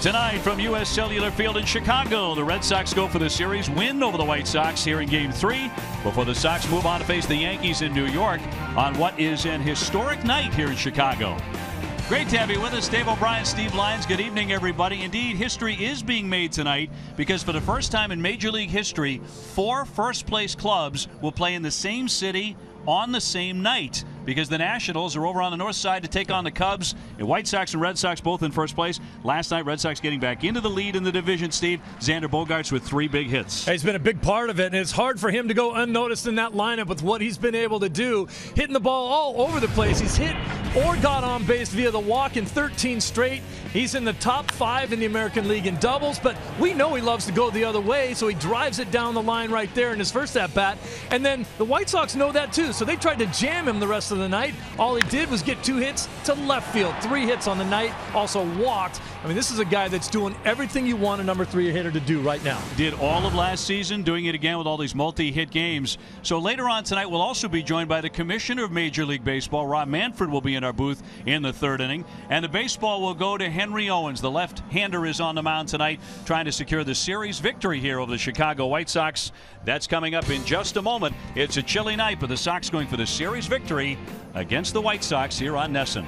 Tonight from U.S. Cellular Field in Chicago, the Red Sox go for the series win over the White Sox here in Game 3 before the Sox move on to face the Yankees in New York on what is an historic night here in Chicago. Great to have you with us, Dave O'Brien, Steve Lyons. Good evening, everybody. Indeed, history is being made tonight because for the first time in Major League history, 4 first-place clubs will play in the same city on the same night, because the Nationals are over on the north side to take on the Cubs. And White Sox and Red Sox both in first place. Last night, Red Sox getting back into the lead in the division, Steve. Xander Bogaerts with 3 big hits. He's been a big part of it, and it's hard for him to go unnoticed in that lineup with what he's been able to do. Hitting the ball all over the place. He's hit or got on base via the walk in 13 straight. He's in the top 5 in the American League in doubles, but we know he loves to go the other way, so he drives it down the line right there in his first at-bat. And then the White Sox know that too, so they tried to jam him the rest of the night. All he did was get 2 hits to left field, 3 hits on the night, also walked. I mean, this is a guy that's doing everything you want a number 3 hitter to do right now. Did all of last season, doing it again with all these multi-hit games. So later on tonight, we'll also be joined by the Commissioner of Major League Baseball. Rob Manfred will be in our booth in the 3rd inning. And the baseball will go to Henry Owens. The left-hander is on the mound tonight, trying to secure the series victory here over the Chicago White Sox. That's coming up in just a moment. It's a chilly night, but the Sox going for the series victory against the White Sox here on NESN.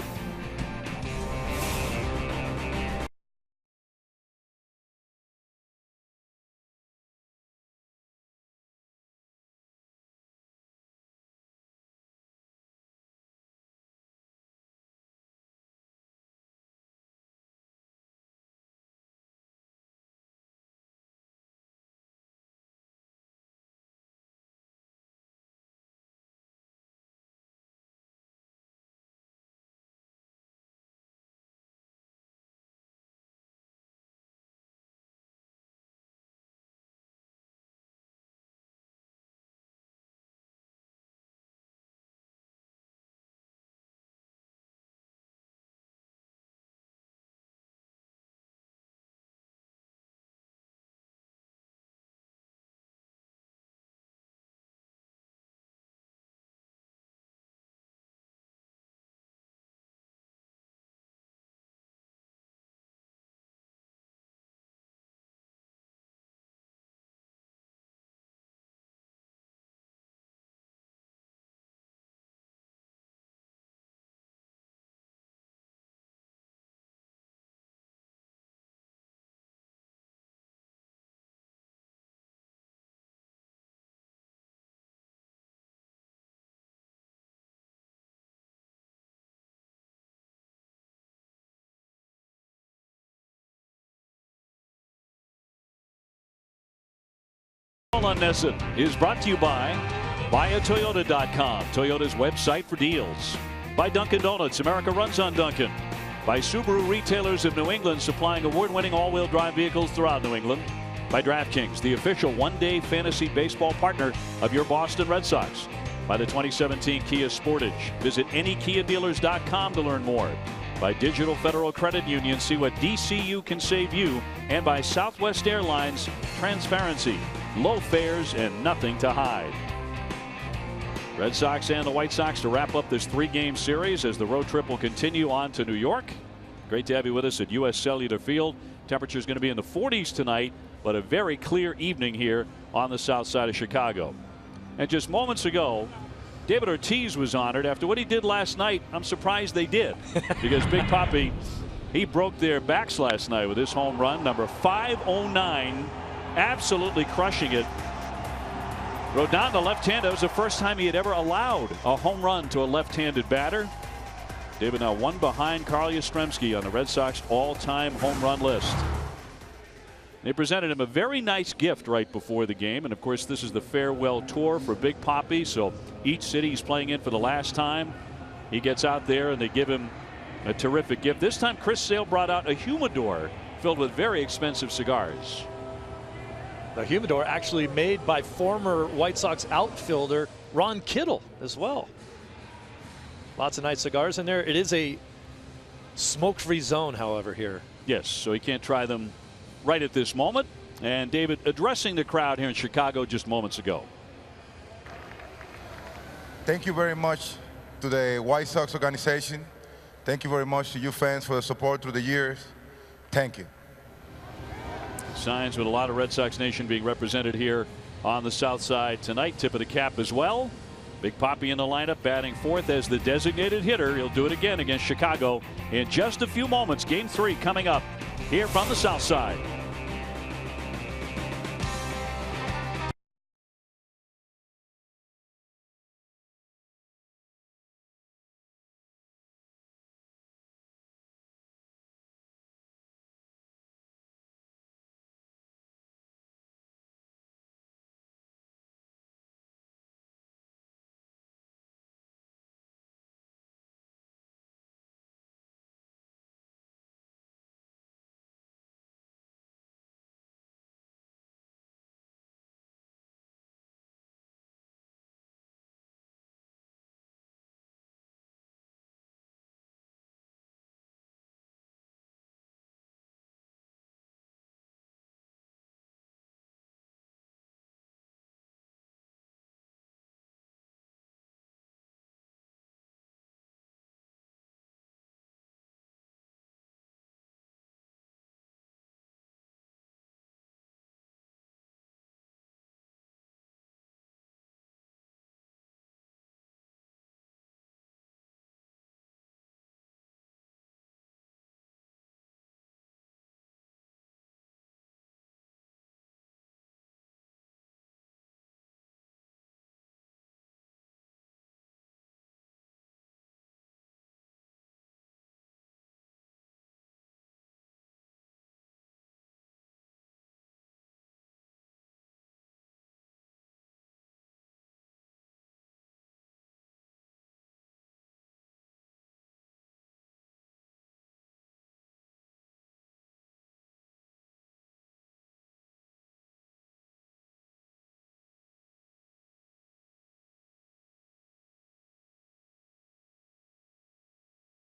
On NESN is brought to you by BuyAToyota.com, Toyota's website for deals. By Dunkin' Donuts, America runs on Dunkin'. By Subaru Retailers of New England, supplying award-winning all-wheel drive vehicles throughout New England. By DraftKings, the official one-day fantasy baseball partner of your Boston Red Sox. By the 2017 Kia Sportage. Visit anykiadealers.com to learn more. By Digital Federal Credit Union, see what DCU can save you. And by Southwest Airlines, transparency, low fares, and nothing to hide. Red Sox and the White Sox to wrap up this 3-game series as the road trip will continue on to New York. Great to have you with us at U.S. Cellular Field. Temperature is going to be in the 40s tonight, but a very clear evening here on the south side of Chicago. And just moments ago, David Ortiz was honored after what he did last night. I'm surprised they did, because Big Papi, he broke their backs last night with his home run, number 509, absolutely crushing it. Rodon, the left-hander, was the first time he had ever allowed a home run to a left-handed batter. David now 1 behind Carl Yastrzemski on the Red Sox all-time home run list. They presented him a very nice gift right before the game, and of course this is the farewell tour for Big Papi, so each city he's playing in for the last time, he gets out there and they give him a terrific gift. This time Chris Sale brought out a humidor filled with very expensive cigars. The humidor actually made by former White Sox outfielder Ron Kittle as well. Lots of nice cigars in there. It is a smoke-free zone, however, here. Yes, so he can't try them right at this moment. And David addressing the crowd here in Chicago just moments ago. Thank you very much to the White Sox organization. Thank you very much to you fans for the support through the years. Thank you. Signs with a lot of Red Sox Nation being represented here on the south side tonight. Tip of the cap as well. Big Papi in the lineup, batting fourth as the designated hitter. He'll do it again against Chicago in just a few moments. Game 3 coming up here from the south side.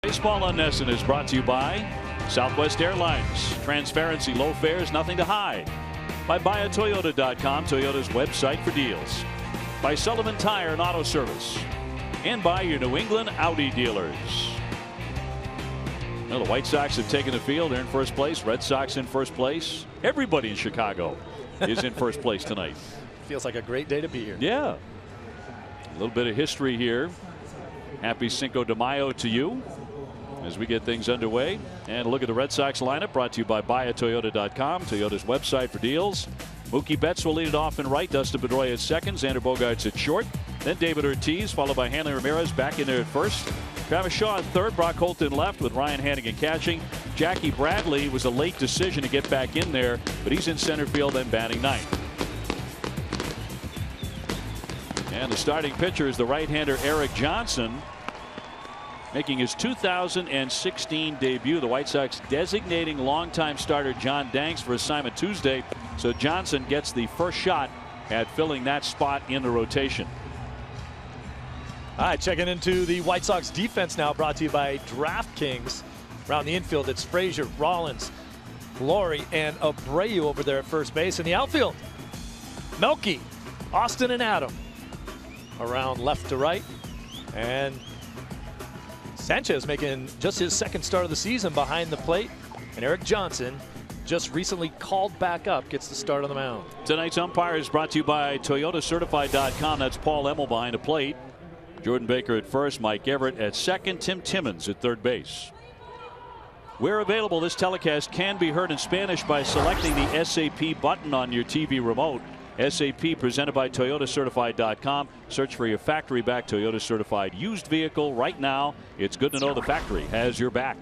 Baseball on NESN is brought to you by Southwest Airlines. Transparency, low fares, nothing to hide. By BuyAToyota.com, Toyota's website for deals. By Sullivan Tire and Auto Service. And by your New England Audi dealers. Well, the White Sox have taken the field. They're in first place. Red Sox in first place. Everybody in Chicago is in first place tonight. Feels like a great day to be here. Yeah. A little bit of history here. Happy Cinco de Mayo to you as we get things underway. And a look at the Red Sox lineup brought to you by BuyAToyota.com, Toyota's website for deals. Mookie Betts will lead it off in right. Dustin Pedroia at second. Xander Bogaerts at short. Then David Ortiz, followed by Hanley Ramirez back in there at first. Travis Shaw at third. Brock Holton left with Ryan Hannigan catching. Jackie Bradley was a late decision to get back in there, but he's in center field and batting ninth. And the starting pitcher is the right-hander Eric Johnson, making his 2016 debut. The White Sox designating longtime starter John Danks for assignment Tuesday, so Johnson gets the first shot at filling that spot in the rotation. All right, checking into the White Sox defense now, brought to you by DraftKings. Around the infield, it's Frazier, Rollins, Laurie, and Abreu over there at first base. In the outfield, Melky, Austin, and Adam. Around left to right. And Sanchez making just his second start of the season behind the plate. And Eric Johnson, just recently called back up, gets the start on the mound. Tonight's umpire is brought to you by ToyotaCertified.com. That's Paul Emmel behind the plate. Jordan Baker at first, Mike Everett at second, Tim Timmons at third base. Where available, this telecast can be heard in Spanish by selecting the SAP button on your TV remote. SAP presented by ToyotaCertified.com. Search for your factory back Toyota certified used vehicle right now. It's good to know the factory has your back.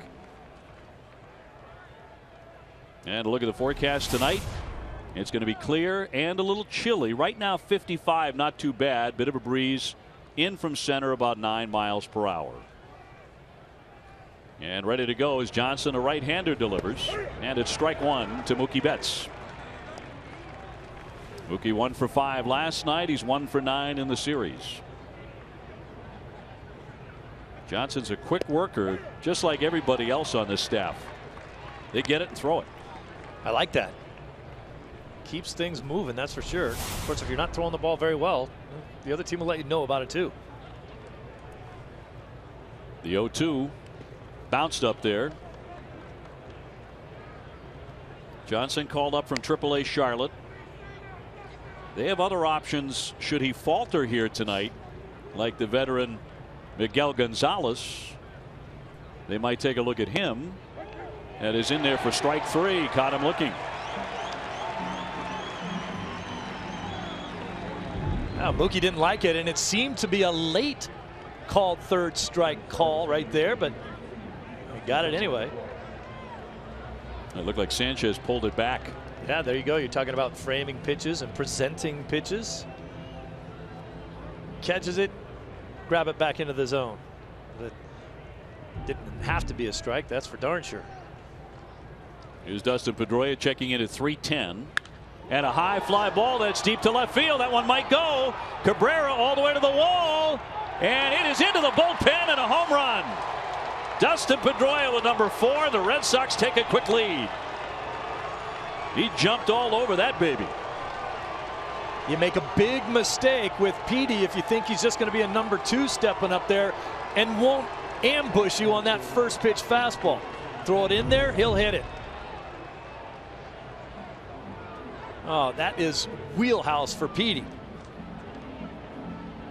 And a look at the forecast tonight. It's going to be clear and a little chilly. Right now 55, not too bad. Bit of a breeze in from center, about 9 miles per hour. And ready to go is Johnson, a right-hander, delivers. And it's strike one to Mookie Betts. Mookie 1 for 5 last night. He's 1 for 9 in the series. Johnson's a quick worker, just like everybody else on this staff. They get it and throw it. I like that. Keeps things moving, that's for sure. Of course, if you're not throwing the ball very well, the other team will let you know about it too. The 0-2 bounced up there. Johnson called up from AAA Charlotte. They have other options should he falter here tonight, like the veteran Miguel Gonzalez. They might take a look at him. That is in there for strike 3. Caught him looking. Now, Mookie didn't like it, and it seemed to be a late called third strike call right there, but he got it anyway. It looked like Sanchez pulled it back. Yeah, there you go. You're talking about framing pitches and presenting pitches. Catches it, grab it back into the zone. That didn't have to be a strike, that's for darn sure. Here's Dustin Pedroia checking in at 310. And a high fly ball that's deep to left field. That one might go. Cabrera all the way to the wall. And it is into the bullpen and a home run. Dustin Pedroia with number 4. The Red Sox take a quick lead. He jumped all over that baby. You make a big mistake with Petey if you think he's just going to be a number 2 stepping up there and won't ambush you on that first pitch fastball. Throw it in there, he'll hit it. Oh, that is wheelhouse for Petey.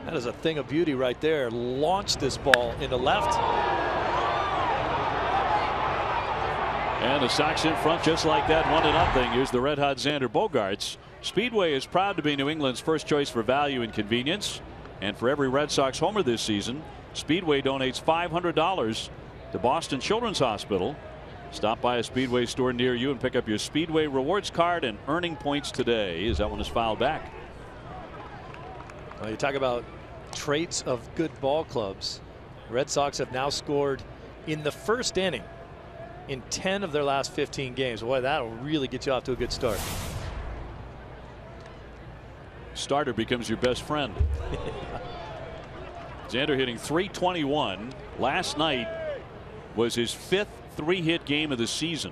That is a thing of beauty right there. Launch this ball into left. And the Sox in front just like that, 1-0. Here's the red hot Xander Bogaerts. Speedway is proud to be New England's first choice for value and convenience. And for every Red Sox homer this season, Speedway donates $500 to Boston Children's Hospital. Stop by a Speedway store near you and pick up your Speedway rewards card and earning points today, as that one is fouled back. Well, you talk about traits of good ball clubs. The Red Sox have now scored in the first inning in 10 of their last 15 games. Boy, that'll really get you off to a good start. Starter becomes your best friend. Xander hitting .321. Last night was his 5th 3-hit game of the season.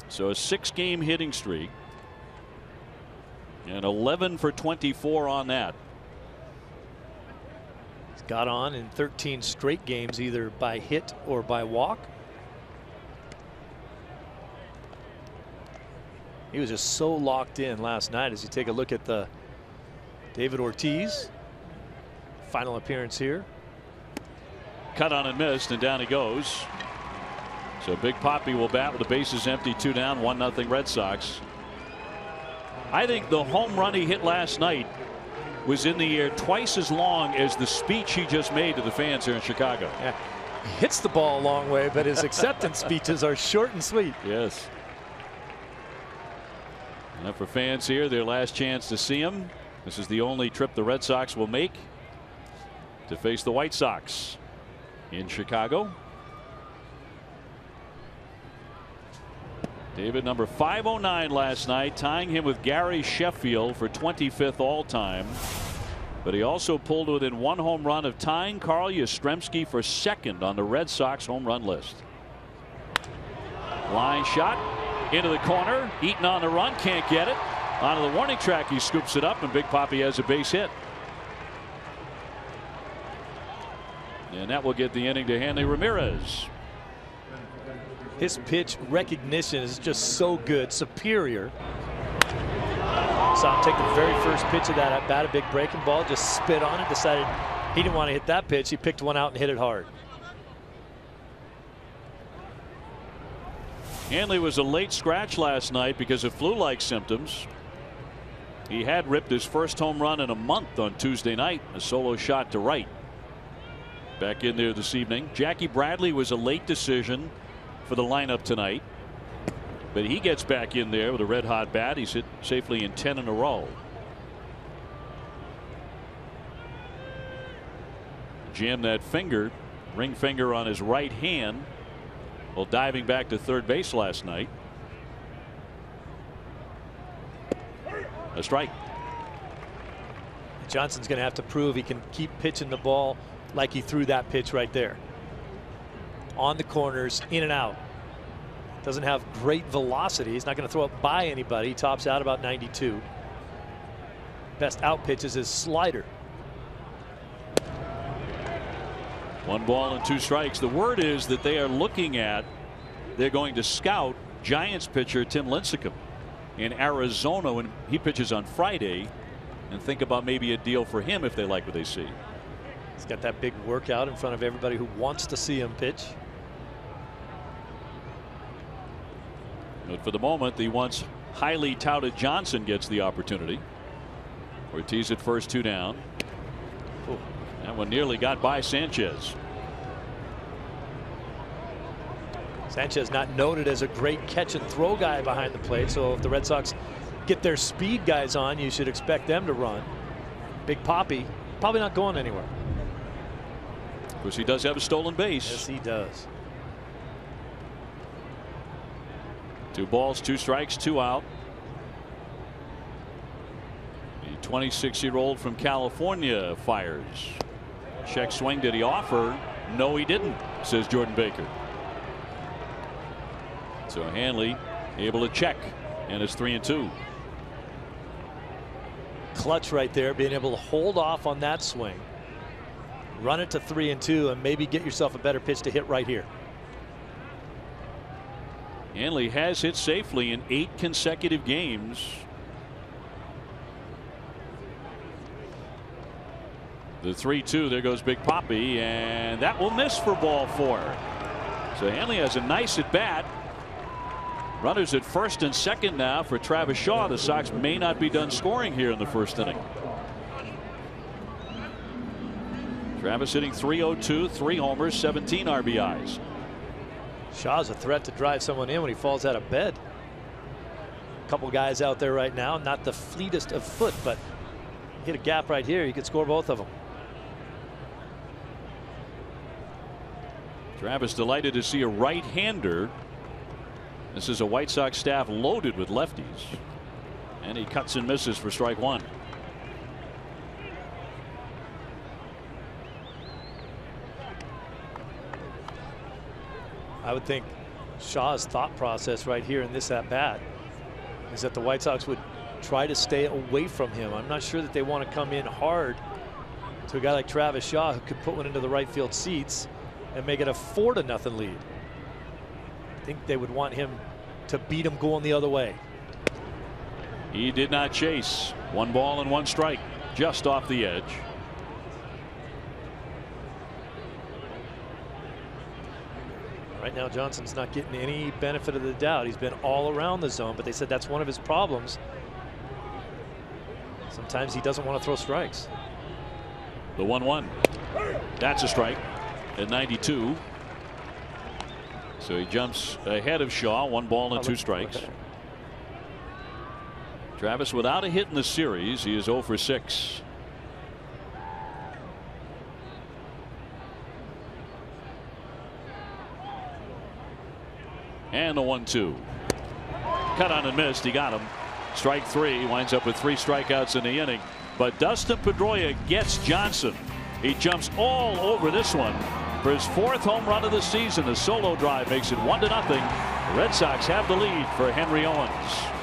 So a 6-game hitting streak. And 11 for 24 on that. He's got on in 13 straight games, either by hit or by walk. He was just so locked in last night. As you take a look at the David Ortiz final appearance here. Cut on and missed, and down he goes. So Big Papi will bat with the bases empty, 2 down, 1-0 Red Sox. I think the home run he hit last night was in the air twice as long as the speech he just made to the fans here in Chicago. Yeah. He hits the ball a long way, but his acceptance speeches are short and sweet. Yes. And for fans here, their last chance to see him. This is the only trip the Red Sox will make to face the White Sox in Chicago. David, number 509 last night, tying him with Gary Sheffield for 25th all time. But he also pulled within 1 home run of tying Carl Yastrzemski for 2nd on the Red Sox home run list. Line shot into the corner. Eaton on the run, can't get it. Onto the warning track, he scoops it up, and Big Papi has a base hit. And that will get the inning to Hanley Ramirez. His pitch recognition is just so good, superior. Saw him take the very first pitch of that at bat, a big breaking ball, just spit on it, decided he didn't want to hit that pitch. He picked one out and hit it hard. Hanley was a late scratch last night because of flu-like symptoms. He had ripped his first home run in a month on Tuesday night, a solo shot to right. Back in there this evening. Jackie Bradley was a late decision for the lineup tonight, but he gets back in there with a red hot bat. He's hit safely in 10 in a row. Jammed that finger, ring finger on his right hand, while diving back to third base last night. A strike. Johnson's going to have to prove he can keep pitching the ball like he threw that pitch right there. On the corners, in and out. Doesn't have great velocity. He's not going to throw it by anybody. He tops out about 92. Best out pitch is his slider. 1 ball and 2 strikes. The word is that they are looking at they're going to scout Giants pitcher Tim Lincecum in Arizona when he pitches on Friday, and think about maybe a deal for him if they like what they see. He's got that big workout in front of everybody who wants to see him pitch. But for the moment, the once highly touted Johnson gets the opportunity. Ortiz at first, 2 down. Ooh. That one nearly got by Sanchez. Sanchez not noted as a great catch and throw guy behind the plate, so if the Red Sox get their speed guys on, you should expect them to run. Big Papi probably not going anywhere. Of course, he does have a stolen base. Yes, he does. 2 balls, 2 strikes, 2 out. The 26-year-old from California fires. Check swing. Did he offer? No, he didn't, says Jordan Baker. So Hanley able to check, and it's 3-2. Clutch right there, being able to hold off on that swing, run it to 3-2, and maybe get yourself a better pitch to hit right here. Hanley has hit safely in 8 consecutive games. The 3-2. There goes Big Papi, and that will miss for ball 4. So Hanley has a nice at bat. Runners at first and second now for Travis Shaw. The Sox may not be done scoring here in the first inning. Travis hitting .302, 3 homers, 17 RBIs. Shaw's a threat to drive someone in when he falls out of bed. A couple guys out there right now, not the fleetest of foot, but hit a gap right here. You could score both of them. Travis delighted to see a right-hander. This is a White Sox staff loaded with lefties, and he cuts and misses for strike 1. I would think Shaw's thought process right here in this at bat is that the White Sox would try to stay away from him. I'm not sure that they want to come in hard to a guy like Travis Shaw, who could put one into the right field seats and make it a 4-0 lead. I think they would want him to beat him going the other way. He did not chase. 1 ball and 1 strike, just off the edge. Right now, Johnson's not getting any benefit of the doubt. He's been all around the zone, but they said that's one of his problems. Sometimes he doesn't want to throw strikes. The 1-1. That's a strike at 92. So he jumps ahead of Shaw. 1 ball and 2 strikes. Okay. Travis without a hit in the series. He is 0 for 6. And the 1-2. Cut on and missed. He got him. Strike 3. Winds up with 3 strikeouts in the inning. But Dustin Pedroia gets Johnson. He jumps all over this one for his 4th home run of the season. The solo drive makes it 1-0. The Red Sox have the lead for Henry Owens.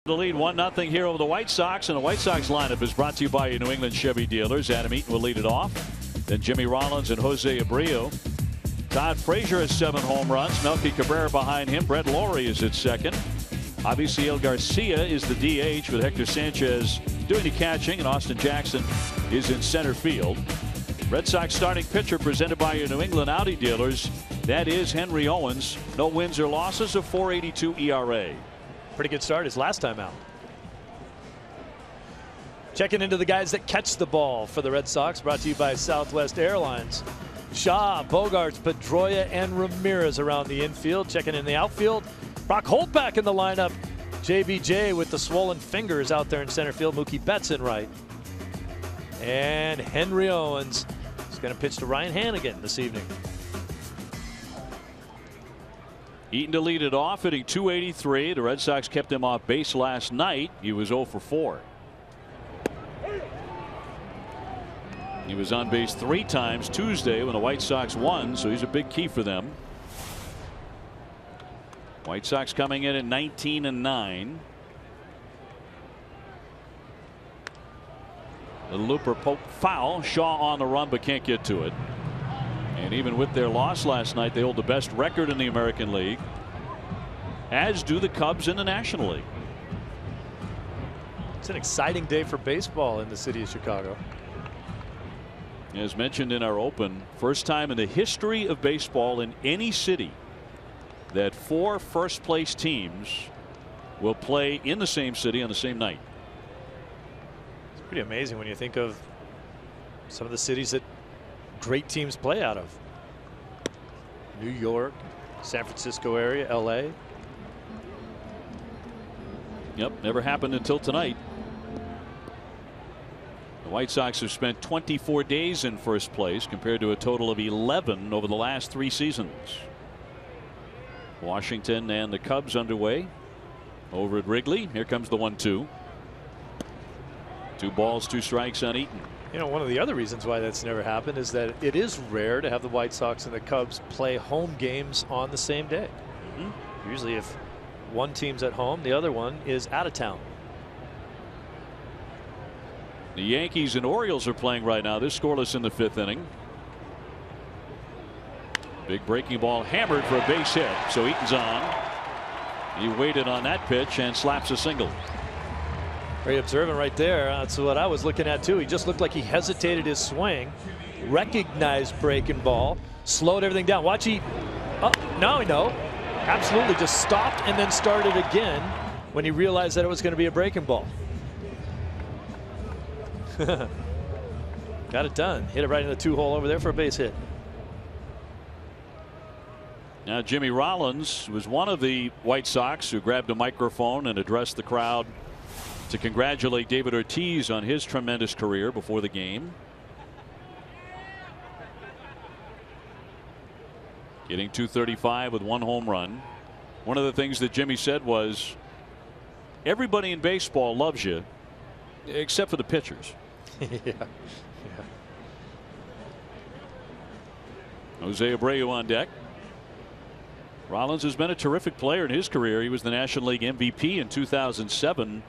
The lead 1-0 here over the White Sox, and the White Sox lineup is brought to you by your New England Chevy dealers. Adam Eaton will lead it off. Then Jimmy Rollins and Jose Abreu. Todd Frazier has 7 home runs. Melky Cabrera behind him. Brett Lawrie is at second. Avisail Garcia is the DH with Hector Sanchez doing the catching, and Austin Jackson is in center field. Red Sox starting pitcher presented by your New England Audi dealers. That is Henry Owens. No wins or losses, a .482 ERA. Pretty good start his last time out. Checking into the guys that catch the ball for the Red Sox, brought to you by Southwest Airlines. Shaw, Bogarts, Pedroia, and Ramirez around the infield. Checking in the outfield, Brock Holtback in the lineup. JBJ with the swollen fingers out there in center field. Mookie Betts in right. And Henry Owens is going to pitch to Ryan Hanigan this evening. Eaton to lead it off, hitting .283. The Red Sox kept him off base last night. He was 0 for 4. He was on base 3 times Tuesday when the White Sox won, so he's a big key for them. White Sox coming in at 19-9. The looper poke foul. Shaw on the run but can't get to it. And even with their loss last night, they hold the best record in the American League, as do the Cubs in the National League. It's an exciting day for baseball in the city of Chicago. As mentioned in our open, first time in the history of baseball in any city that 4 first-place teams will play in the same city on the same night. It's pretty amazing when you think of some of the cities that great teams play out of. New York, San Francisco area, LA. Yep, never happened until tonight. The White Sox have spent 24 days in first place compared to a total of 11 over the last 3 seasons. Washington and the Cubs underway over at Wrigley. Here comes the 1-2. 2 balls, 2 strikes on Eaton. You know, one of the other reasons why that's never happened is that it is rare to have the White Sox and the Cubs play home games on the same day. Usually if one team's at home, the other one is out of town. The Yankees and Orioles are playing right now. They're scoreless in the 5th inning. Big breaking ball hammered for a base hit. So Eaton's on. He waited on that pitch and slaps a single. Very observant right there. That's what I was looking at too. He just looked like he hesitated his swing, recognized breaking ball, slowed everything down. Watch, he now we know. Absolutely just stopped and then started again when he realized that it was going to be a breaking ball. Got it done. Hit it right in the 2-hole over there for a base hit. Now Jimmy Rollins was one of the White Sox who grabbed a microphone and addressed the crowd to congratulate David Ortiz on his tremendous career before the game. Getting .235 with 1 home run. One of the things that Jimmy said was, everybody in baseball loves you except for the pitchers. Yeah. Jose Abreu on deck. Rollins has been a terrific player in his career. He was the National League MVP in 2007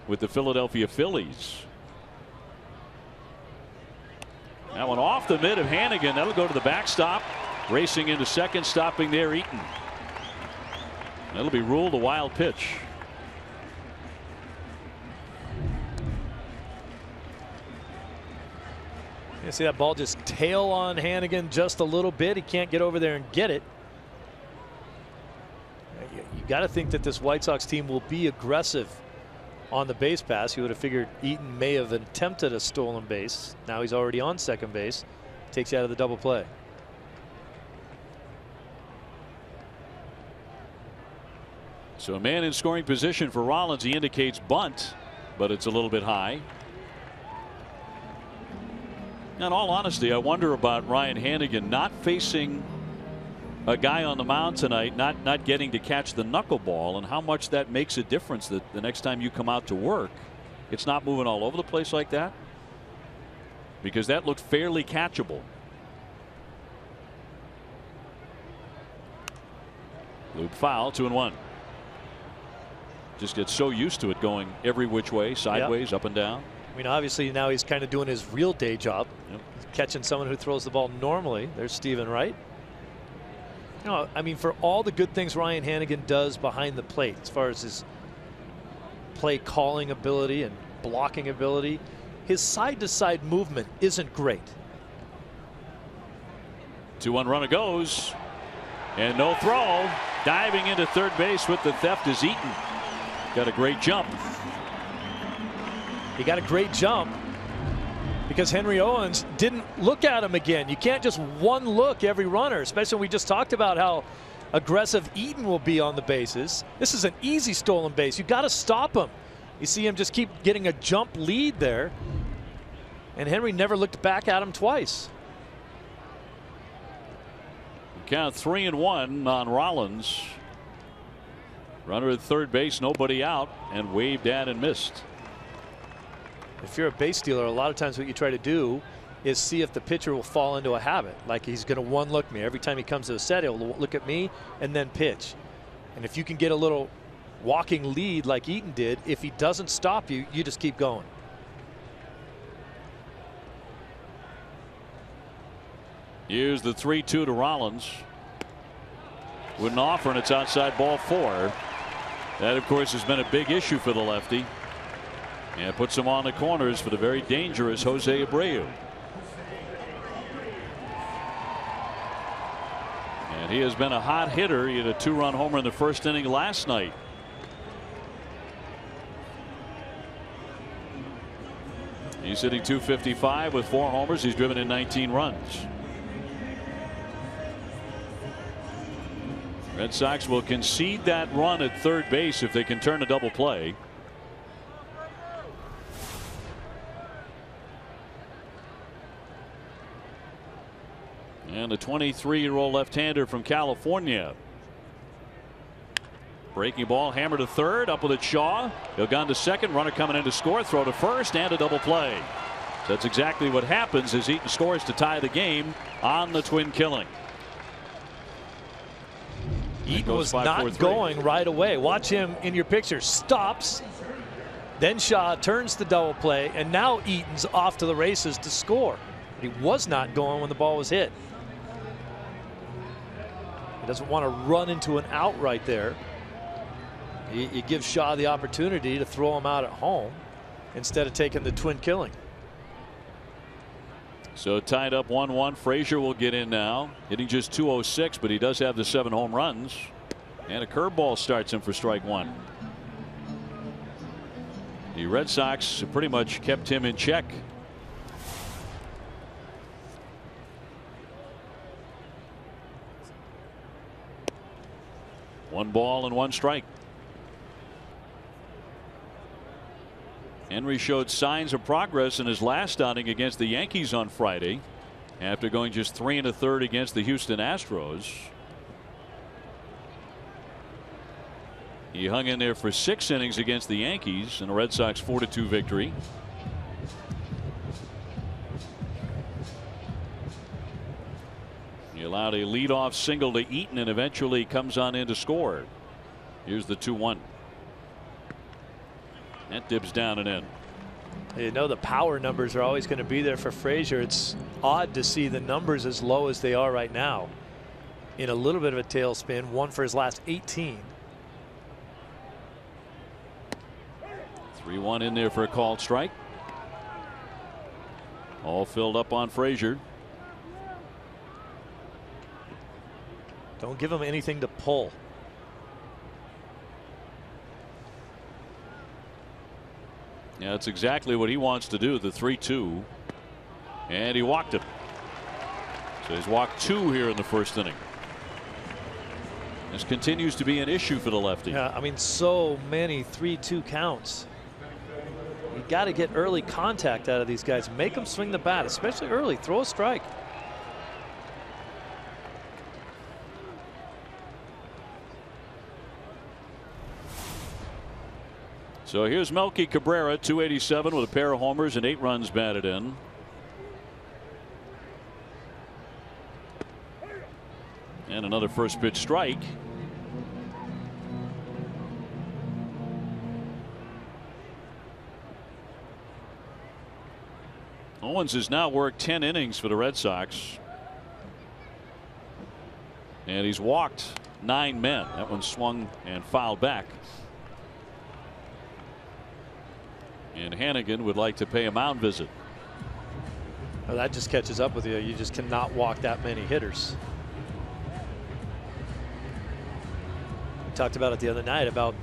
with the Philadelphia Phillies. That one off the mid of Hanigan. That'll go to the backstop. Racing into second, stopping there, Eaton. That'll be ruled a wild pitch. You see that ball just tail on Hanigan just a little bit. He can't get over there and get it. You got to think that this White Sox team will be aggressive on the base pass. You would have figured Eaton may have attempted a stolen base. Now he's already on second base. Takes you out of the double play. So a man in scoring position for Rollins. He indicates bunt, but it's a little bit high. In all honesty, I wonder about Ryan Hanigan not facing a guy on the mound tonight, not getting to catch the knuckleball, and how much that makes a difference that the next time you come out to work, it's not moving all over the place like that, because that looked fairly catchable. Loop foul, 2-1. Just gets so used to it going every which way, sideways, up and down. I mean, obviously now he's kind of doing his real day job, catching someone who throws the ball normally. There's Steven Wright. You know, I mean, for all the good things Ryan Hanigan does behind the plate, as far as his play calling ability and blocking ability, his side-to-side movement isn't great. 2-1 runner goes, and no throw. Diving into third base with the theft is Eaton. Got a great jump. He got a great jump because Henry Owens didn't look at him again. You can't just one look every runner, especially when we just talked about how aggressive Eaton will be on the bases. This is an easy stolen base. You got to stop him. You see him just keep getting a jump lead there, and Henry never looked back at him twice. Count 3-1 on Rollins. Runner at third base, nobody out, and waved at and missed. If you're a base stealer, a lot of times what you try to do is see if the pitcher will fall into a habit. Like he's going to one look me. Every time he comes to the set, he'll look at me and then pitch. And if you can get a little walking lead like Eaton did, if he doesn't stop you, you just keep going. Here's the 3-2 to Rollins. Wouldn't offer, and it's outside ball 4. That, of course, has been a big issue for the lefty. And puts him on the corners for the very dangerous Jose Abreu. And he has been a hot hitter. He had a 2-run homer in the first inning last night. He's hitting .255 with 4 homers. He's driven in 19 runs. Red Sox will concede that run at third base if they can turn a double play. And the 23-year-old left-hander from California. Breaking ball, hammer to third, up with it Shaw. He'll gone to second, runner coming in to score, throw to first, and a double play. So that's exactly what happens as Eaton scores to tie the game on the twin killing. Eaton was not going right away. Watch him in your picture. Stops. Then Shaw turns the double play, and now Eaton's off to the races to score. He was not going when the ball was hit. He doesn't want to run into an out right there. You give Shaw the opportunity to throw him out at home instead of taking the twin killing. So tied up 1-1. Frazier will get in now, hitting just .206, but he does have the 7 home runs, and a curveball starts him for strike 1. The Red Sox pretty much kept him in check. One ball and 1 strike. Henry showed signs of progress in his last outing against the Yankees on Friday after going just 3 1/3 against the Houston Astros. He hung in there for 6 innings against the Yankees in a Red Sox 4-2 victory. He allowed a leadoff single to Eaton and eventually comes on in to score. Here's the 2-1. That dips down and in. You know the power numbers are always going to be there for Frazier. It's odd to see the numbers as low as they are right now. In a little bit of a tailspin, 1 for his last 18. 3-1 in there for a called strike. All filled up on Frazier. Don't give him anything to pull. Yeah, that's exactly what he wants to do. The 3-2, and he walked him. So he's walked 2 here in the first inning. This continues to be an issue for the lefty. Yeah, I mean, so many 3-2 counts. You got to get early contact out of these guys. Make them swing the bat, especially early. Throw a strike. So here's Melky Cabrera, 287 with a pair of homers and 8 runs batted in. And another first pitch strike. Owens has now worked 10 innings for the Red Sox. And he's walked 9 men. That one swung and fouled back. And Hannigan would like to pay a mound visit. Well, that just catches up with you. You just cannot walk that many hitters. We talked about it the other night about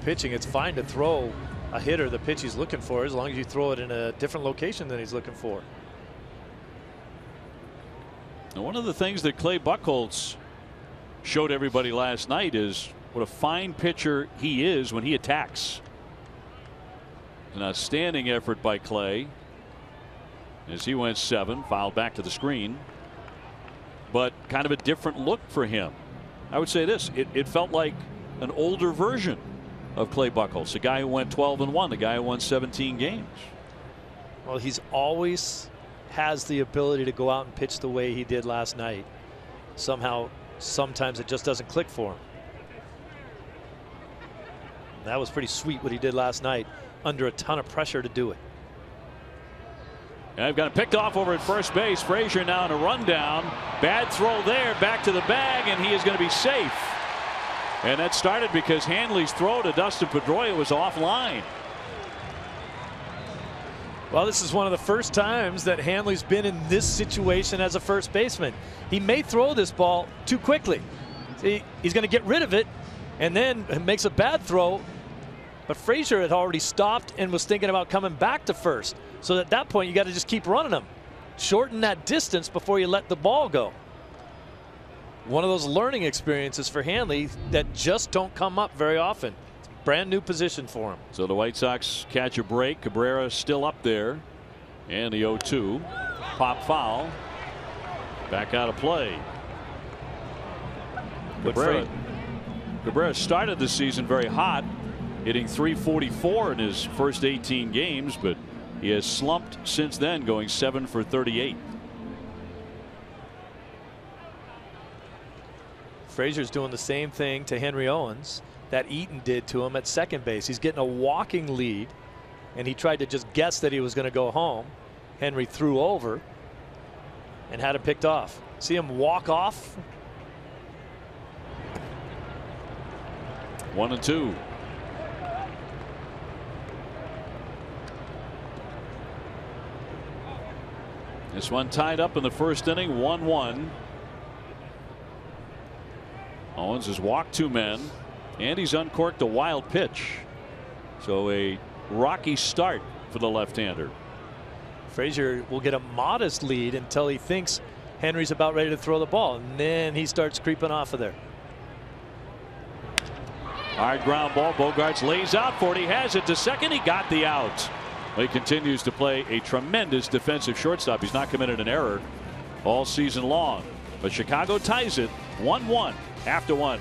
pitching. It's fine to throw a hitter the pitch he's looking for as long as you throw it in a different location than he's looking for. Now, one of the things that Clay Buchholz showed everybody last night is what a fine pitcher he is when he attacks. An outstanding effort by Clay as he went 7, fouled back to the screen, but kind of a different look for him. I would say this, it felt like an older version of Clay Buchholz, the guy who went 12-1, the guy who won 17 games. Well, he's always has the ability to go out and pitch the way he did last night. Somehow, sometimes it just doesn't click for him. That was pretty sweet what he did last night, under a ton of pressure to do it. And I've got it picked off over at first base. Frazier now in a rundown. Bad throw there, back to the bag, and he is going to be safe. And that started because Hanley's throw to Dustin Pedroia was offline. Well, this is one of the first times that Hanley's been in this situation as a first baseman. He may throw this ball too quickly. See, he's going to get rid of it and then makes a bad throw. But Frazier had already stopped and was thinking about coming back to first. So at that point, you got to just keep running him. Shorten that distance before you let the ball go. One of those learning experiences for Hanley that just don't come up very often. It's a brand new position for him. So the White Sox catch a break. Cabrera still up there. And the 0-2. Pop foul. Back out of play. Cabrera started the season very hot, hitting .344 in his first 18 games, but he has slumped since then, going 7 for 38. Frazier's doing the same thing to Henry Owens that Eaton did to him at second base. He's getting a walking lead, and he tried to just guess that he was going to go home. Henry threw over and had him picked off. See him walk off. 1-2. This one tied up in the first inning, 1-1. Owens has walked 2 men, and he's uncorked a wild pitch. So a rocky start for the left-hander. Frazier will get a modest lead until he thinks Henry's about ready to throw the ball, and then he starts creeping off of there. Hard ground ball. Bogarts lays out for it. He has it to second. He got the out. He continues to play a tremendous defensive shortstop. He's not committed an error all season long. But Chicago ties it 1-1 after 1.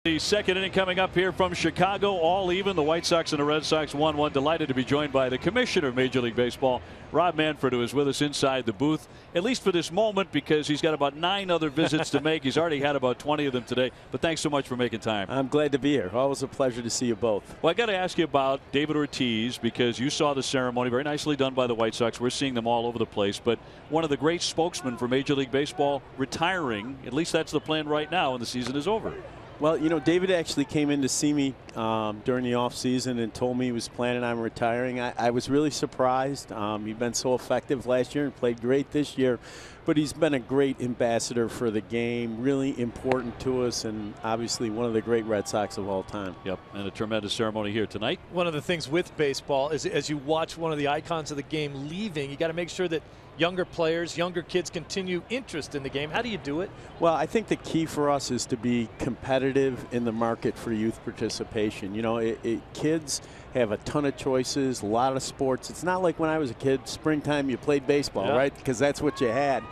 The second inning coming up here from Chicago, all even. The White Sox and the Red Sox 1-1. Delighted to be joined by the commissioner of Major League Baseball, Rob Manfred, who is with us inside the booth, at least for this moment, because he's got about 9 other visits to make. He's already had about 20 of them today. But thanks so much for making time. I'm glad to be here. Always a pleasure to see you both. Well, I got to ask you about David Ortiz, because you saw the ceremony, very nicely done by the White Sox. We're seeing them all over the place. But one of the great spokesmen for Major League Baseball retiring. At least that's the plan right now, and the season is over. Well, you know, David actually came in to see me during the offseason and told me he was planning on retiring. I was really surprised. He'd been so effective last year and played great this year, but he's been a great ambassador for the game, really important to us, and obviously one of the great Red Sox of all time. Yep, and a tremendous ceremony here tonight. One of the things with baseball is as you watch one of the icons of the game leaving, you got to make sure that younger players, younger kids continue interest in the game. How do you do it? Well, I think the key for us is to be competitive in the market for youth participation. You know, kids have a ton of choices, a lot of sports. It's not like when I was a kid, springtime you played baseball, right? Because that's what you had.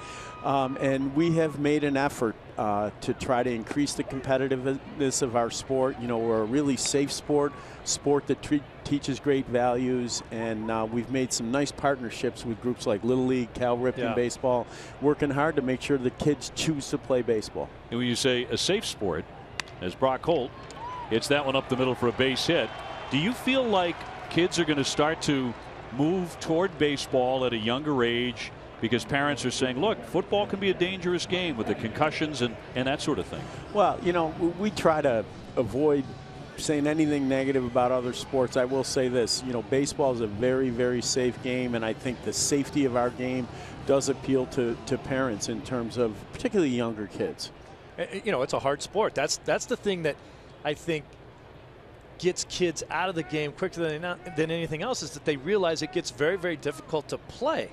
And we have made an effort to try to increase the competitiveness of our sport. You know, we're a really safe sport that teaches great values, and we've made some nice partnerships with groups like Little League, Cal Ripken Baseball, working hard to make sure the kids choose to play baseball. And when you say a safe sport, as Brock Holt hits that one up the middle for a base hit, do you feel like kids are going to start to move toward baseball at a younger age because parents are saying, look, football can be a dangerous game with the concussions and that sort of thing? Well, you know, we try to avoid saying anything negative about other sports. I will say this, you know, baseball is a very, very safe game, and I think the safety of our game does appeal to parents in terms of particularly younger kids. You know, it's a hard sport. That's the thing that I think gets kids out of the game quicker than anything else, is that they realize it gets very, very difficult to play.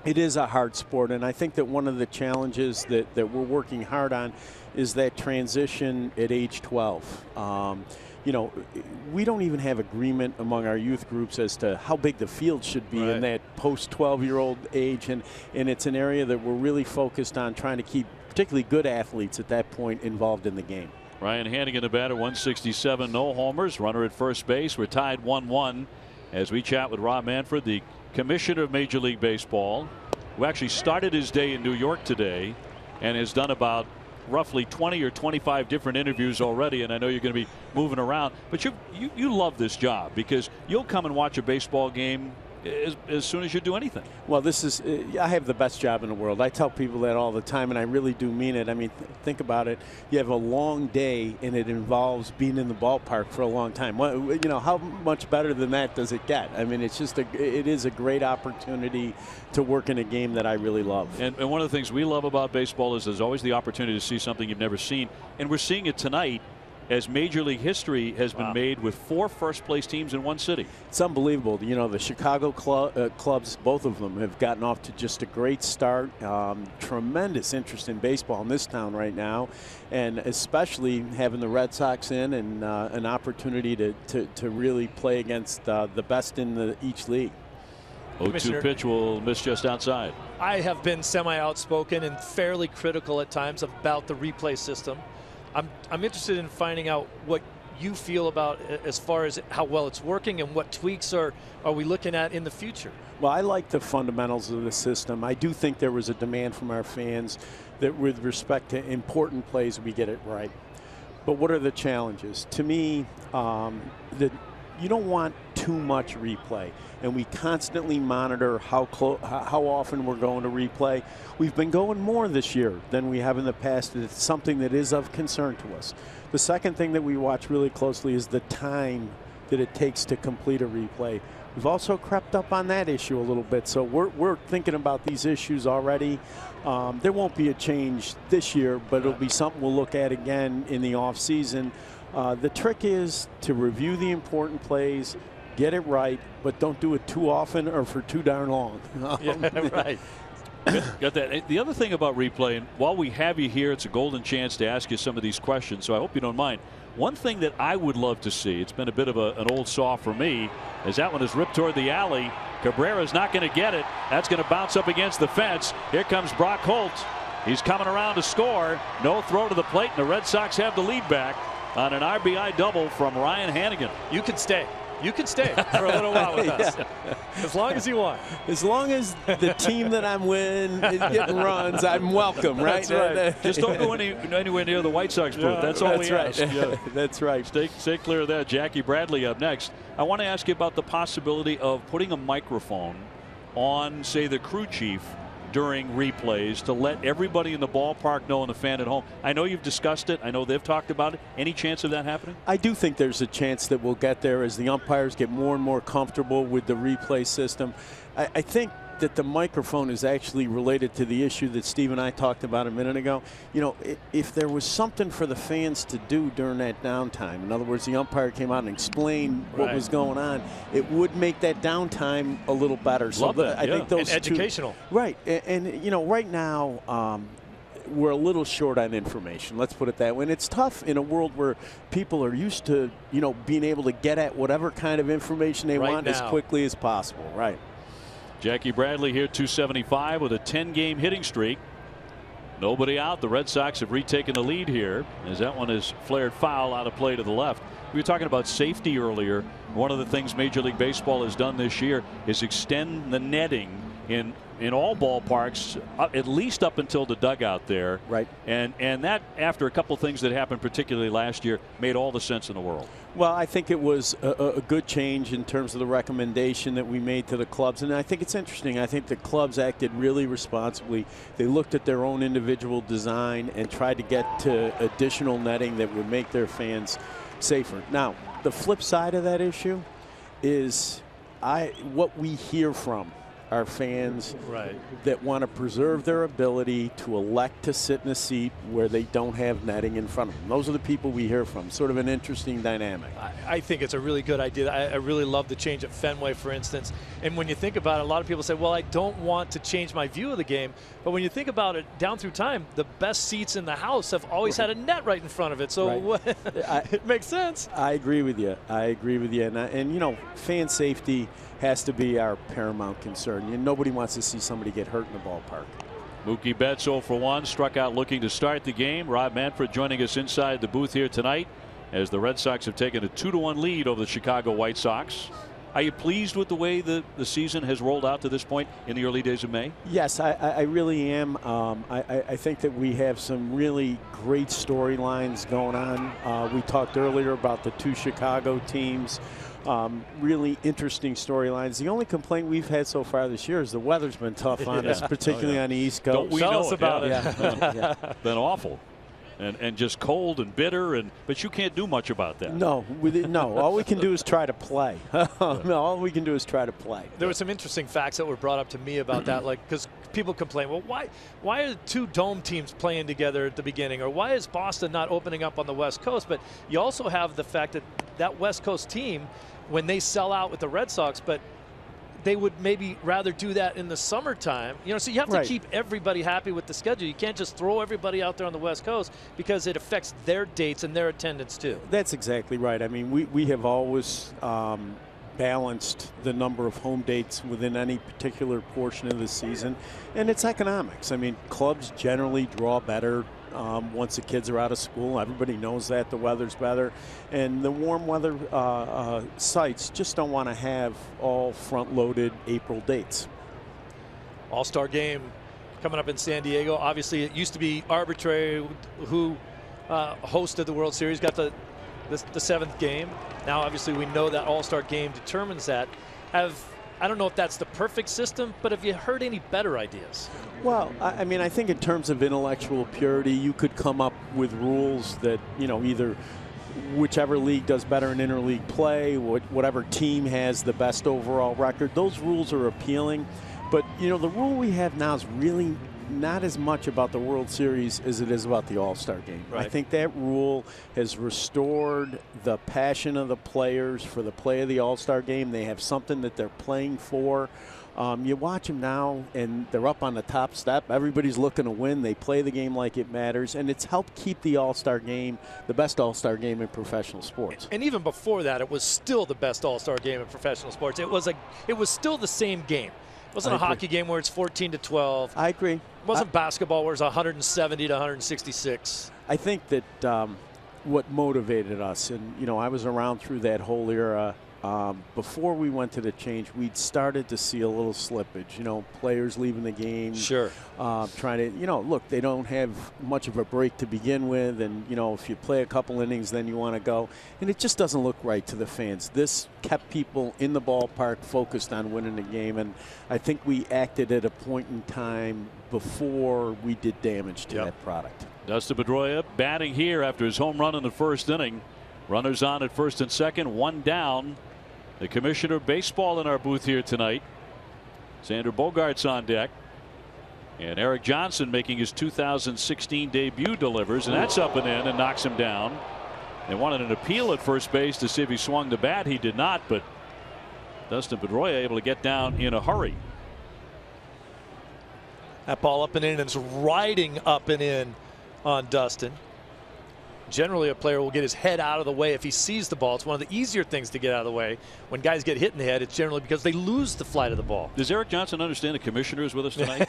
It is a hard sport, and I think that one of the challenges that we're working hard on is that transition at age 12. You know, we don't even have agreement among our youth groups as to how big the field should be in that post-12-year-old age, and it's an area that we're really focused on trying to keep particularly good athletes at that point involved in the game. Ryan Hannigan, the batter, 167, no homers, runner at first base. We're tied 1-1 as we chat with Rob Manfred, the commissioner of Major League Baseball, who actually started his day in New York today and has done about roughly 20 or 25 different interviews already, and I know you're going to be moving around, but you love this job because you'll come and watch a baseball game as soon as you do anything. Well, this is I have the best job in the world. I tell people that all the time, and I really do mean it. I mean, think about it. You have a long day, and it involves being in the ballpark for a long time. Well, you know, how much better than that does it get? I mean, it's just it is a great opportunity to work in a game that I really love. And one of the things we love about baseball is there's always the opportunity to see something you've never seen, and we're seeing it tonight, as Major League history has been made with 4 first-place teams in one city. It's unbelievable. You know, the Chicago clubs, both of them, have gotten off to just a great start. Tremendous interest in baseball in this town right now, and especially having the Red Sox in and an opportunity to really play against the best in each league. 0-2 pitch will miss just outside. I have been semi-outspoken and fairly critical at times about the replay system. I'm interested in finding out what you feel about as far as how well it's working and what tweaks are we looking at in the future. Well, I like the fundamentals of the system. I do think there was a demand from our fans that with respect to important plays, we get it right. But what are the challenges? To me, you don't want too much replay, and we constantly monitor how often we're going to replay. We've been going more this year than we have in the past. It's something that is of concern to us. The second thing that we watch really closely is the time that it takes to complete a replay. We've also crept up on that issue a little bit, so we're thinking about these issues already. There won't be a change this year, but it'll be something we'll look at again in the off season. The trick is to review the important plays, get it right, but don't do it too often or for too darn long. Yeah, right. Got that. The other thing about replay, and while we have you here, it's a golden chance to ask you some of these questions, so I hope you don't mind. One thing that I would love to see, it's been a bit of an old saw for me, is that one is ripped toward the alley. Cabrera's not going to get it. That's going to bounce up against the fence. Here comes Brock Holt. He's coming around to score. No throw to the plate, and the Red Sox have the lead back. on an RBI double from Ryan Hannigan. You can stay. You can stay for a little while with us. As long as you want. As long as the team that I'm with is getting runs, I'm welcome, right? That's right. Just don't go anywhere near the White Sox booth. That's all we ask. Yeah. That's right. Stay clear of that. Jackie Bradley up next. I want to ask you about the possibility of putting a microphone on, say, the crew chief during replays to let everybody in the ballpark know and the fan at home. I know you've discussed it. I know they've talked about it. Any chance of that happening? I do think there's a chance that we'll get there as the umpires get more and more comfortable with the replay system. I think that the microphone is actually related to the issue that Steve and I talked about a minute ago. You know, if there was something for the fans to do during that downtime, in other words, the umpire came out and explained what was going on, it would make that downtime a little better. So I think those and educational. Right. And, you know, right now, we're a little short on information. Let's put it that way. And it's tough in a world where people are used to, you know, being able to get at whatever kind of information they want as quickly as possible. Right. Jackie Bradley here, 275 with a 10-game hitting streak. Nobody out. The Red Sox have retaken the lead here as that one is flared foul out of play to the left. We were talking about safety earlier. One of the things Major League Baseball has done this year is extend the netting in all ballparks, at least up until the dugout there. Right. And that, after a couple of things that happened, particularly last year, made all the sense in the world. Well, I think it was a good change in terms of the recommendation that we made to the clubs. And I think it's interesting. I think the clubs acted really responsibly. They looked at their own individual design and tried to get to additional netting that would make their fans safer. Now, the flip side of that issue is what we hear from our fans that want to preserve their ability to elect to sit in a seat where they don't have netting in front of them. Those are the people we hear from. Sort of an interesting dynamic. I think it's a really good idea. I really love the change at Fenway, for instance. And when you think about it, a lot of people say, well, I don't want to change my view of the game. But when you think about it, down through time, the best seats in the house have always had a net right in front of it. So it makes sense. I agree with you. I agree with you. And you know, fan safety has to be our paramount concern. Nobody wants to see somebody get hurt in the ballpark. Mookie Betts 0 for 1, struck out looking to start the game. Rob Manfred joining us inside the booth here tonight as the Red Sox have taken a 2-1 lead over the Chicago White Sox. Are you pleased with the way the season has rolled out to this point in the early days of May? Yes, I really am. I think that we have some really great storylines going on. We talked earlier about the two Chicago teams. Really interesting storylines. The only complaint we've had so far this year is the weather's been tough on us, particularly on the East Coast. Don't we Tell know us it, about it. Yeah. Been awful. And just cold and bitter, but you can't do much about that. No, all we can do is try to play. All we can do is try to play. There were some interesting facts that were brought up to me about that, like, because people complain, well, why are two dome teams playing together at the beginning, or why is Boston not opening up on the West Coast? But you also have the fact that West Coast team, when they sell out with the Red Sox, but they would maybe rather do that in the summertime. You know, so you have to keep everybody happy with the schedule. You can't just throw everybody out there on the West Coast because it affects their dates and their attendance too. That's exactly right. I mean, we have always balanced the number of home dates within any particular portion of the season, and it's economics. I mean, clubs generally draw better once the kids are out of school. Everybody knows that the weather's better, and the warm weather sites just don't want to have all front-loaded April dates. All-Star game coming up in San Diego. Obviously, it used to be arbitrary who hosted the World Series, got the seventh game. Now, obviously, we know that All-Star game determines that. I don't know if that's the perfect system, but have you heard any better ideas? Well, I mean, I think in terms of intellectual purity, you could come up with rules that, you know, either whichever league does better in interleague play, whatever team has the best overall record, those rules are appealing. But, you know, the rule we have now is really not as much about the World Series as it is about the All-Star game. I think that rule has restored the passion of the players for the play of the All-Star game. They have something that they're playing for. You watch them now, and they're up on the top step. Everybody's looking to win. They play the game like it matters, and it's helped keep the All-Star game the best All-Star game in professional sports. And even before that, it was still the best All-Star game in professional sports. It was still the same game. It wasn't a hockey game where it's 14-12. I agree. It wasn't basketball where it's 170 to 166. I think that what motivated us. And, you know, I was around through that whole era. Before we went to the change, we'd started to see a little slippage. You know, players leaving the game. Sure. Trying to, you know, look, they don't have much of a break to begin with. And, you know, if you play a couple innings, then you want to go. And it just doesn't look right to the fans. This kept people in the ballpark focused on winning the game. And I think we acted at a point in time before we did damage to that product. Dustin Pedroia batting here after his home run in the first inning. Runners on at first and second, one down. The commissioner of baseball in our booth here tonight. Xander Bogaerts on deck. And Eric Johnson making his 2016 debut delivers, and that's up and in and knocks him down. They wanted an appeal at first base to see if he swung the bat. He did not, but Dustin Pedroia able to get down in a hurry. That ball up and in, and it's riding up and in on Dustin. Generally, a player will get his head out of the way if he sees the ball. It's one of the easier things to get out of the way. When guys get hit in the head, it's generally because they lose the flight of the ball. Does Eric Johnson understand the commissioner is with us tonight?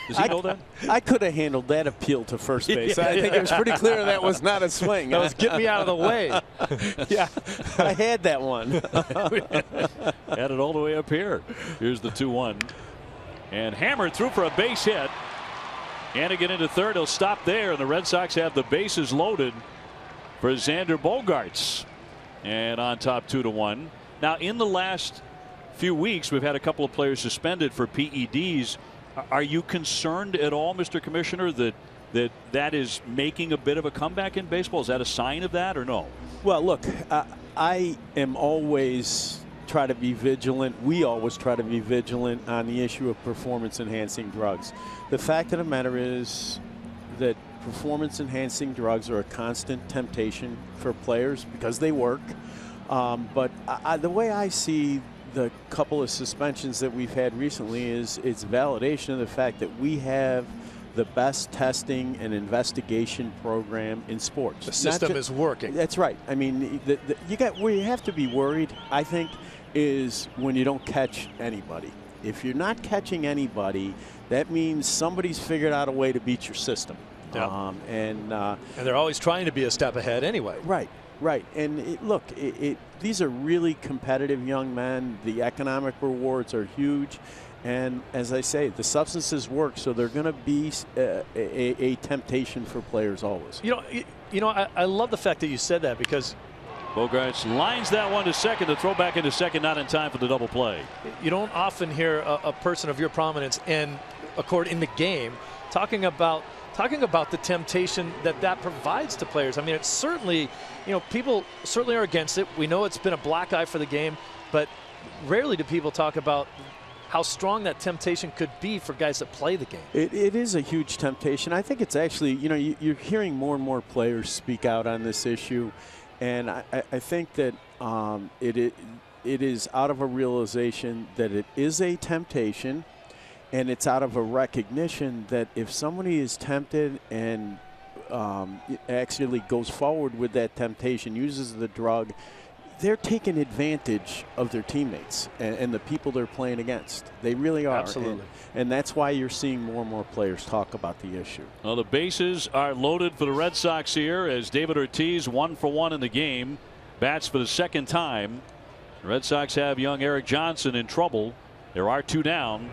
Does he know that? I could have handled that appeal to first base. I think it was pretty clear that was not a swing. That was get me out of the way. Yeah, I had that one. Had it all the way up here. Here's the 2-1. And hammered through for a base hit. Hannigan into third. He'll stop there, and the Red Sox have the bases loaded for Xander Bogaerts. And on top 2-1. Now, in the last few weeks, we've had a couple of players suspended for PEDs. Are you concerned at all, Mr. Commissioner, that is making a bit of a comeback in baseball? Is that a sign of that or no? Well, look, I am always try to be vigilant. We always try to be vigilant on the issue of performance-enhancing drugs. The fact of the matter is that performance-enhancing drugs are a constant temptation for players because they work. But the way I see the couple of suspensions that we've had recently is it's validation of the fact that we have the best testing and investigation program in sports. The system is working. That's right. I mean, where you have to be worried, I think, is when you don't catch anybody. If you're not catching anybody, that means somebody's figured out a way to beat your system. Yeah. And they're always trying to be a step ahead anyway. Right. Right. And look, these are really competitive young men. The economic rewards are huge. And as I say, the substances work, so they're going to be a temptation for players always. You know, I love the fact that you said that, because Bogaerts lines that one to second. The throw back into second, not in time for the double play. You don't often hear a person of your prominence and in the game talking about the temptation that provides to players. I mean, it's certainly, people certainly are against it. We know it's been a black eye for the game, but rarely do people talk about how strong that temptation could be for guys that play the game. It is a huge temptation. I think it's actually, you're hearing more and more players speak out on this issue, and I think that it is out of a realization that it is a temptation. And it's out of a recognition that if somebody is tempted and actually goes forward with that temptation, uses the drug, they're taking advantage of their teammates and the people they're playing against. They really are. Absolutely. And that's why you're seeing more and more players talk about the issue. Well, the bases are loaded for the Red Sox here as David Ortiz 1 for 1 in the game. Bats for the second time. The Red Sox have young Eric Johnson in trouble. There are 2 down.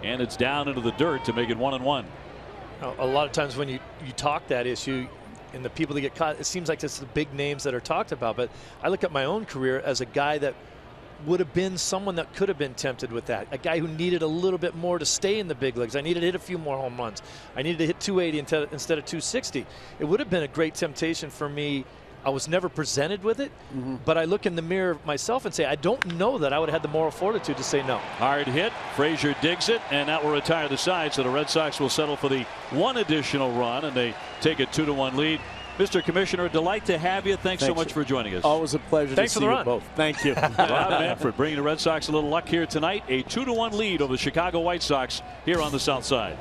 And it's down into the dirt to make it 1-1. A lot of times when you talk that issue and the people that get caught, it seems like it's the big names that are talked about. But I look at my own career as a guy that would have been someone that could have been tempted with that. A guy who needed a little bit more to stay in the big leagues. I needed to hit a few more home runs. I needed to hit 280 instead of 260. It would have been a great temptation for me. I was never presented with it, but I look in the mirror myself and say, I don't know that I would have had the moral fortitude to say no. Hard hit. Frazier digs it, and that will retire the side, so the Red Sox will settle for the 1 additional run, and they take a 2-1 lead. Mr. Commissioner, delight to have you. Thanks so much for joining us. Always a pleasure to see you both. Thank you. Rob Manfred bringing the Red Sox a little luck here tonight. A 2-1 lead over the Chicago White Sox here on the South Side.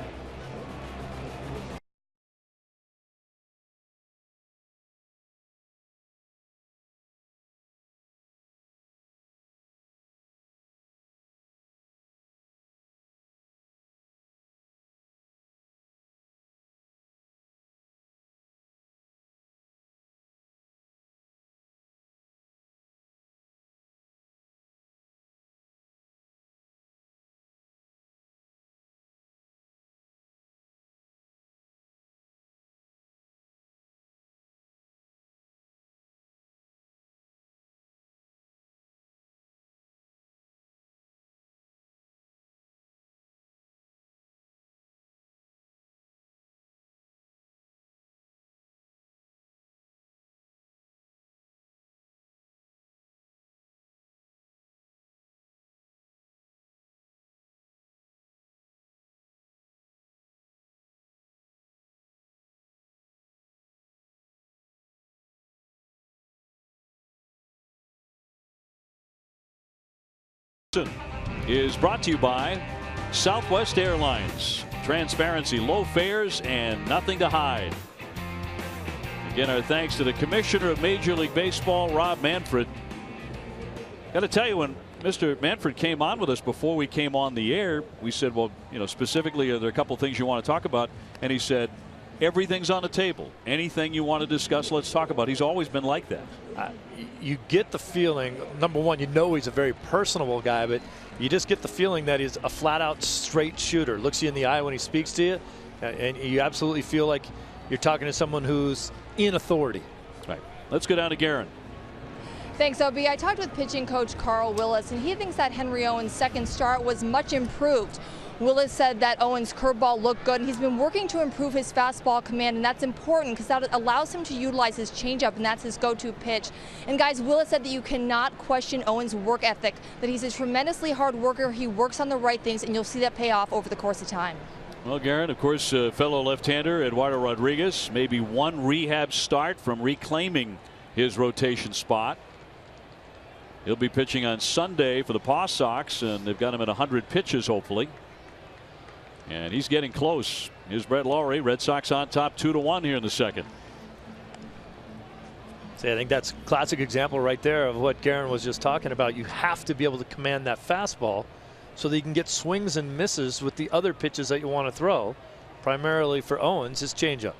Is brought to you by Southwest Airlines. Transparency, low fares, and nothing to hide. Again, our thanks to the Commissioner of Major League Baseball, Rob Manfred. Got to tell you, when Mr. Manfred came on with us before we came on the air, we said, well, you know, specifically, are there a couple things you want to talk about? And he said, everything's on the table. Anything you want to discuss, let's talk about. He's always been like that. You get the feeling, number one, you know he's a very personable guy, but you just get the feeling that he's a flat-out straight shooter. Looks you in the eye when he speaks to you, and you absolutely feel like you're talking to someone who's in authority. Right. Let's go down to Garen. Thanks, OB. I talked with pitching coach Carl Willis, and he thinks that Henry Owens' second start was much improved. Willis said that Owens' curveball looked good, and he's been working to improve his fastball command, and that's important because that allows him to utilize his changeup, and that's his go-to pitch. And guys, Willis said that you cannot question Owens' work ethic, that he's a tremendously hard worker, he works on the right things, and you'll see that pay off over the course of time. Well, Garen, of course, fellow left-hander Eduardo Rodriguez, maybe one rehab start from reclaiming his rotation spot. He'll be pitching on Sunday for the Paw Sox, and they've got him at 100 pitches, hopefully. And he's getting close. Here's Brett Lawrie. Red Sox on top 2-1 here in the second. See, I think that's a classic example right there of what Garen was just talking about. You have to be able to command that fastball so that you can get swings and misses with the other pitches that you want to throw. Primarily for Owens, his changeup.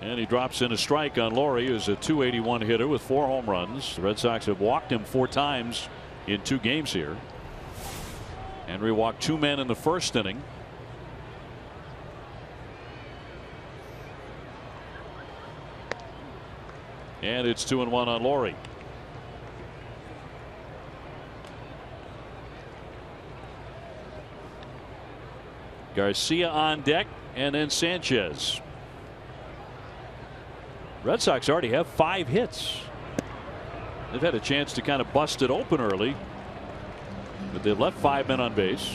And he drops in a strike on Lawrie, who's a .281 hitter with 4 home runs. The Red Sox have walked him 4 times in 2 games here. Henry walked 2 men in the first inning. And it's 2-1 on Lawrie. Garcia on deck, and then Sanchez. Red Sox already have 5 hits. They've had a chance to kind of bust it open early, but they've left 5 men on base.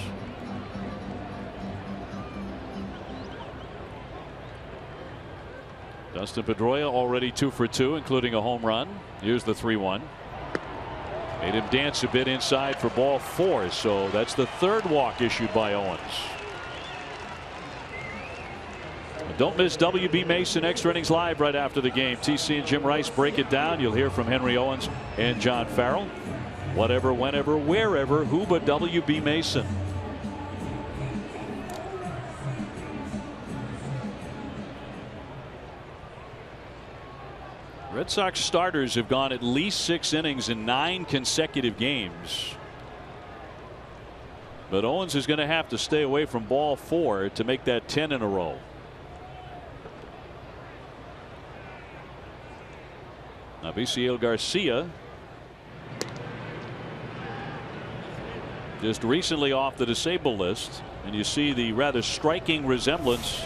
Dustin Pedroia already 2 for 2, including a home run. Here's the 3-1. Made him dance a bit inside for ball 4, so that's the 3rd walk issued by Owens. Don't miss WB Mason Extra Innings Live right after the game. TC and Jim Rice break it down. You'll hear from Henry Owens and John Farrell. Whatever, whenever, wherever, who but WB Mason? Red Sox starters have gone at least 6 innings in 9 consecutive games. But Owens is going to have to stay away from ball 4 to make that 10 in a row. Now Avisail Garcia just recently off the disabled list, and you see the rather striking resemblance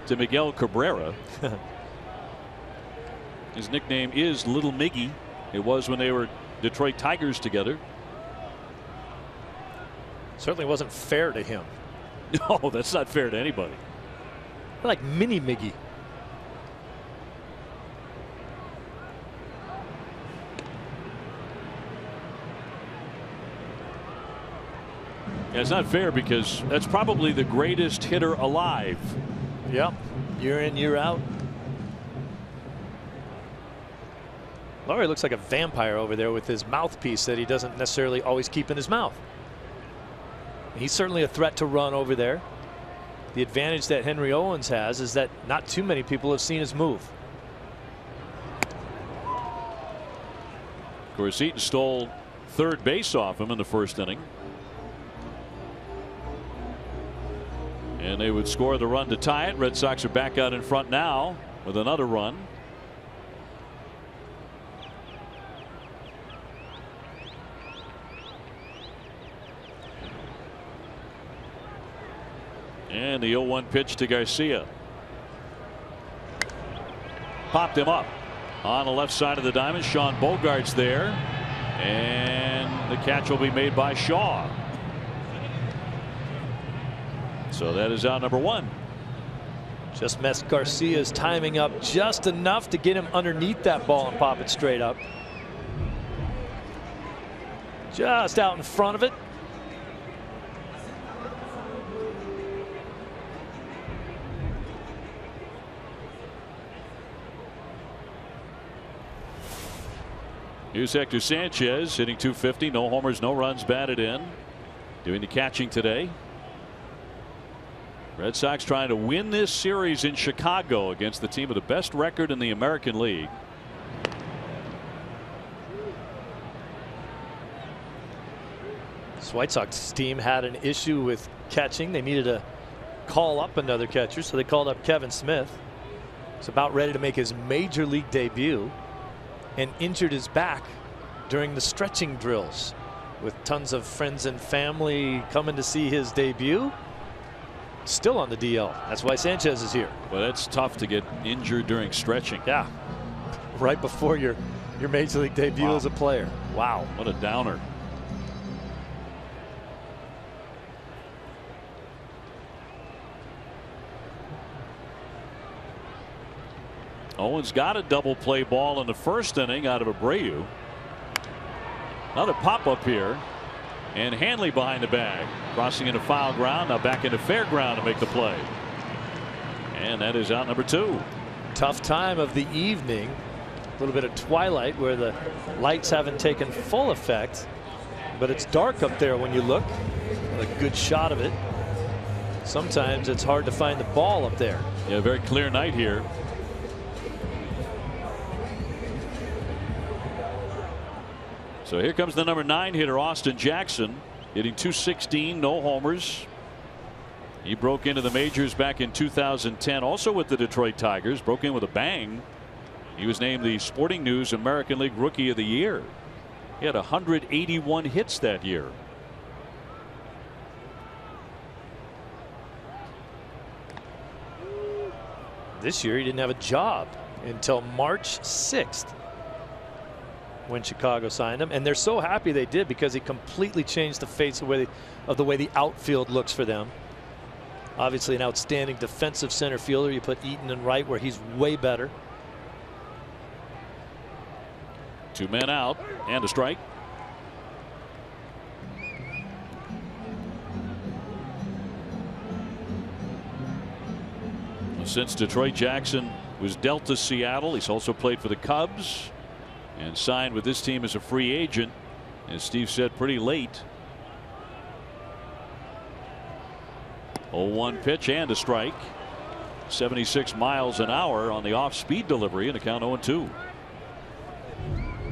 to Miguel Cabrera. His nickname is Little Miggy. It was when they were Detroit Tigers together. Certainly wasn't fair to him. No, that's not fair to anybody. Like Mini Miggy. Yeah, it's not fair because that's probably the greatest hitter alive. Yep. Year in, year out. Lawrie looks like a vampire over there with his mouthpiece that he doesn't necessarily always keep in his mouth. He's certainly a threat to run over there. The advantage that Henry Owens has is that not too many people have seen his move. Of course, Eaton stole 3rd base off him in the 1st inning. And they would score the run to tie it. Red Sox are back out in front now with another run. And the 0-1 pitch to Garcia. Popped him up on the left side of the diamond. Sean Bogart's there, and the catch will be made by Shaw. So that is out number 1. Just messed Garcia's timing up just enough to get him underneath that ball and pop it straight up. just out in front of it. Here's Hector Sanchez hitting .250. No homers, no runs batted in. Doing the catching today. Red Sox trying to win this series in Chicago against the team with the best record in the American League. This White Sox team had an issue with catching. They needed to call up another catcher, so they called up Kevin Smith. He's about ready to make his major league debut and injured his back during the stretching drills, with tons of friends and family coming to see his debut. Still on the DL. That's why Sanchez is here. Well, it's tough to get injured during stretching. Yeah, right before your major league debut as a player. Wow, what a downer. Owens got a double play ball in the first inning out of Abreu. Another pop up here, and Hanley behind the bag, crossing into foul ground, now back into fair ground to make the play, and that is out number 2. Tough time of the evening, a little bit of twilight where the lights haven't taken full effect, but it's dark up there when you look. A good shot of it. Sometimes it's hard to find the ball up there. Yeah, very clear night here. So here comes the number 9 hitter, Austin Jackson, hitting .216, no homers. He broke into the majors back in 2010, also with the Detroit Tigers. Broke in with a bang. He was named the Sporting News American League Rookie of the Year. He had 181 hits that year. This year he didn't have a job until March 6th. When Chicago signed him, and they're so happy they did, because he completely changed the face of the way the outfield looks for them. Obviously an outstanding defensive center fielder. You put Eaton in right, where he's way better. 2 men out and a strike. Since Detroit, Jackson was dealt to Seattle. He's also played for the Cubs and signed with this team as a free agent, as Steve said, pretty late. 0-1 pitch and a strike. 76 miles an hour on the off-speed delivery, and a count 0-2.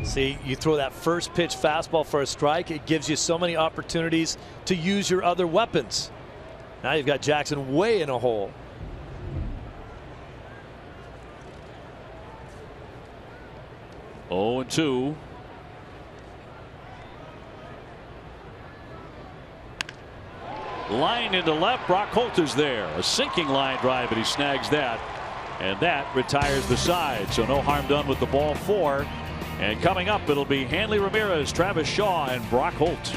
See, you throw that first pitch fastball for a strike, it gives you so many opportunities to use your other weapons. Now you've got Jackson way in a hole. Oh, 2. Line into left. Brock Holt is there. A sinking line drive, but he snags that. And that retires the side. So no harm done with the ball 4. And coming up, it'll be Hanley Ramirez, Travis Shaw, and Brock Holt.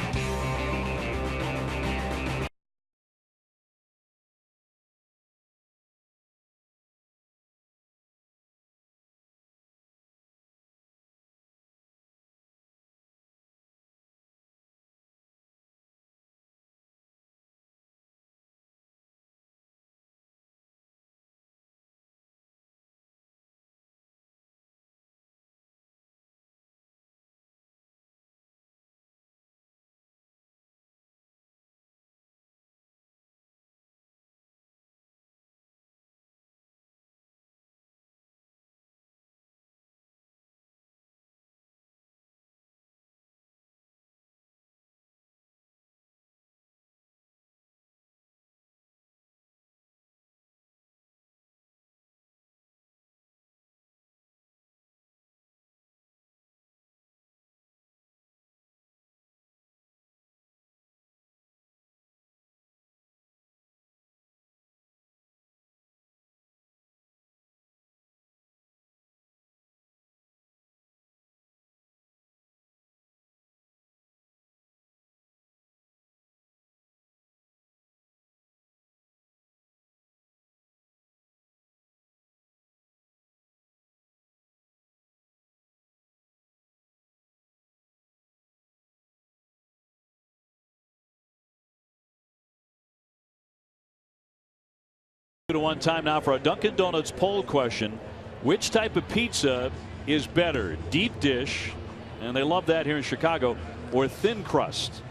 2-1 time now for a Dunkin' Donuts poll question. Which type of pizza is better, deep dish, and they love that here in Chicago, or thin crust?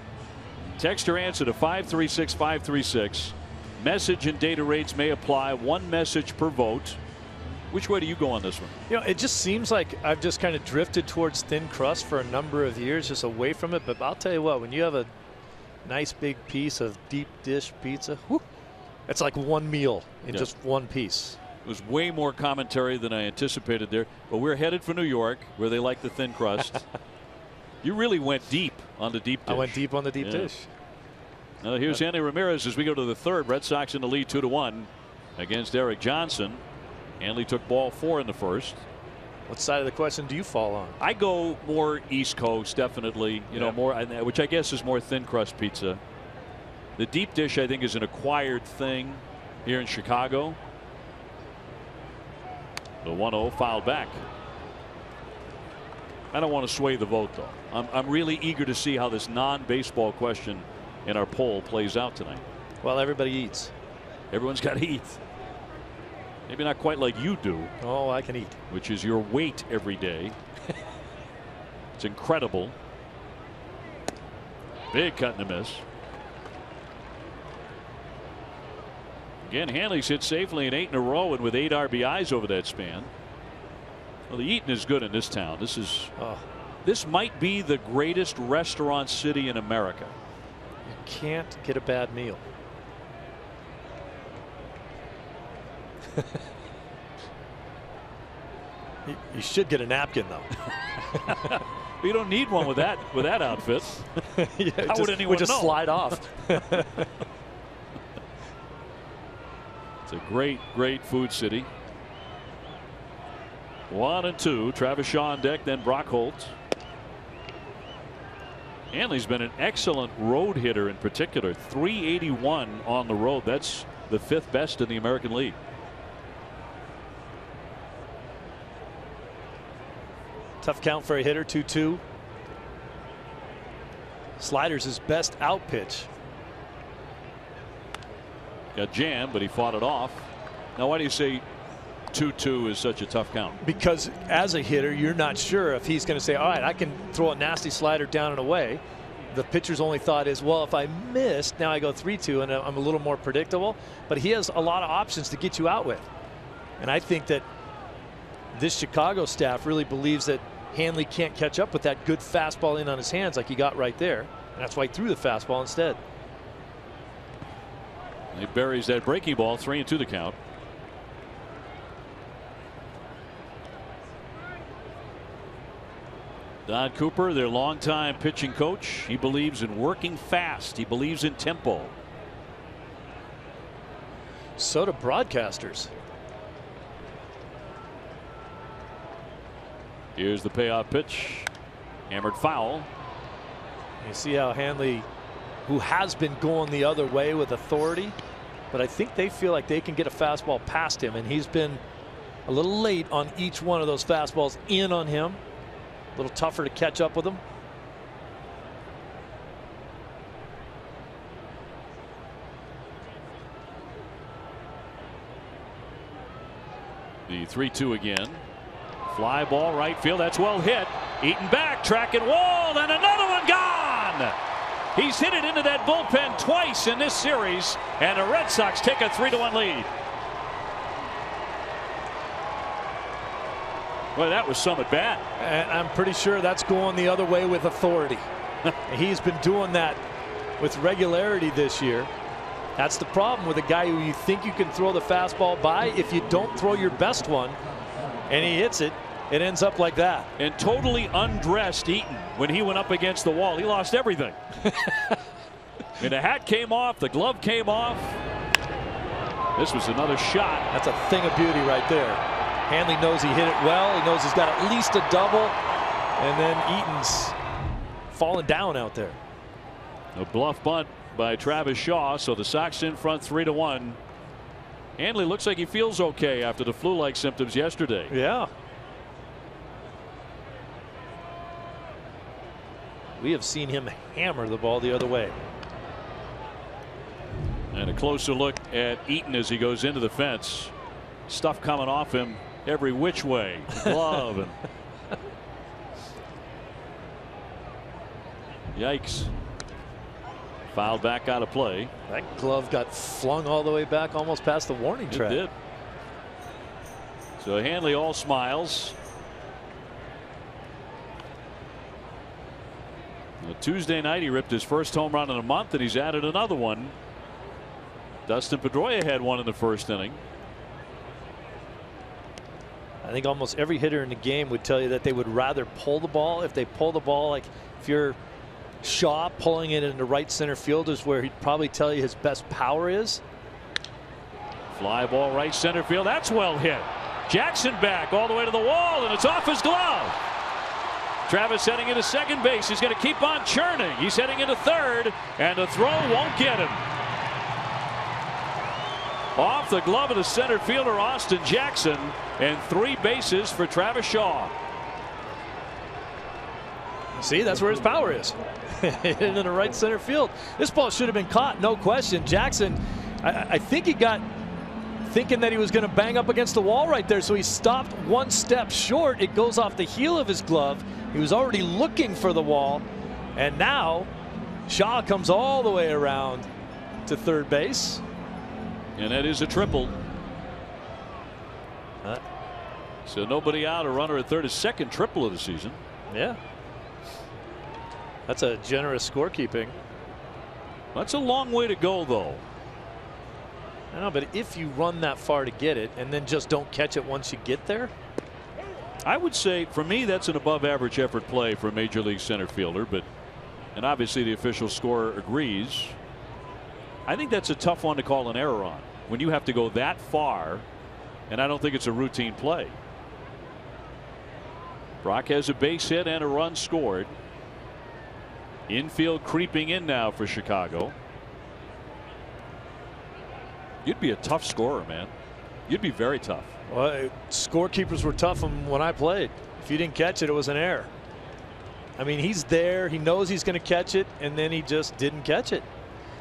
Text your answer to 536-536. Message and data rates may apply. One message per vote. Which way do you go on this one? You know, it just seems like I've just kind of drifted towards thin crust for a number of years, just away from it. But I'll tell you what, when you have a nice big piece of deep dish pizza, whew, it's like one meal in just one piece. It was way more commentary than I anticipated there. But we're headed for New York, where they like the thin crust. You really went deep on the deep dish. I went deep on the deep dish. Now here's Andy Ramirez as we go to the third. Red Sox in the lead 2-1 against Eric Johnson. Hanley took ball 4 in the first. What side of the question do you fall on? I go more East Coast, definitely. You know, more, which I guess is more thin crust pizza. The deep dish, I think, is an acquired thing here in Chicago. The 1-0 fouled back. I don't want to sway the vote, though. I'm really eager to see how this non-baseball question in our poll plays out tonight. Well, everybody eats. Everyone's got to eat. Maybe not quite like you do. Oh, I can eat. Which is your weight every day. It's incredible. Big cut and a miss. Again, Hanley's hit safely in 8 in a row and with 8 RBIs over that span. Well, the eating is good in this town. This is this might be the greatest restaurant city in America. You can't get a bad meal. You should get a napkin, though. You don't need one with that outfit. How would anyone would just know? Slide off. It's a great food city. 1 and 2. Travis Shaw on deck, then Brock Holt. Hanley's been an excellent road hitter in particular. 381 on the road. That's the 5th best in the American League. Tough count for a hitter, 2-2. Slider's his best out pitch. Got jammed, but he fought it off. Now, why do you say 2-2 is such a tough count? Because as a hitter, you're not sure if he's going to say, all right, I can throw a nasty slider down and away. The pitcher's only thought is, well, if I missed, now I go 3-2 and I'm a little more predictable. But he has a lot of options to get you out with. And I think that this Chicago staff really believes that Hanley can't catch up with that good fastball in on his hands like he got right there. And that's why he threw the fastball instead. He buries that breaking ball. 3-2 the count. Don Cooper, their longtime pitching coach. He believes in working fast. He believes in tempo. So do broadcasters. Here's the payoff pitch. Hammered foul. You see how Hanley, who has been going the other way with authority, but I think they feel like they can get a fastball past him, and he's been a little late on each one of those fastballs in on him. A little tougher to catch up with him. The 3-2 again. Fly ball right field. That's well hit. Eaton back, track and wall, and another one gone. He's hit it into that bullpen twice in this series, and the Red Sox take a 3-1 lead. Well, that was some at bat. And I'm pretty sure that's going the other way with authority. He's been doing that with regularity this year. That's the problem with a guy who you think you can throw the fastball by. If you don't throw your best one and he hits it, it ends up like that. And totally undressed Eaton when he went up against the wall. He lost everything. And the hat came off, the glove came off. This was another shot. That's a thing of beauty right there. Hanley knows he hit it well. He knows he's got at least a double. And then Eaton's falling down out there. A bluff bunt by Travis Shaw. So the Sox in front 3-1. Hanley looks like he feels okay after the flu-like symptoms yesterday. Yeah. We have seen him hammer the ball the other way. And a closer look at Eaton as he goes into the fence. Stuff coming off him every which way. Glove and yikes. Fouled back out of play. That glove got flung all the way back almost past the warning track. It did. So Hanley all smiles. Tuesday night he ripped his first home run in a month, and he's added another one. Dustin Pedroia had one in the first inning. I think almost every hitter in the game would tell you that they would rather pull the ball. If they pull the ball, like if you're Shaw, pulling it into right center field is where he'd probably tell you his best power is. Fly ball right center field. That's well hit. Jackson back all the way to the wall, and it's off his glove. Travis heading into second base. He's going to keep on churning. He's heading into third, and the throw won't get him. Off the glove of the center fielder Austin Jackson, and 3 bases for Travis Shaw. See, that's where his power is. Into the right center field. This ball should have been caught, no question. Jackson, I think he got thinking that he was going to bang up against the wall right there, so he stopped 1 step short. It goes off the heel of his glove. He was already looking for the wall, and now Shaw comes all the way around to third base. And that is a triple. So nobody out, a runner at third, his second triple of the season. Yeah. That's a generous scorekeeping. That's a long way to go, though. I know, but if you run that far to get it and then just don't catch it once you get there. I would say, for me, that's an above-average effort play for a major league center fielder, and obviously the official scorer agrees. I think that's a tough one to call an error on when you have to go that far, and I don't think it's a routine play. Brock has a base hit and a run scored. Infield creeping in now for Chicago. You'd be a tough scorer, man. You'd be very tough. Well, scorekeepers were tough when I played. If you didn't catch it, it was an error. I mean, he's there. He knows he's going to catch it, and then he just didn't catch it.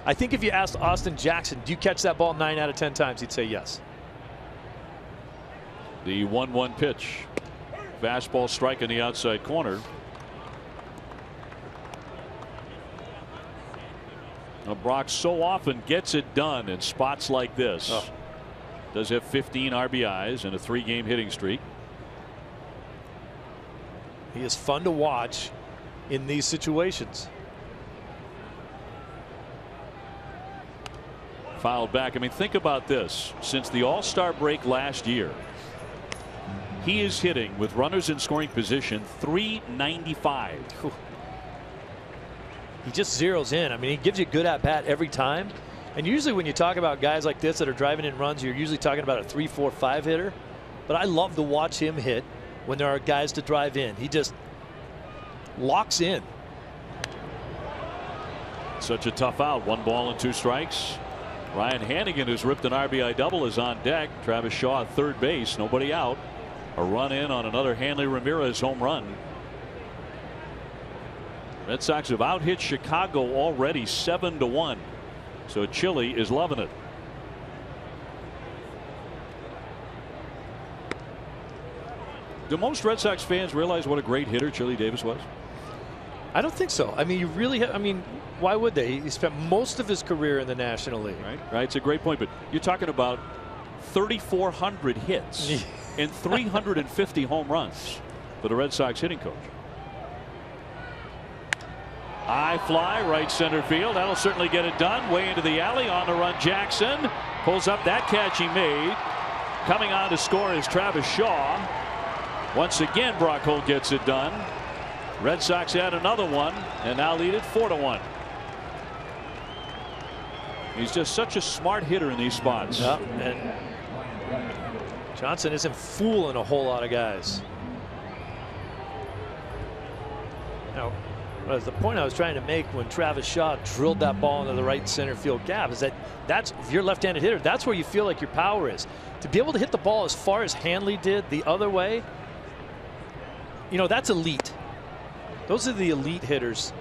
I think if you asked Austin Jackson, do you catch that ball 9 out of 10 times, he'd say yes. The 1-1 pitch. Fastball strike in the outside corner. Now Brock so often gets it done in spots like this. Does have 15 RBIs and a 3-game hitting streak. He is fun to watch in these situations. Fouled back. I mean, think about this. Since the All-Star break last year, he is hitting with runners in scoring position .395. He just zeroes in. I mean, he gives you a good at-bat every time. And usually when you talk about guys like this that are driving in runs, you're usually talking about a 3, 4, 5 hitter. But I love to watch him hit when there are guys to drive in. He just locks in. Such a tough out. 1 ball and 2 strikes. Ryan Hannigan, who's ripped an RBI double, is on deck. Travis Shaw at third base. Nobody out. A run in on another Hanley Ramirez home run. Red Sox have out-hit Chicago already 7-1. So Chile is loving it. Do most Red Sox fans realize what a great hitter Chili Davis was? I don't think so. I mean, you really I mean, why would they? He spent most of his career in the National League. Right. It's a great point. But you're talking about 3,400 hits and 350 home runs for the Red Sox hitting coach. High fly right center field. That'll certainly get it done. Way into the alley. On the run Jackson. Pulls up that catch he made. Coming on to score is Travis Shaw. Once again Brock Holt gets it done. Red Sox add another one and now lead it 4-1. He's just such a smart hitter in these spots. Yeah, and Johnson isn't fooling a whole lot of guys. Now, the point I was trying to make when Travis Shaw drilled that ball into the right center field gap is that's if you're a left-handed hitter, that's where you feel like your power is. To be able to hit the ball as far as Hanley did the other way, you know, that's elite. Those are the elite hitters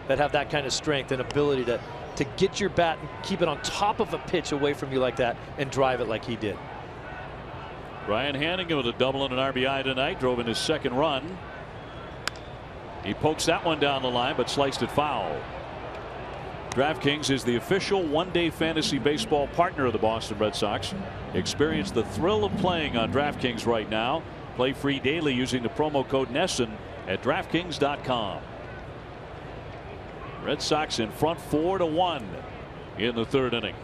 that have that kind of strength and ability to to get your bat and keep it on top of a pitch away from you like that and drive it like he did. Ryan Hannigan with a double and an RBI tonight, drove in his second run. He pokes that one down the line, but sliced it foul. DraftKings is the official one-day fantasy baseball partner of the Boston Red Sox. Experience the thrill of playing on DraftKings right now. Play free daily using the promo code NESSON at DraftKings.com. Red Sox in front 4-1 in the third inning.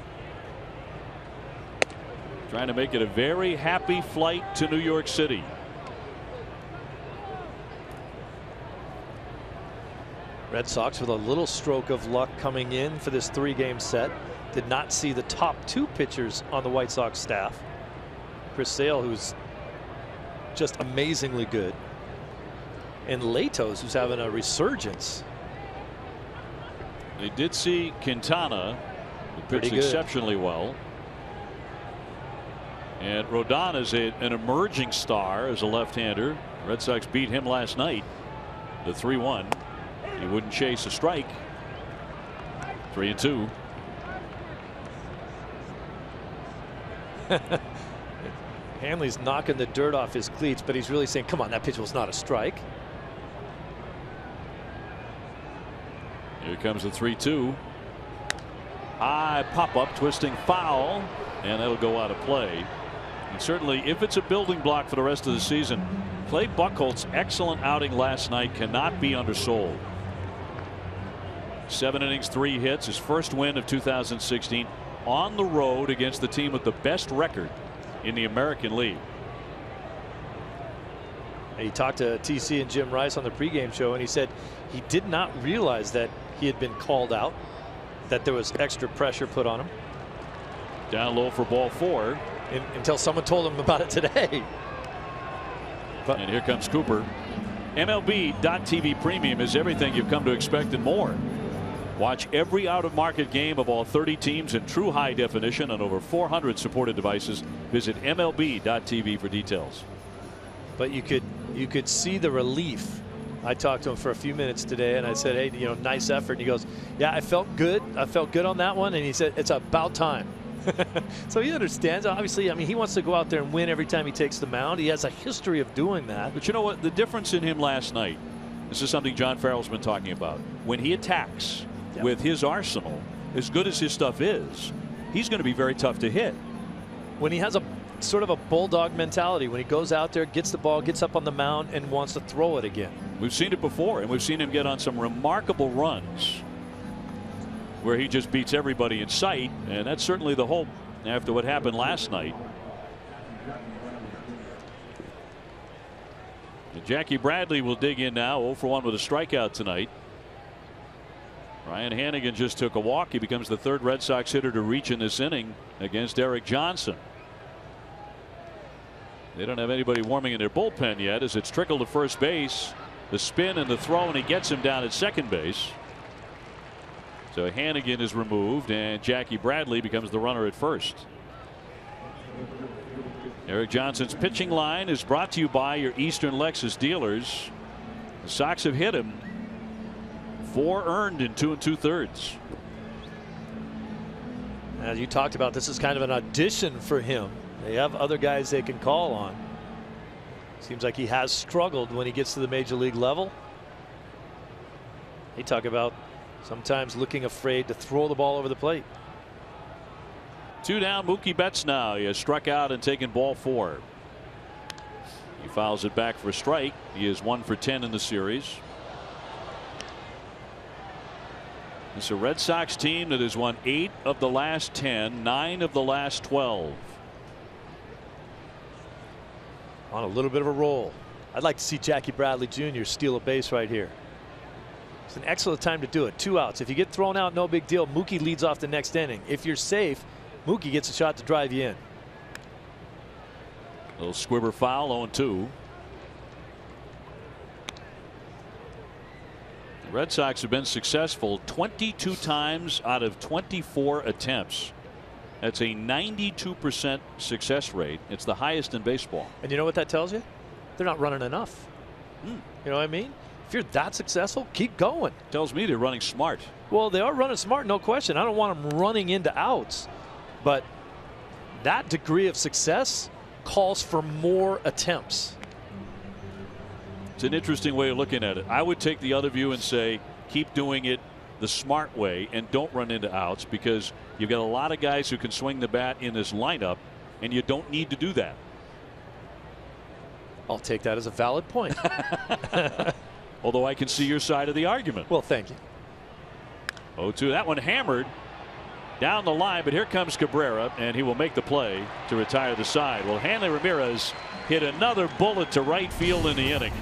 Trying to make it a very happy flight to New York City. Red Sox with a little stroke of luck coming in for this 3-game set. Did not see the top 2 pitchers on the White Sox staff. Chris Sale, who's just amazingly good, and Latos, who's having a resurgence. They did see Quintana, who pitched exceptionally well. And Rodon is an emerging star as a left-hander. Red Sox beat him last night, the 3-1. He wouldn't chase a strike. 3-2. Hanley's knocking the dirt off his cleats, but he's really saying, come on, that pitch was not a strike. Here comes the 3-2. High pop-up, twisting foul, and that'll go out of play. And certainly, if it's a building block for the rest of the season, Clay Buchholz's excellent outing last night cannot be undersold. 7 innings, 3 hits, his first win of 2016 on the road against the team with the best record in the American League. He talked to TC and Jim Rice on the pregame show, and he said he did not realize that he had been called out, that there was extra pressure put on him. Down low for ball 4. Until someone told him about it today. And here comes Cooper. MLB.TV Premium is everything you've come to expect and more. Watch every out-of-market game of all 30 teams in true high definition on over 400 supported devices. Visit MLB.TV for details. But you could see the relief. I talked to him for a few minutes today, and I said, hey, you know, nice effort. And he goes, yeah, I felt good. I felt good on that one. And he said, it's about time. So he understands. Obviously, I mean, he wants to go out there and win every time he takes the mound. He has a history of doing that. But you know what? The difference in him last night, this is something John Farrell's been talking about. When he attacks with his arsenal, as good as his stuff is, he's going to be very tough to hit. When he has a sort of a bulldog mentality, when he goes out there, gets the ball, gets up on the mound, and wants to throw it again. We've seen it before, and we've seen him get on some remarkable runs where he just beats everybody in sight, and that's certainly the hope after what happened last night. And Jackie Bradley will dig in now, 0 for 1 with a strikeout tonight. Ryan Hannigan just took a walk. He becomes the 3rd Red Sox hitter to reach in this inning against Eric Johnson. They don't have anybody warming in their bullpen yet as it's trickled to first base. The spin and the throw, and he gets him down at second base. So Hannigan is removed, and Jackie Bradley becomes the runner at first. Eric Johnson's pitching line is brought to you by your Eastern Lexus dealers. The Sox have hit him. 4 earned in 2 2/3. As you talked about, this is kind of an audition for him. They have other guys they can call on. Seems like he has struggled when he gets to the major league level. They talk about sometimes looking afraid to throw the ball over the plate. 2 down. Mookie Betts now. He has struck out and taken ball 4. He fouls it back for a strike. He is 1 for 10 in the series. It's a Red Sox team that has won 8 of the last 10, 9 of the last 12. On a little bit of a roll. I'd like to see Jackie Bradley Jr. steal a base right here. It's an excellent time to do it. 2 outs. If you get thrown out, no big deal. Mookie leads off the next inning. If you're safe, Mookie gets a shot to drive you in. Little squibber foul, 0-2. The Red Sox have been successful 22 times out of 24 attempts. That's a 92% success rate. It's the highest in baseball. And you know what that tells you? They're not running enough. You know what I mean? If you're that successful, keep going. Tells me they're running smart. Well, they are running smart, no question. I don't want them running into outs. But that degree of success calls for more attempts. It's an interesting way of looking at it. I would take the other view and say keep doing it the smart way and don't run into outs, because you've got a lot of guys who can swing the bat in this lineup, and you don't need to do that. I'll take that as a valid point. Although I can see your side of the argument. Well, thank you. 0-2. That one hammered down the line, but here comes Cabrera, and he will make the play to retire the side. Well, Hanley Ramirez hit another bullet to right field in the inning.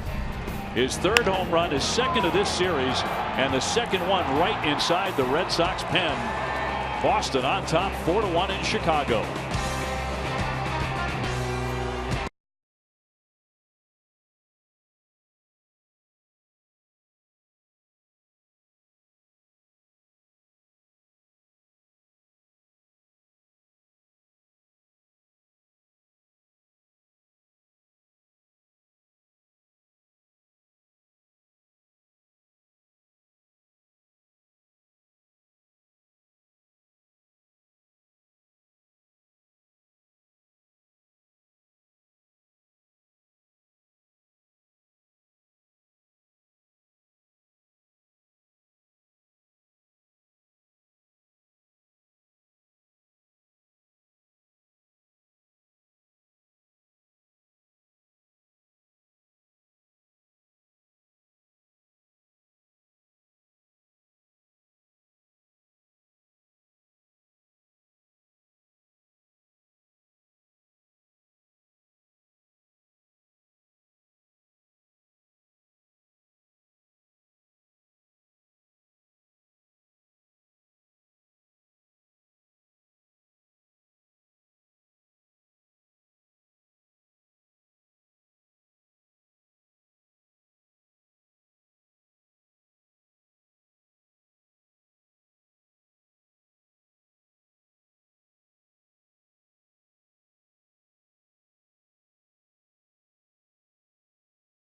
His third home run, his second of this series, and the second one right inside the Red Sox pen. Boston on top 4-1 in Chicago.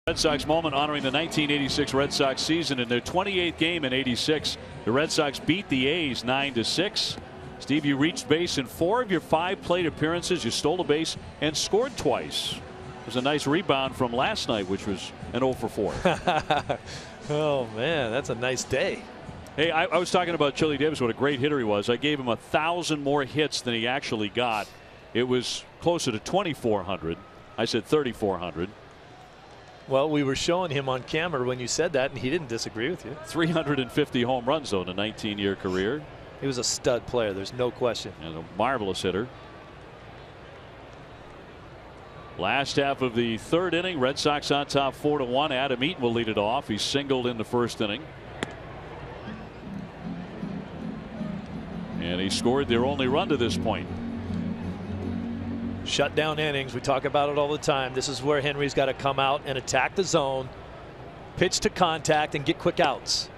Red Sox moment honoring the 1986 Red Sox season. In their 28th game in '86, the Red Sox beat the A's 9-6. Steve, you reached base in 4 of your 5 plate appearances. You stole a base and scored twice. It was a nice rebound from last night, which was an 0 for 4. Oh, man, that's a nice day. Hey, I was talking about Chili Davis, what a great hitter he was. I gave him 1,000 more hits than he actually got. It was closer to 2,400. I said 3,400. Well, we were showing him on camera when you said that, and he didn't disagree with you. 350 home runs, though, in a 19-year career. He was a stud player. There's no question. And a marvelous hitter. Last half of the 3rd inning, Red Sox on top 4-1. Adam Eaton will lead it off. He singled in the 1st inning. And he scored their only run to this point. Shutdown innings. We talk about it all the time. This is where Henry's got to come out and attack the zone, pitch to contact, and get quick outs.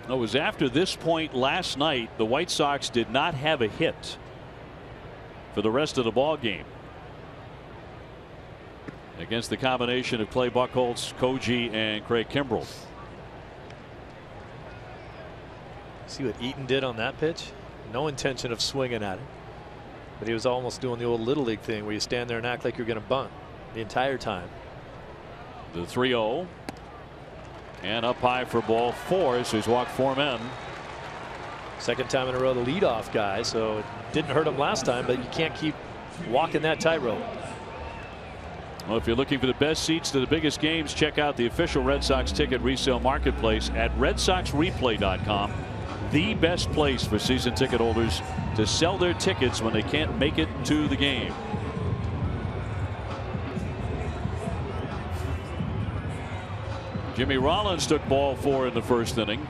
It was after this point last night the White Sox did not have a hit for the rest of the ball game against the combination of Clay Buchholz, Koji, and Craig Kimbrell. See what Eaton did on that pitch? No intention of swinging at it, but he was almost doing the old Little League thing where you stand there and act like you're going to bunt the entire time. The 3-0 and up high for ball 4, so he's walked 4 men. Second time in a row the leadoff guy, so it didn't hurt him last time, but you can't keep walking that tightrope. Well, if you're looking for the best seats to the biggest games, check out the official Red Sox ticket resale marketplace at RedSoxReplay.com. The best place for season ticket holders to sell their tickets when they can't make it to the game. Jimmy Rollins took ball 4 in the 1st inning.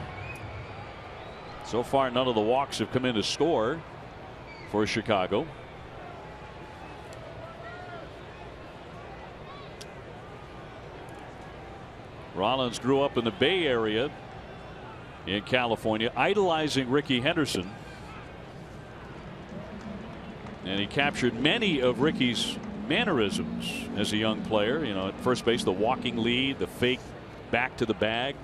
So far, none of the walks have come in to score for Chicago. Rollins grew up in the Bay Area in California, idolizing Rickey Henderson. And he captured many of Rickey's mannerisms as a young player. You know, at first base, the walking lead, the fake back to the bag.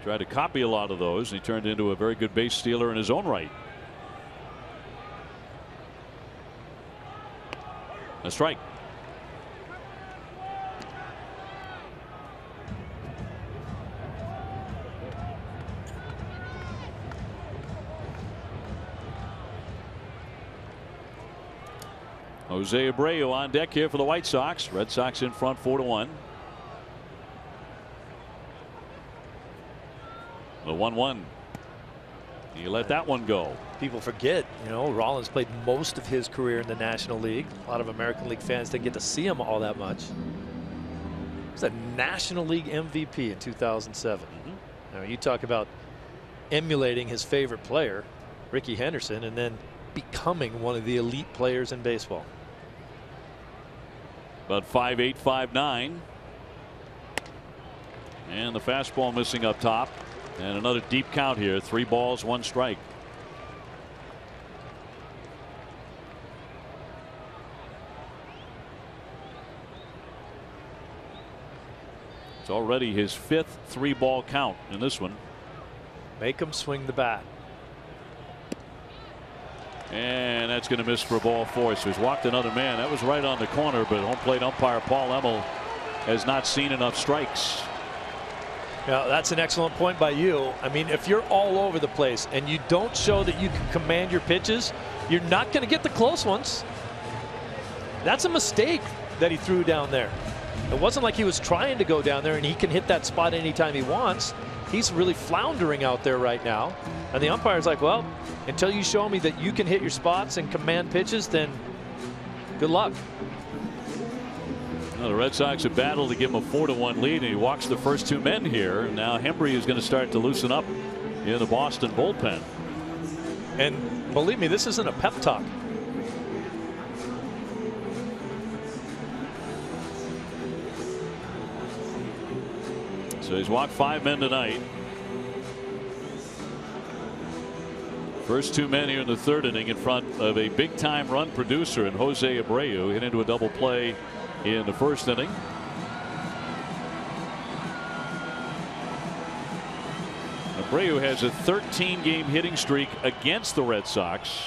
Tried to copy a lot of those, and he turned into a very good base stealer in his own right. A strike. Jose Abreu on deck here for the White Sox. Red Sox in front 4-1. The 1-1. You let that one go. People forget, you know, Rollins played most of his career in the National League. A lot of American League fans didn't get to see him all that much. He was a National League MVP in 2007. Now, you talk about emulating his favorite player, Rickey Henderson, and then becoming one of the elite players in baseball. About 5'8", 5'9". And the fastball missing up top. And another deep count here. 3 balls, 1 strike. It's already his 5th 3-ball count in this one. Make him swing the bat. And that's going to miss for ball 4. So he's walked another man. That was right on the corner, but home plate umpire Paul Emmel has not seen enough strikes. Now, that's an excellent point by you. I mean, if you're all over the place and you don't show that you can command your pitches, you're not going to get the close ones. That's a mistake that he threw down there. It wasn't like he was trying to go down there and he can hit that spot anytime he wants. He's really floundering out there right now. And the umpire's like, well, until you show me that you can hit your spots and command pitches, then good luck. Well, the Red Sox have battled to give him a 4-1 lead, and he walks the first 2 men here. And now Hembree is going to start to loosen up in the Boston bullpen. And believe me, this isn't a pep talk. So he's walked 5 men tonight. First 2 men here in the 3rd inning in front of a big-time run producer in Jose Abreu. Hit into a double play in the 1st inning. Abreu has a 13-game hitting streak against the Red Sox,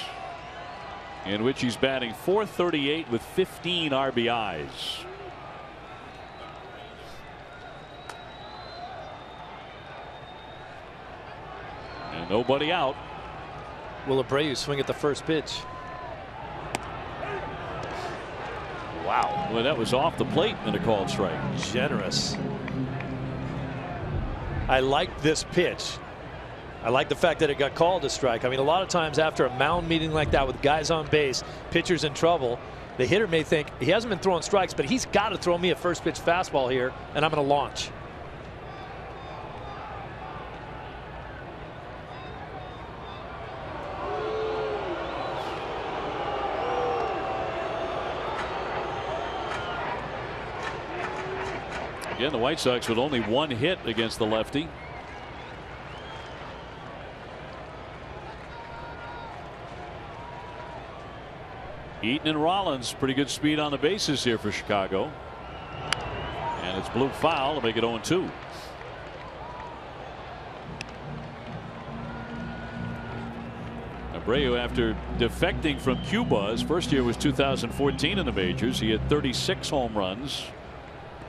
in which he's batting .438 with 15 RBIs. And nobody out. Will Abreu swing at the first pitch? Wow. Well, that was off the plate and a called strike. Generous. I like this pitch. I like the fact that it got called a strike. I mean, a lot of times after a mound meeting like that with guys on base, pitchers in trouble, the hitter may think he hasn't been throwing strikes, but he's got to throw me a first pitch fastball here, and I'm going to launch. Again, the White Sox with only 1 hit against the lefty. Eaton and Rollins, pretty good speed on the bases here for Chicago. And it's blew foul to make it 0-2. Abreu, after defecting from Cuba, his first year was 2014 in the majors. He had 36 home runs.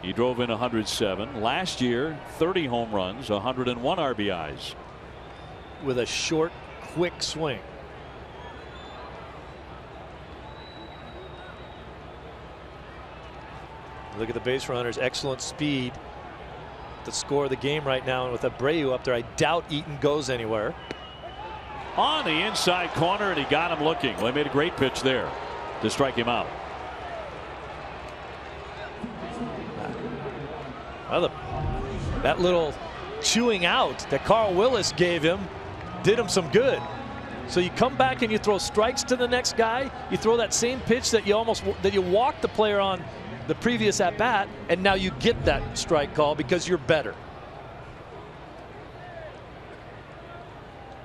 He drove in 107. Last year, 30 home runs, 101 RBIs. With a short, quick swing. Look at the base runners, excellent speed. The score of the game right now, and with Abreu up there, I doubt Eaton goes anywhere. On the inside corner, and he got him looking. Well, he made a great pitch there to strike him out. Well, that little chewing out that Carl Willis gave him did him some good. So you come back and you throw strikes to the next guy. You throw that same pitch that you walked the player on the previous at bat, and now you get that strike call because you're better.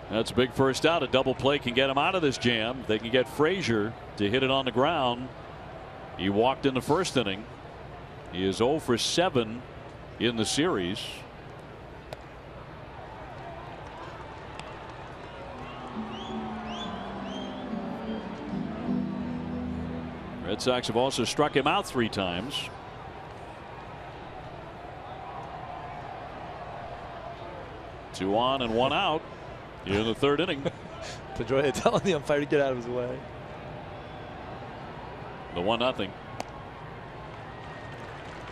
That's a big first out. A double play can get him out of this jam. They can get Frazier to hit it on the ground. He walked in the first inning. He is 0 for 7 in the series. Red Sox have also struck him out 3 times. Two on and 1 out in the 3rd inning. Pedroia telling the umpire to get out of his way. The 1-0.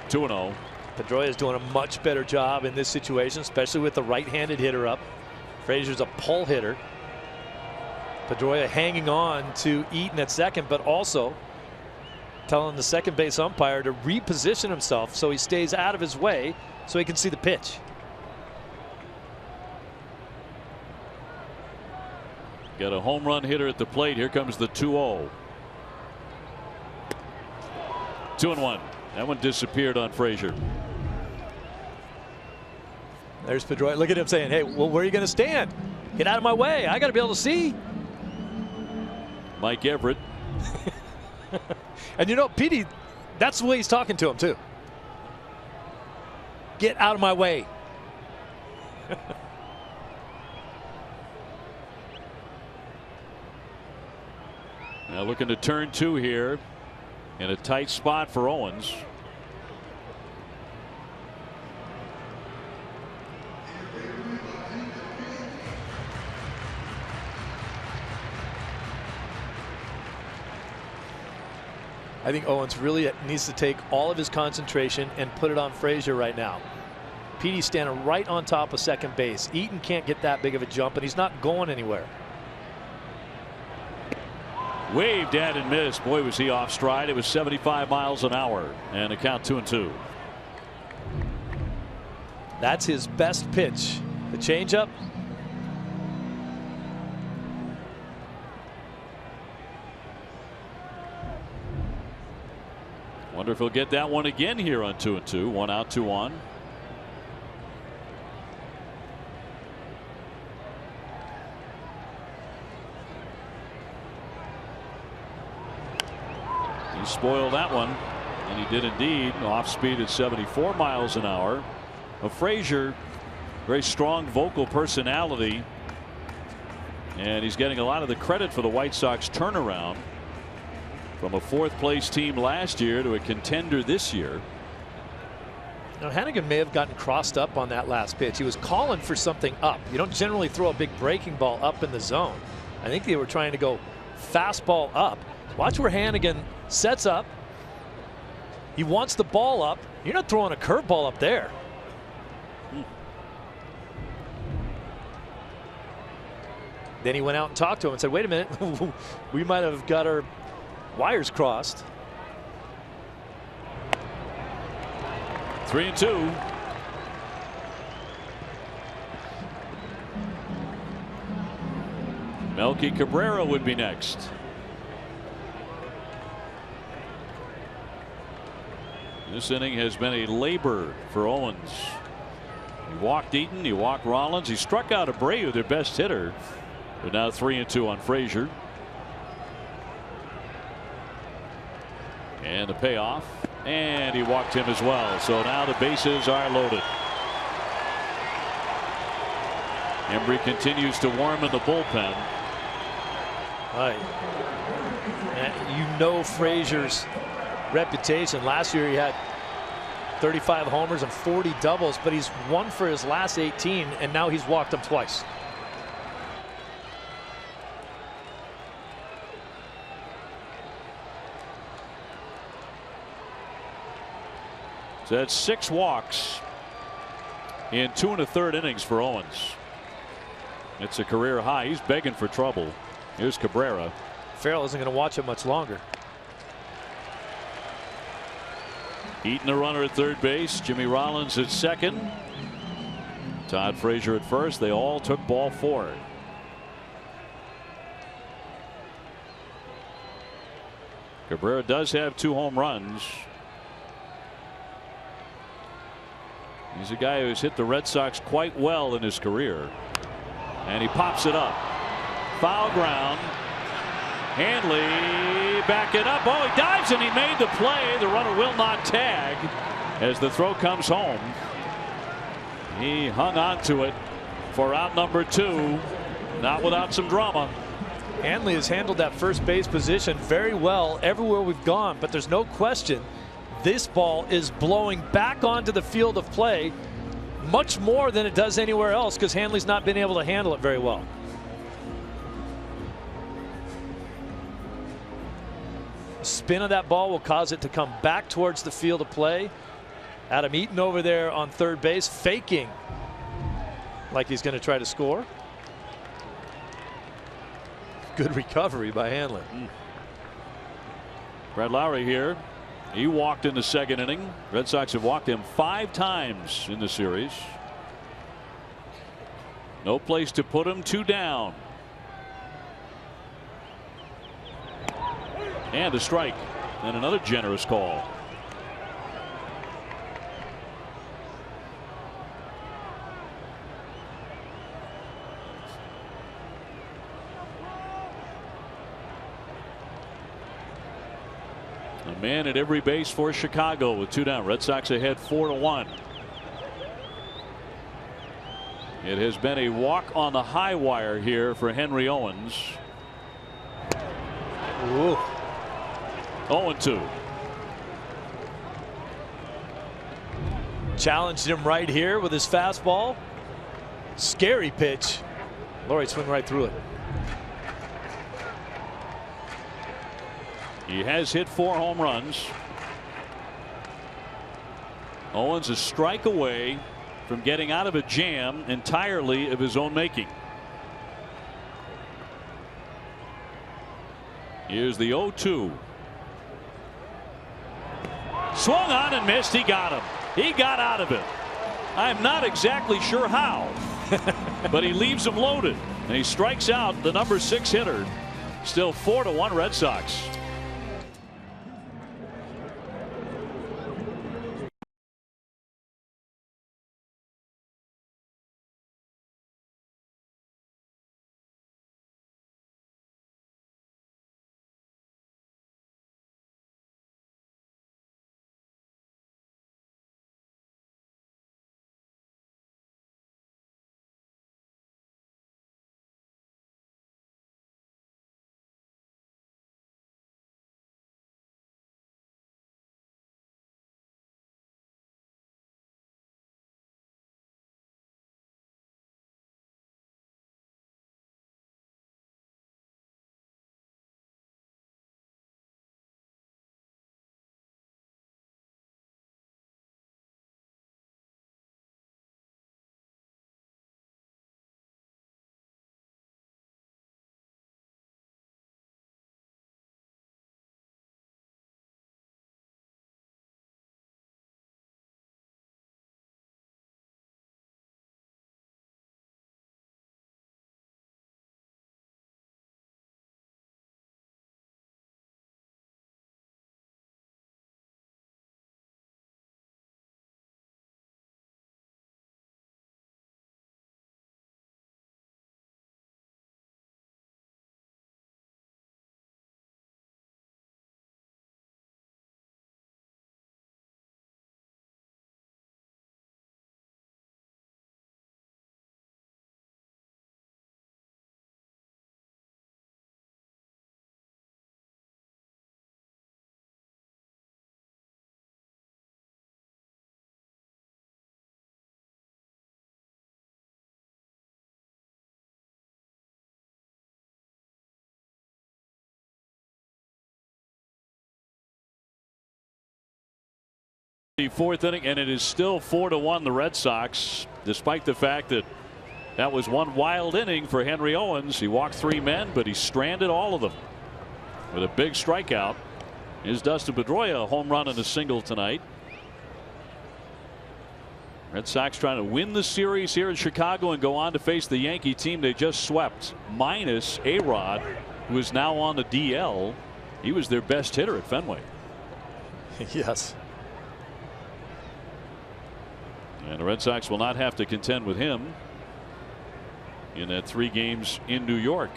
2-0. Pedroia is doing a much better job in this situation, especially with the right-handed hitter up. Frazier's a pull hitter. Pedroia hanging on to Eaton at second, but also telling the second base umpire to reposition himself so he stays out of his way so he can see the pitch. Got a home run hitter at the plate. Here comes the 2-0. 2-1. That one disappeared on Frazier. There's Pedroia. Look at him saying, hey, well, where are you going to stand? Get out of my way. I got to be able to see. Mike Everett. And you know, Petey, that's the way he's talking to him, too. Get out of my way. Now looking to turn 2 here in a tight spot for Owens. I think Owens really needs to take all of his concentration and put it on Frazier right now. Petey's standing right on top of second base. Eaton can't get that big of a jump, and he's not going anywhere. Waved at and missed. Boy, was he off stride. It was 75 miles an hour, and a count 2-2. That's his best pitch. The changeup. Wonder if he'll get that one again here on 2-2. 1 out, 2 on. He spoiled that one, and he did indeed. Off speed at 74 miles an hour. Frazier, very strong vocal personality, and he's getting a lot of the credit for the White Sox turnaround from a 4th place team last year to a contender this year. Now Hannigan may have gotten crossed up on that last pitch. He was calling for something up. You don't generally throw a big breaking ball up in the zone. I think they were trying to go fastball up. Watch where Hannigan sets up. He wants the ball up. You're not throwing a curveball up there. Then he went out and talked to him and said, wait a minute, we might have got our wires crossed. 3-2. Melky Cabrera would be next. This inning has been a labor for Owens. He walked Eaton, he walked Rollins, he struck out Abreu, their best hitter. But now 3-2 on Frazier. And the payoff, and he walked him as well. So now the bases are loaded. Embry continues to warm in the bullpen. You know Frazier's reputation. Last year he had 35 homers and 40 doubles, but he's 1 for his last 18, and now he's walked them twice. So that's 6 walks in 2 1/3 innings for Owens. It's a career high. He's begging for trouble. Here's Cabrera. Farrell isn't going to watch him much longer. Eaton, a runner at third base. Jimmy Rollins at second. Todd Frazier at first. They all took ball 4. Cabrera does have 2 home runs. He's a guy who's hit the Red Sox quite well in his career. And he pops it up. Foul ground. Hanley backing up. Oh, he dives and he made the play. The runner will not tag as the throw comes home. He hung on to it for out number 2. Not without some drama. Hanley has handled that first base position very well everywhere we've gone, but there's no question this ball is blowing back onto the field of play much more than it does anywhere else because Hanley's not been able to handle it very well. Spin of that ball will cause it to come back towards the field of play. Adam Eaton over there on third base faking like he's going to try to score. Good recovery by Hanley. Brett Lowry here. He walked in the second inning. Red Sox have walked him 5 times in the series. No place to put him. 2 down. And a strike. And another generous call. A man at every base for Chicago with 2 down. Red Sox ahead 4-1. It has been a walk on the high wire here for Henry Owens. Ooh. 0-2. Challenged him right here with his fastball. Scary pitch. Lowry swing right through it. He has hit 4 home runs. Owens a strike away from getting out of a jam entirely of his own making. Here's the 0-2. Swung on and missed. He got him. He got out of it. I'm not exactly sure how, but he leaves him loaded and he strikes out the number 6 hitter. Still 4-1 Red Sox. The 4th inning, and it is still 4-1 the Red Sox, despite the fact that that was one wild inning for Henry Owens. He walked 3 men, but he stranded all of them with a big strikeout. Is Dustin Pedroia, a home run and a single tonight. Red Sox trying to win the series here in Chicago and go on to face the Yankee team they just swept, minus A-Rod, who is now on the DL. He was their best hitter at Fenway. Yes. And the Red Sox will not have to contend with him in that 3 games in New York.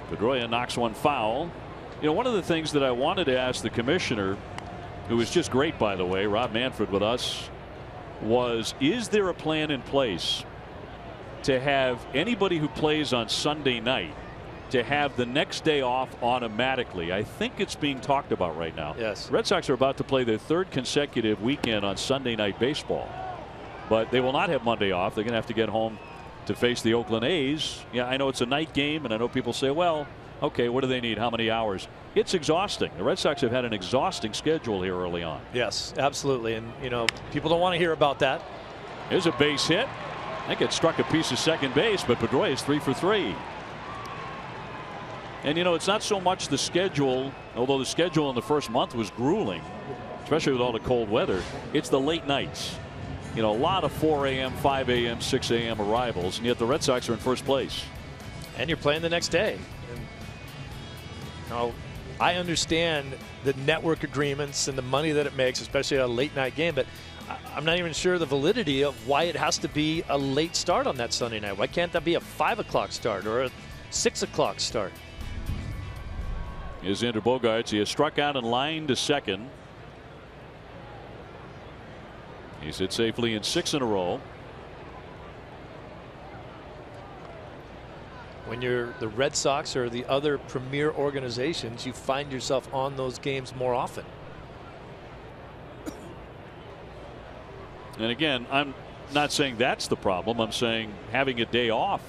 Pedroia knocks one foul. You know, one of the things that I wanted to ask the commissioner, who was just great, by the way, Rob Manfred with us, was, is there a plan in place to have anybody who plays on Sunday night to have the next day off automatically? I think it's being talked about right now. Yes. The Red Sox are about to play their 3rd consecutive weekend on Sunday night baseball, but they will not have Monday off. They're going to have to get home to face the Oakland A's. Yeah, I know it's a night game, and I know people say, well, okay, what do they need? How many hours? It's exhausting. The Red Sox have had an exhausting schedule here early on. Yes, absolutely. And, you know, people don't want to hear about that. Here's a base hit. I think it struck a piece of second base, but Pedroia is 3 for 3. And, you know, it's not so much the schedule, although the schedule in the first month was grueling, especially with all the cold weather. It's the late nights. You know, a lot of 4 a.m., 5 a.m., 6 a.m. arrivals, and yet the Red Sox are in first place. And you're playing the next day. And, you know, I understand the network agreements and the money that it makes, especially a late night game, but I'm not even sure the validity of why it has to be a late start on that Sunday night. Why can't that be a 5 o'clock start or a 6 o'clock start? Here's Xander Bogaerts. He has struck out and lined to second. He's hit safely in 6 in a row. When you're the Red Sox or the other premier organizations, you find yourself on those games more often. And again, I'm not saying that's the problem. I'm saying having a day off,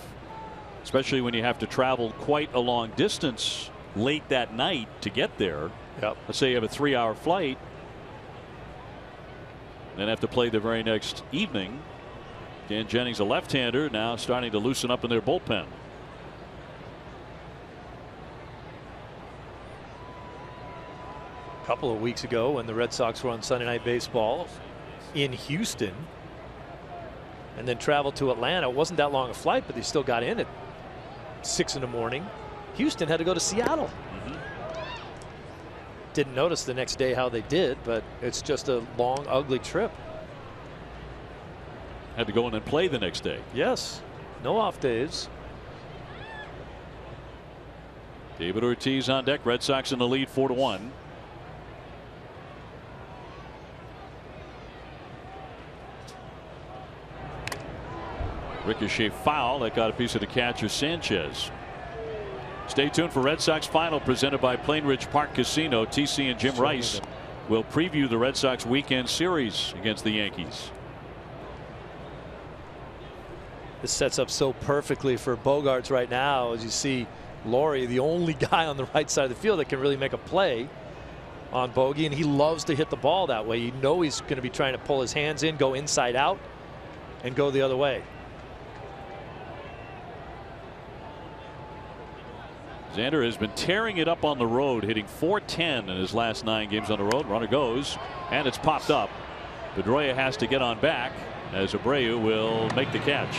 especially when you have to travel quite a long distance late that night to get there. Yep. Let's say you have a 3-hour flight, then have to play the very next evening. Dan Jennings, a left-hander, now starting to loosen up in their bullpen. A couple of weeks ago, when the Red Sox were on Sunday Night Baseball in Houston and then traveled to Atlanta, it wasn't that long a flight, but they still got in at 6 in the morning. Houston had to go to Seattle. Didn't notice the next day how they did, but it's just a long, ugly trip. Had to go in and play the next day. Yes, no off days. David Ortiz on deck. Red Sox in the lead 4-1. Ricochet foul that got a piece of the catcher Sanchez. Stay tuned for Red Sox Final, presented by Plainridge Park Casino. TC and Jim Rice will preview the Red Sox weekend series against the Yankees. This sets up so perfectly for Bogaerts right now, as you see Laurie, the only guy on the right side of the field that can really make a play on Bogey, and he loves to hit the ball that way. You know he's going to be trying to pull his hands in, go inside out, and go the other way. Xander has been tearing it up on the road, hitting .410 in his last 9 games on the road. Runner goes, and it's popped up. Pedroia has to get on back as Abreu will make the catch.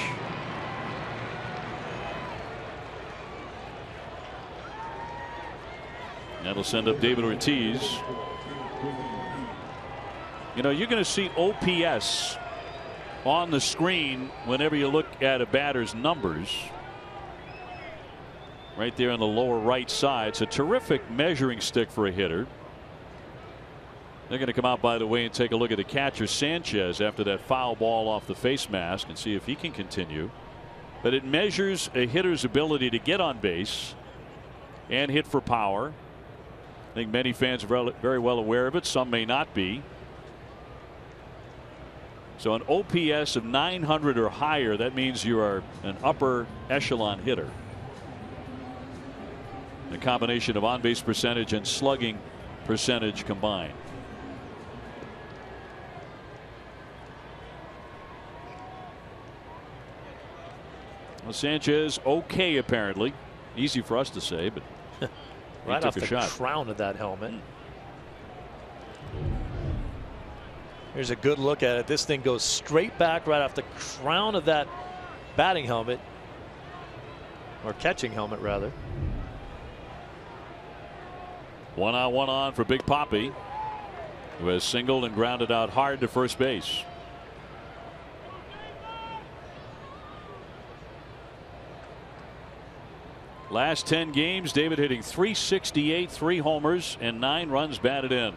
That'll send up David Ortiz. You know, you're going to see OPS on the screen whenever you look at a batter's numbers. Right there on the lower right side. It's a terrific measuring stick for a hitter. They're going to come out, by the way, and take a look at the catcher Sanchez after that foul ball off the face mask and see if he can continue. But it measures a hitter's ability to get on base and hit for power. I think many fans are very well aware of it. Some may not be. So an OPS of 900 or higher, that means you are an upper echelon hitter. A combination of on-base percentage and slugging percentage combined. Well, Sanchez okay apparently. Easy for us to say, but right off the shot. crown of that helmet. Here's a good look at it. This thing goes straight back right off the crown of that batting helmet, or catching helmet rather. 1 on 1 on for Big Poppy, who has singled and grounded out hard to first base. Last 10 games, David hitting .368, 3 homers, and 9 runs batted in.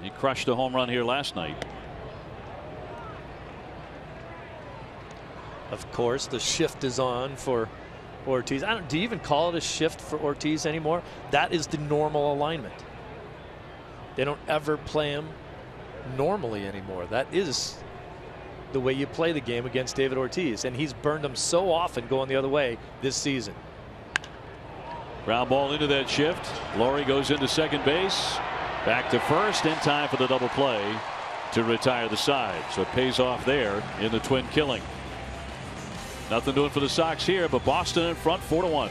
He crushed a home run here last night. Of course, the shift is on for Ortiz. Do you even call it a shift for Ortiz anymore? That is the normal alignment. They don't ever play him normally anymore. That is the way you play the game against David Ortiz, and he's burned them so often going the other way this season. Ground ball into that shift. Laurie goes into second base. Back to first in time for the double play to retire the side. So it pays off there in the twin killing. Nothing doing for the Sox here, but Boston in front 4-1.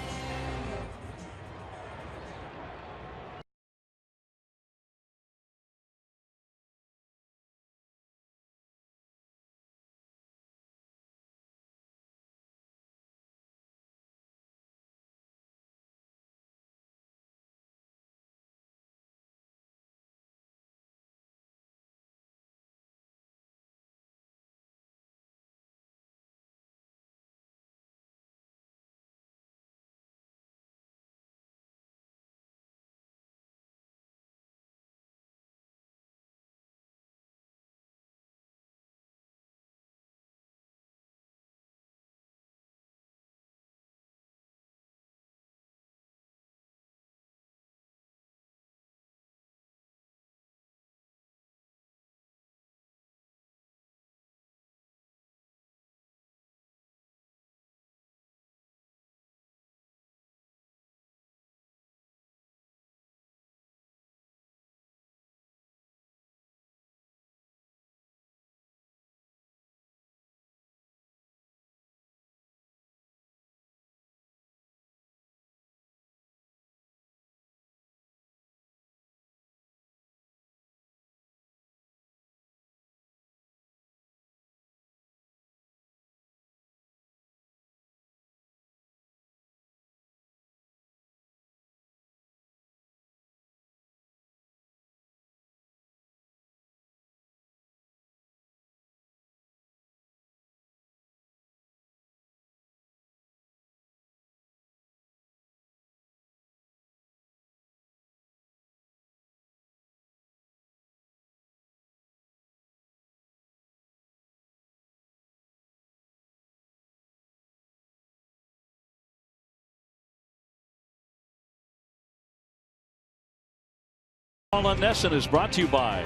On Nesson is brought to you by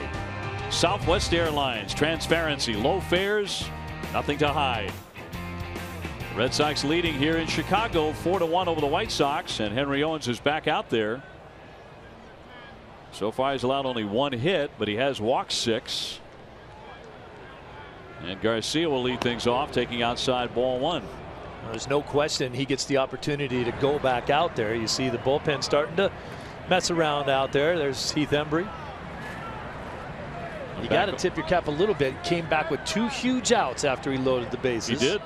Southwest Airlines. Transparency, low fares, nothing to hide. The Red Sox leading here in Chicago 4-1 over the White Sox, and Henry Owens is back out there. So far he's allowed only 1 hit, but he has walked 6. And Garcia will lead things off, taking outside ball 1. There's no question he gets the opportunity to go back out there. You see the bullpen starting to mess around out there. There's Heath Embry. You got to tip your cap a little bit. Came back with 2 huge outs after he loaded the bases. He did,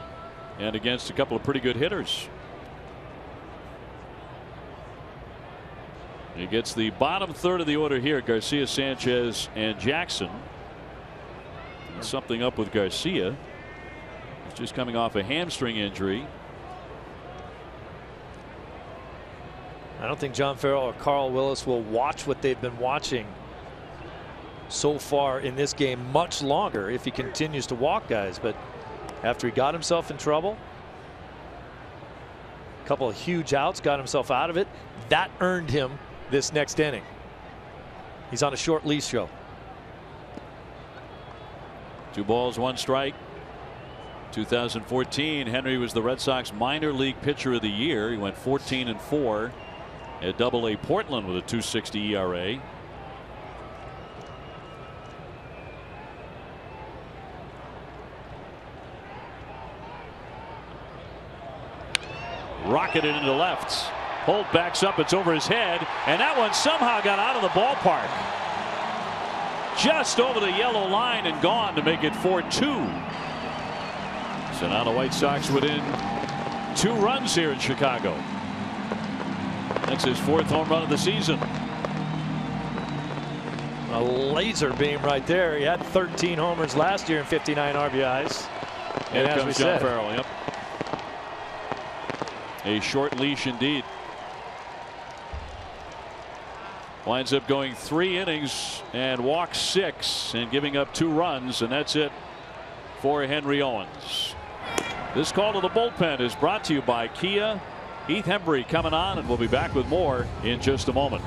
and against a couple of pretty good hitters. He gets the bottom third of the order here. Garcia, Sanchez, and Jackson. And something up with Garcia. He's just coming off a hamstring injury. I don't think John Farrell or Carl Willis will watch what they've been watching so far in this game much longer if he continues to walk guys. But after he got himself in trouble, a couple of huge outs, got himself out of it, that earned him this next inning. He's on a short leash show. 2 balls, 1 strike. 2014, Henry was the Red Sox minor league pitcher of the year. He went 14-4 at Double-A Portland with a .260 ERA. Rocketed into left. Holt backs up. It's over his head, and that one somehow got out of the ballpark. Just over the yellow line and gone to make it 4-2. So now the White Sox within 2 runs here in Chicago. That's his 4th home run of the season. A laser beam right there. He had 13 homers last year and 59 RBIs. And as we said, Farrell, yep. A short leash indeed. Winds up going 3 innings and walks 6 and giving up 2 runs, and that's it for Henry Owens. This call to the bullpen is brought to you by Kia. Heath Hembree coming on, and we'll be back with more in just a moment.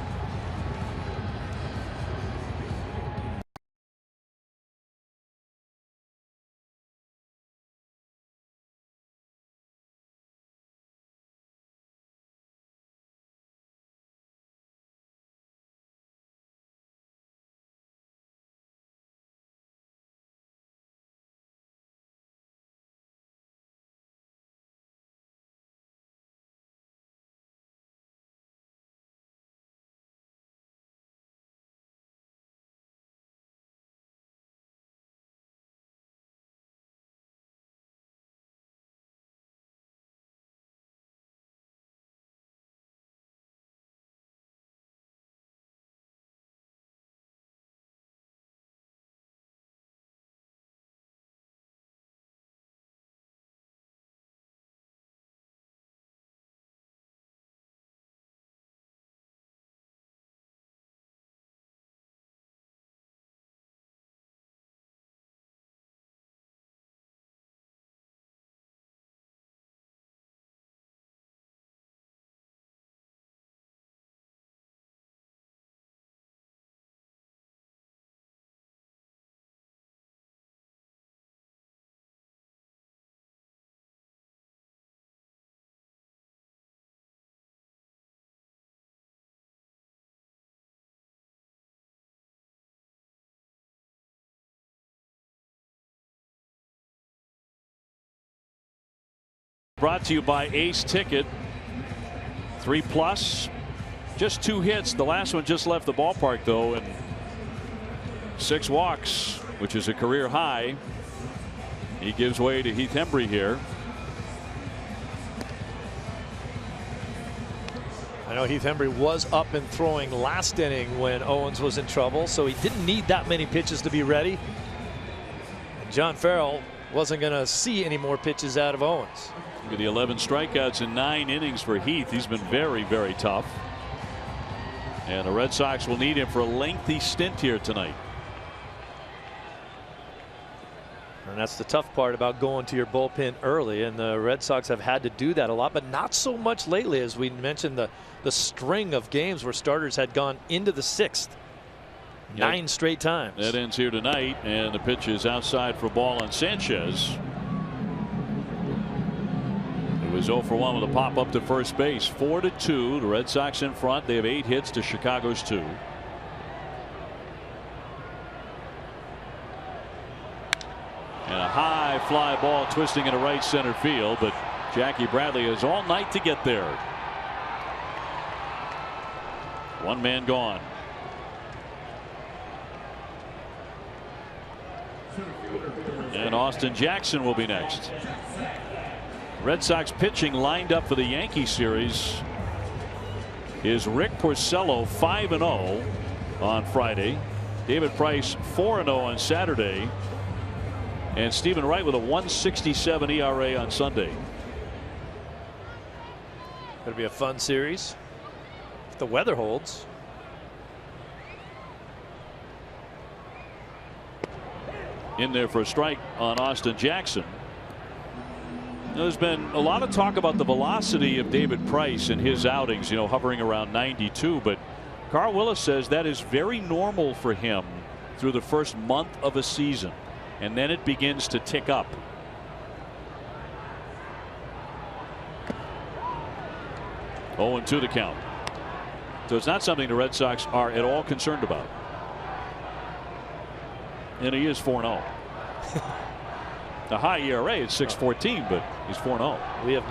Brought to you by Ace Ticket. 3+, just 2 hits. The last one just left the ballpark though, and 6 walks, which is a career high. He gives way to Heath Hembree here. I know Heath Hembree was up and throwing last inning when Owens was in trouble, so he didn't need that many pitches to be ready. And John Farrell wasn't going to see any more pitches out of Owens. Look at the 11 strikeouts in 9 innings for Heath. He's been very, very tough. And the Red Sox will need him for a lengthy stint here tonight. And that's the tough part about going to your bullpen early, and the Red Sox have had to do that a lot, but not so much lately. As we mentioned, the string of games where starters had gone into the 6th 9 straight times. That ends here tonight, and the pitch is outside for a ball on Sanchez. It was 0 for 1 with a pop up to first base. 4-2. The Red Sox in front. They have 8 hits to Chicago's 2. And a high fly ball twisting into right center field, but Jackie Bradley has all night to get there. 1 man gone. And Austin Jackson will be next. Red Sox pitching lined up for the Yankee series is Rick Porcello, 5-0 on Friday. David Price, 4-0 on Saturday. And Stephen Wright with a 1.67 ERA on Sunday. It'll be a fun series if the weather holds. In there for a strike on Austin Jackson. There's been a lot of talk about the velocity of David Price in his outings, you know, hovering around 92, but Carl Willis says that is very normal for him through the first month of a season, and then it begins to tick up. Oh, 2 the count. So it's not something the Red Sox are at all concerned about. And he is 4-0. The high ERA is 6.14, but he's 4-0. We have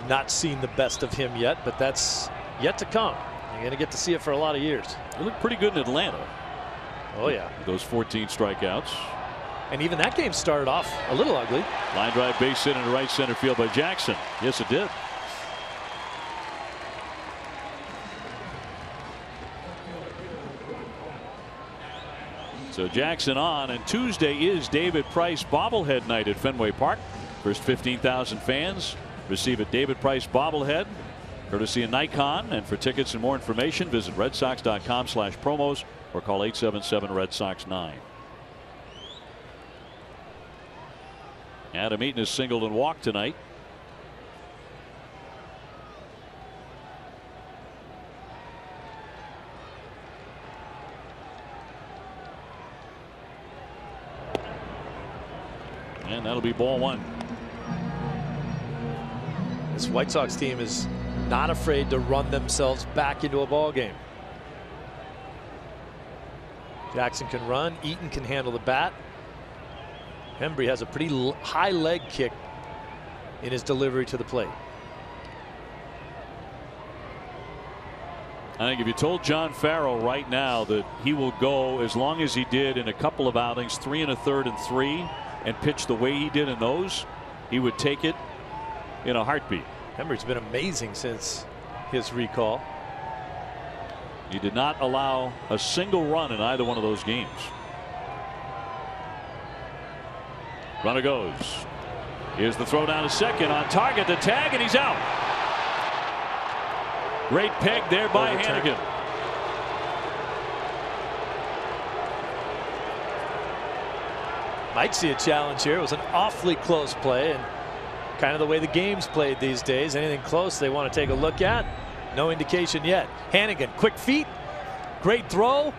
not seen the best of him yet, but that's yet to come. You're going to get to see it for a lot of years. He looked pretty good in Atlanta. Oh yeah, those 14 strikeouts. And even that game started off a little ugly. Line drive base hit into right center field by Jackson. Yes, it did. So Jackson on, and Tuesday is David Price bobblehead night at Fenway Park. First 15,000 fans Receive a David Price bobblehead courtesy of Nikon. And for tickets and more information, visit redsox.com/promos or call 877 Red Sox 9. Adam Eaton has singled and walked tonight. And that'll be ball one. This White Sox team is not afraid to run themselves back into a ball game. Jackson can run. Eaton can handle the bat. Hembree has a pretty high leg kick in his delivery to the plate. I think if you told John Farrell right now that he will go as long as he did in a couple of outings, 3 1/3 and 3, and pitch the way he did in those, he would take it in a heartbeat. Hembree's been amazing since his recall. He did not allow a single run in either one of those games. Runner goes. Here's the throw down to second, on target, the tag, and he's out. Great peg there by Hannigan. Might see a challenge here. It was an awfully close play, and kind of the way the game's played these days. Anything close they want to take a look at. No indication yet. Hannigan, quick feet, great throw.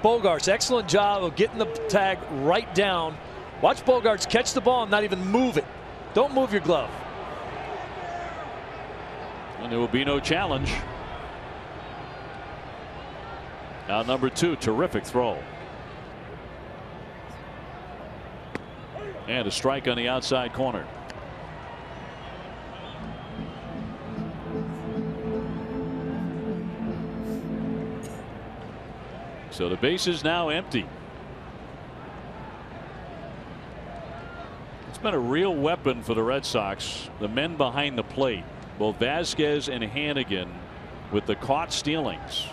Bogaerts, excellent job of getting the tag right down. Watch Bogaerts catch the ball and not even move it. Don't move your glove. And there will be no challenge. Now number 2, terrific throw. And a strike on the outside corner. So the base is now empty. It's been a real weapon for the Red Sox. The men behind the plate, both Vasquez and Hannigan, with the caught stealings.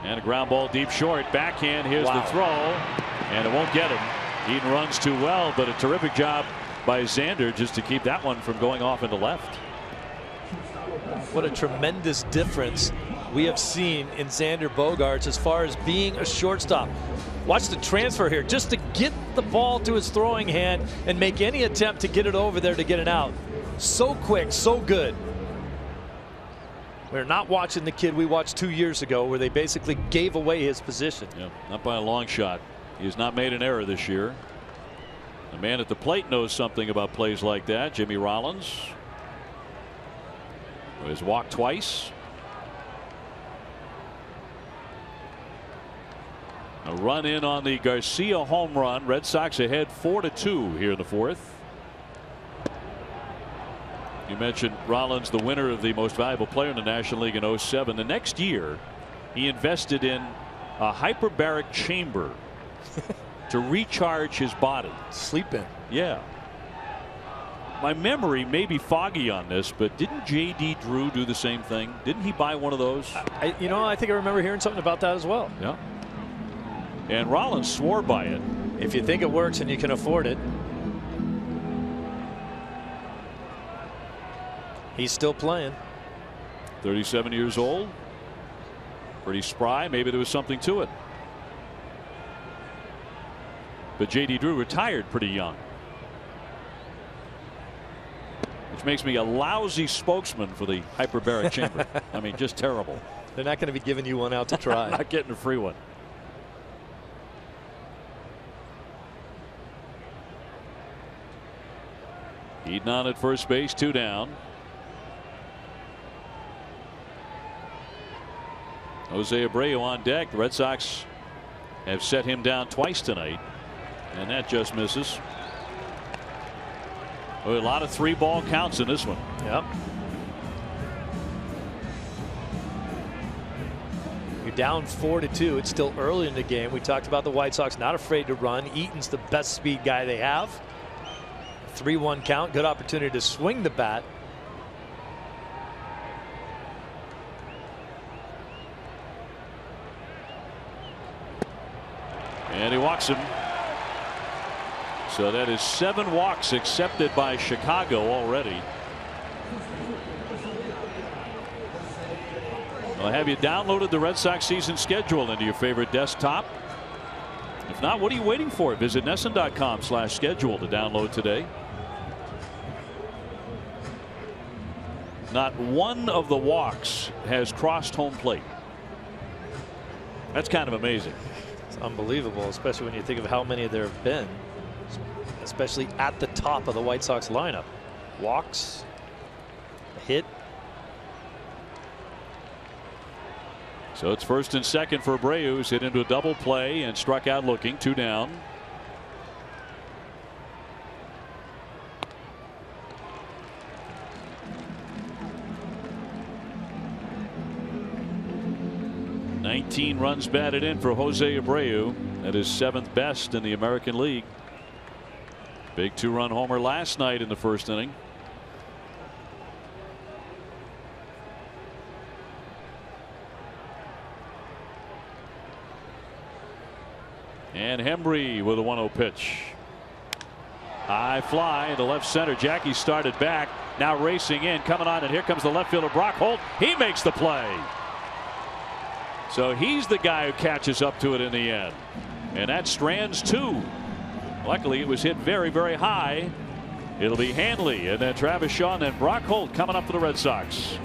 And a ground ball deep short. Backhand. Here's the throw. And it won't get him. Eaton runs too well, but a terrific job by Xander just to keep that one from going off into left. What a tremendous difference we have seen in Xander Bogaerts as far as being a shortstop. Watch the transfer here just to get the ball to his throwing hand and make any attempt to get it over there to get it out. So quick, so good. We're not watching the kid we watched 2 years ago where they basically gave away his position. Yeah, not by a long shot. He has not made an error this year. The man at the plate knows something about plays like that. Jimmy Rollins, who has walked twice. A run in on the Garcia home run. Red Sox ahead 4-2 here in the 4th. You mentioned Rollins, the winner of the most valuable player in the National League in 07. The next year he invested in a hyperbaric chamber to recharge his body. Sleep in. Yeah. My memory may be foggy on this, but didn't J.D. Drew do the same thing? Didn't he buy one of those? I think I remember hearing something about that as well. Yeah. And Rollins swore by it. If you think it works and you can afford it. He's still playing. 37 years old. Pretty spry. Maybe there was something to it. But J.D. Drew retired pretty young, which makes me a lousy spokesman for the hyperbaric chamber. I mean, just terrible. They're not going to be giving you one out to try. I'm not getting a free one. Eaton on at first base, 2 down. Jose Abreu on deck. The Red Sox have set him down twice tonight, and that just misses. A lot of 3-ball counts in this one. Yep. You're down 4-2. It's still early in the game. We talked about the White Sox not afraid to run. Eaton's the best speed guy they have. 3-1 count. Good opportunity to swing the bat. And he walks him. So that is 7 walks accepted by Chicago already. Well, have you downloaded the Red Sox season schedule into your favorite desktop? If not, what are you waiting for? Visit NESN.com/schedule to download today. Not one of the walks has crossed home plate. That's kind of amazing. It's unbelievable, especially when you think of how many there have been, especially at the top of the White Sox lineup. Walks, a hit. So it's first and second for Abreu, who's hit into a double play and struck out looking. 2 down. $19 runs batted in for Jose Abreu. That is 7th best in the American League. Big 2-run homer last night in the first inning. And Hembree with a 1-0 pitch. High fly to left center. Jackie started back, now racing in, coming on, and here comes the left fielder Brock Holt. He makes the play. So he's the guy who catches up to it in the end. And that strands 2. Luckily it was hit very, very high. It'll be Hanley and then Travis Shaw and then Brock Holt coming up for the Red Sox.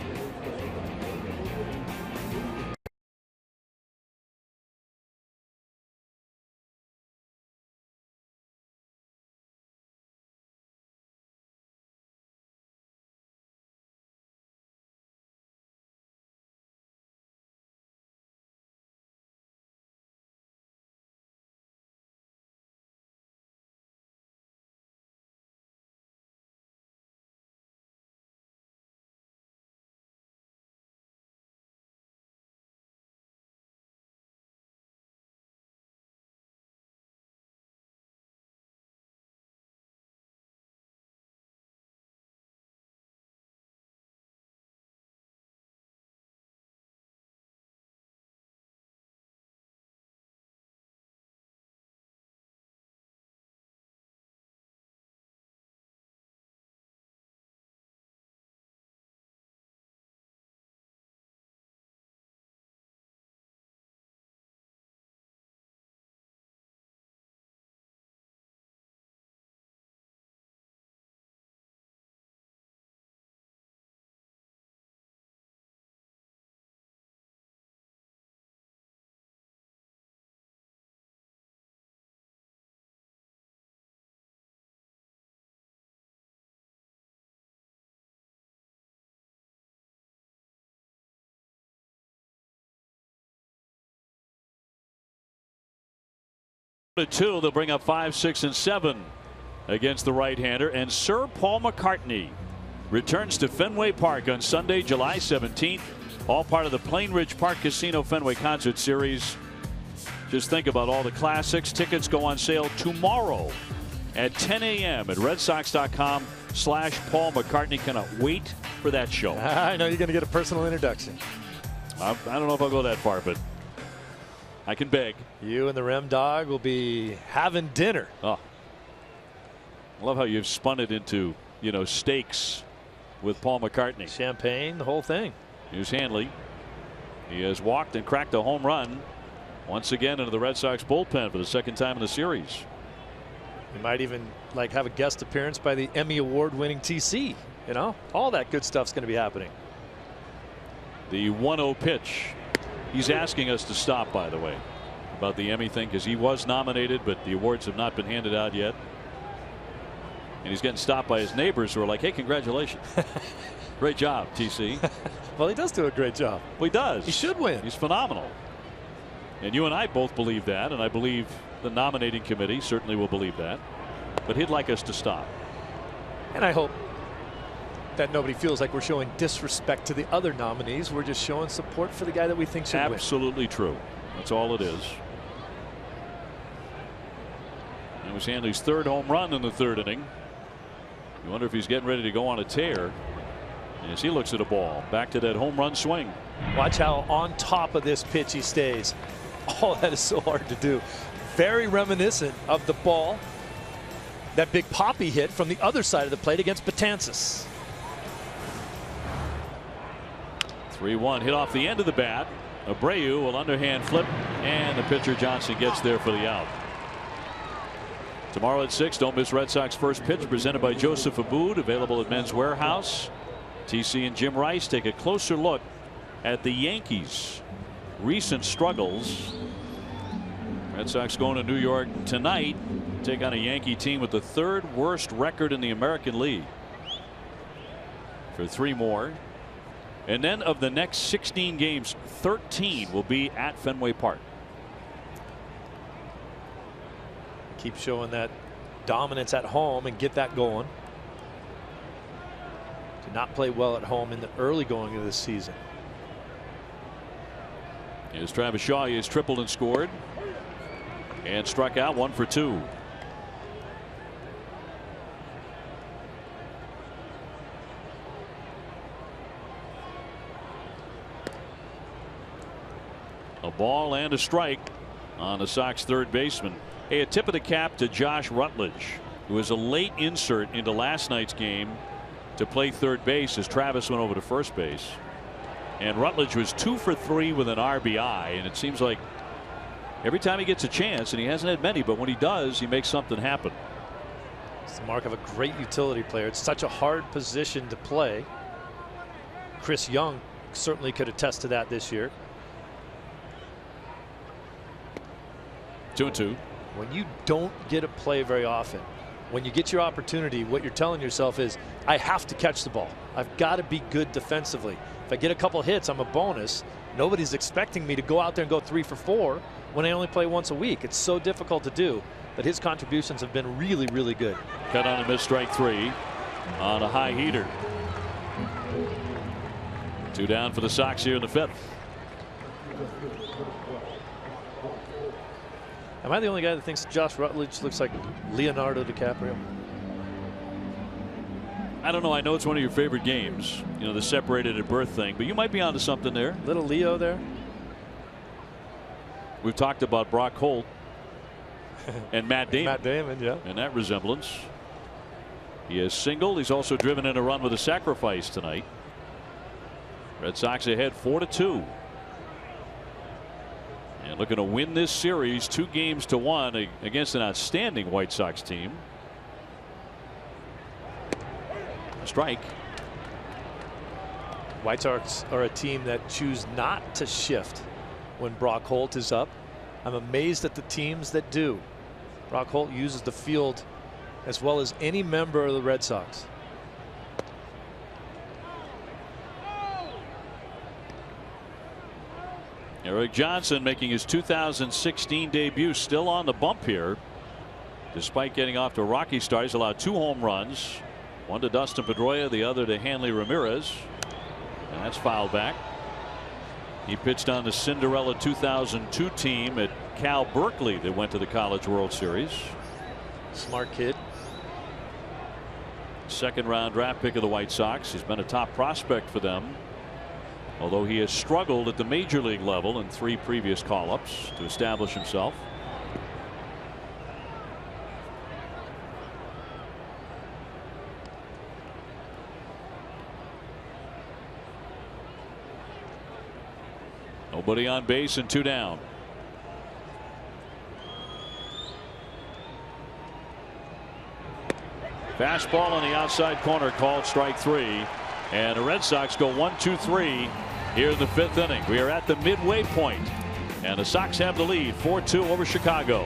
Two, they'll bring up 5, 6, and 7 against the right-hander, and Sir Paul McCartney returns to Fenway Park on Sunday, July 17th. All part of the Plain Ridge Park Casino Fenway Concert Series. Just think about all the classics. Tickets go on sale tomorrow at 10 a.m. at RedSox.com/Paul McCartney. Cannot wait for that show. I know you're going to get a personal introduction. I don't know if I'll go that far, but I can beg. You and the Rem Dog will be having dinner. Oh, I love how you've spun it into, steaks with Paul McCartney. Champagne, the whole thing. Here's Hanley. He has walked and cracked a home run once again into the Red Sox bullpen for the second time in the series. We might even have a guest appearance by the Emmy Award-winning TC. All that good stuff's going to be happening. The 1-0 pitch. He's asking us to stop, by the way, about the Emmy thing, because he was nominated, but the awards have not been handed out yet. And he's getting stopped by his neighbors who are like, hey, congratulations. Great job, TC. Well, he does do a great job. Well, he does. He should win. He's phenomenal. And you and I both believe that, and I believe the nominating committee certainly will believe that. But he'd like us to stop. And I hope that nobody feels like we're showing disrespect to the other nominees. We're just showing support for the guy that we think should win. Absolutely true. That's all it is. It was Hanley's 3rd home run in the 3rd inning. You wonder if he's getting ready to go on a tear as he looks at a ball. Back to that home run swing. Watch how on top of this pitch he stays. Oh, that is so hard to do. Very reminiscent of the ball that big poppy hit from the other side of the plate against Betances. 3-1 hit off the end of the bat. Abreu will underhand flip, and the pitcher Johnson gets there for the out. Tomorrow at 6, don't miss Red Sox first pitch, presented by Joseph Abboud, available at Men's Warehouse. TC and Jim Rice take a closer look at the Yankees' recent struggles. Red Sox going to New York tonight, take on a Yankee team with the 3rd worst record in the American League. For 3 more. And then of the next 16 games, 13 will be at Fenway Park. Keep showing that dominance at home and get that going. Did not play well at home in the early going of this season. Here's Travis Shaw. He has tripled and scored and struck out 1 for 2. A ball and a strike on the Sox third baseman. Hey, a tip of the cap to Josh Rutledge, who was a late insert into last night's game to play third base as Travis went over to first base. And Rutledge was 2 for 3 with an RBI, and it seems like every time he gets a chance, and he hasn't had many, but when he does, he makes something happen. It's the mark of a great utility player. It's such a hard position to play. Chris Young certainly could attest to that this year. 2-2. When you don't get a play very often, when you get your opportunity, what you're telling yourself is, I have to catch the ball. I've got to be good defensively. If I get a couple hits, I'm a bonus. Nobody's expecting me to go out there and go 3 for 4 when I only play once a week. It's so difficult to do, but his contributions have been really, really good. Cut on a missed strike 3 on a high heater. 2 down for the Sox here in the 5th. Am I the only guy that thinks Josh Rutledge looks like Leonardo DiCaprio? I don't know. I know it's one of your favorite games, you know, the separated at birth thing, but you might be onto something there. Little Leo there. We've talked about Brock Holt and Matt Damon. Matt Damon, yeah. And that resemblance. He has singled. He's also driven in a run with a sacrifice tonight. Red Sox ahead 4-2. And looking to win this series 2 games to 1 against an outstanding White Sox team. Strike. White Sox are a team that choose not to shift when Brock Holt is up. I'm amazed at the teams that do. Brock Holt uses the field as well as any member of the Red Sox. Eric Johnson making his 2016 debut, still on the bump here. Despite getting off to a rocky start, he's allowed 2 home runs. One to Dustin Pedroia, the other to Hanley Ramirez. And that's fouled back. He pitched on the Cinderella 2002 team at Cal Berkeley that went to the College World Series. Smart kid. 2nd round draft pick of the White Sox. He's been a top prospect for them, although he has struggled at the major league level in 3 previous call-ups to establish himself. Nobody on base and 2 down. Fastball on the outside corner called strike 3. And the Red Sox go 1-2-3 here in the 5th inning. We are at the midway point, and the Sox have the lead 4-2 over Chicago.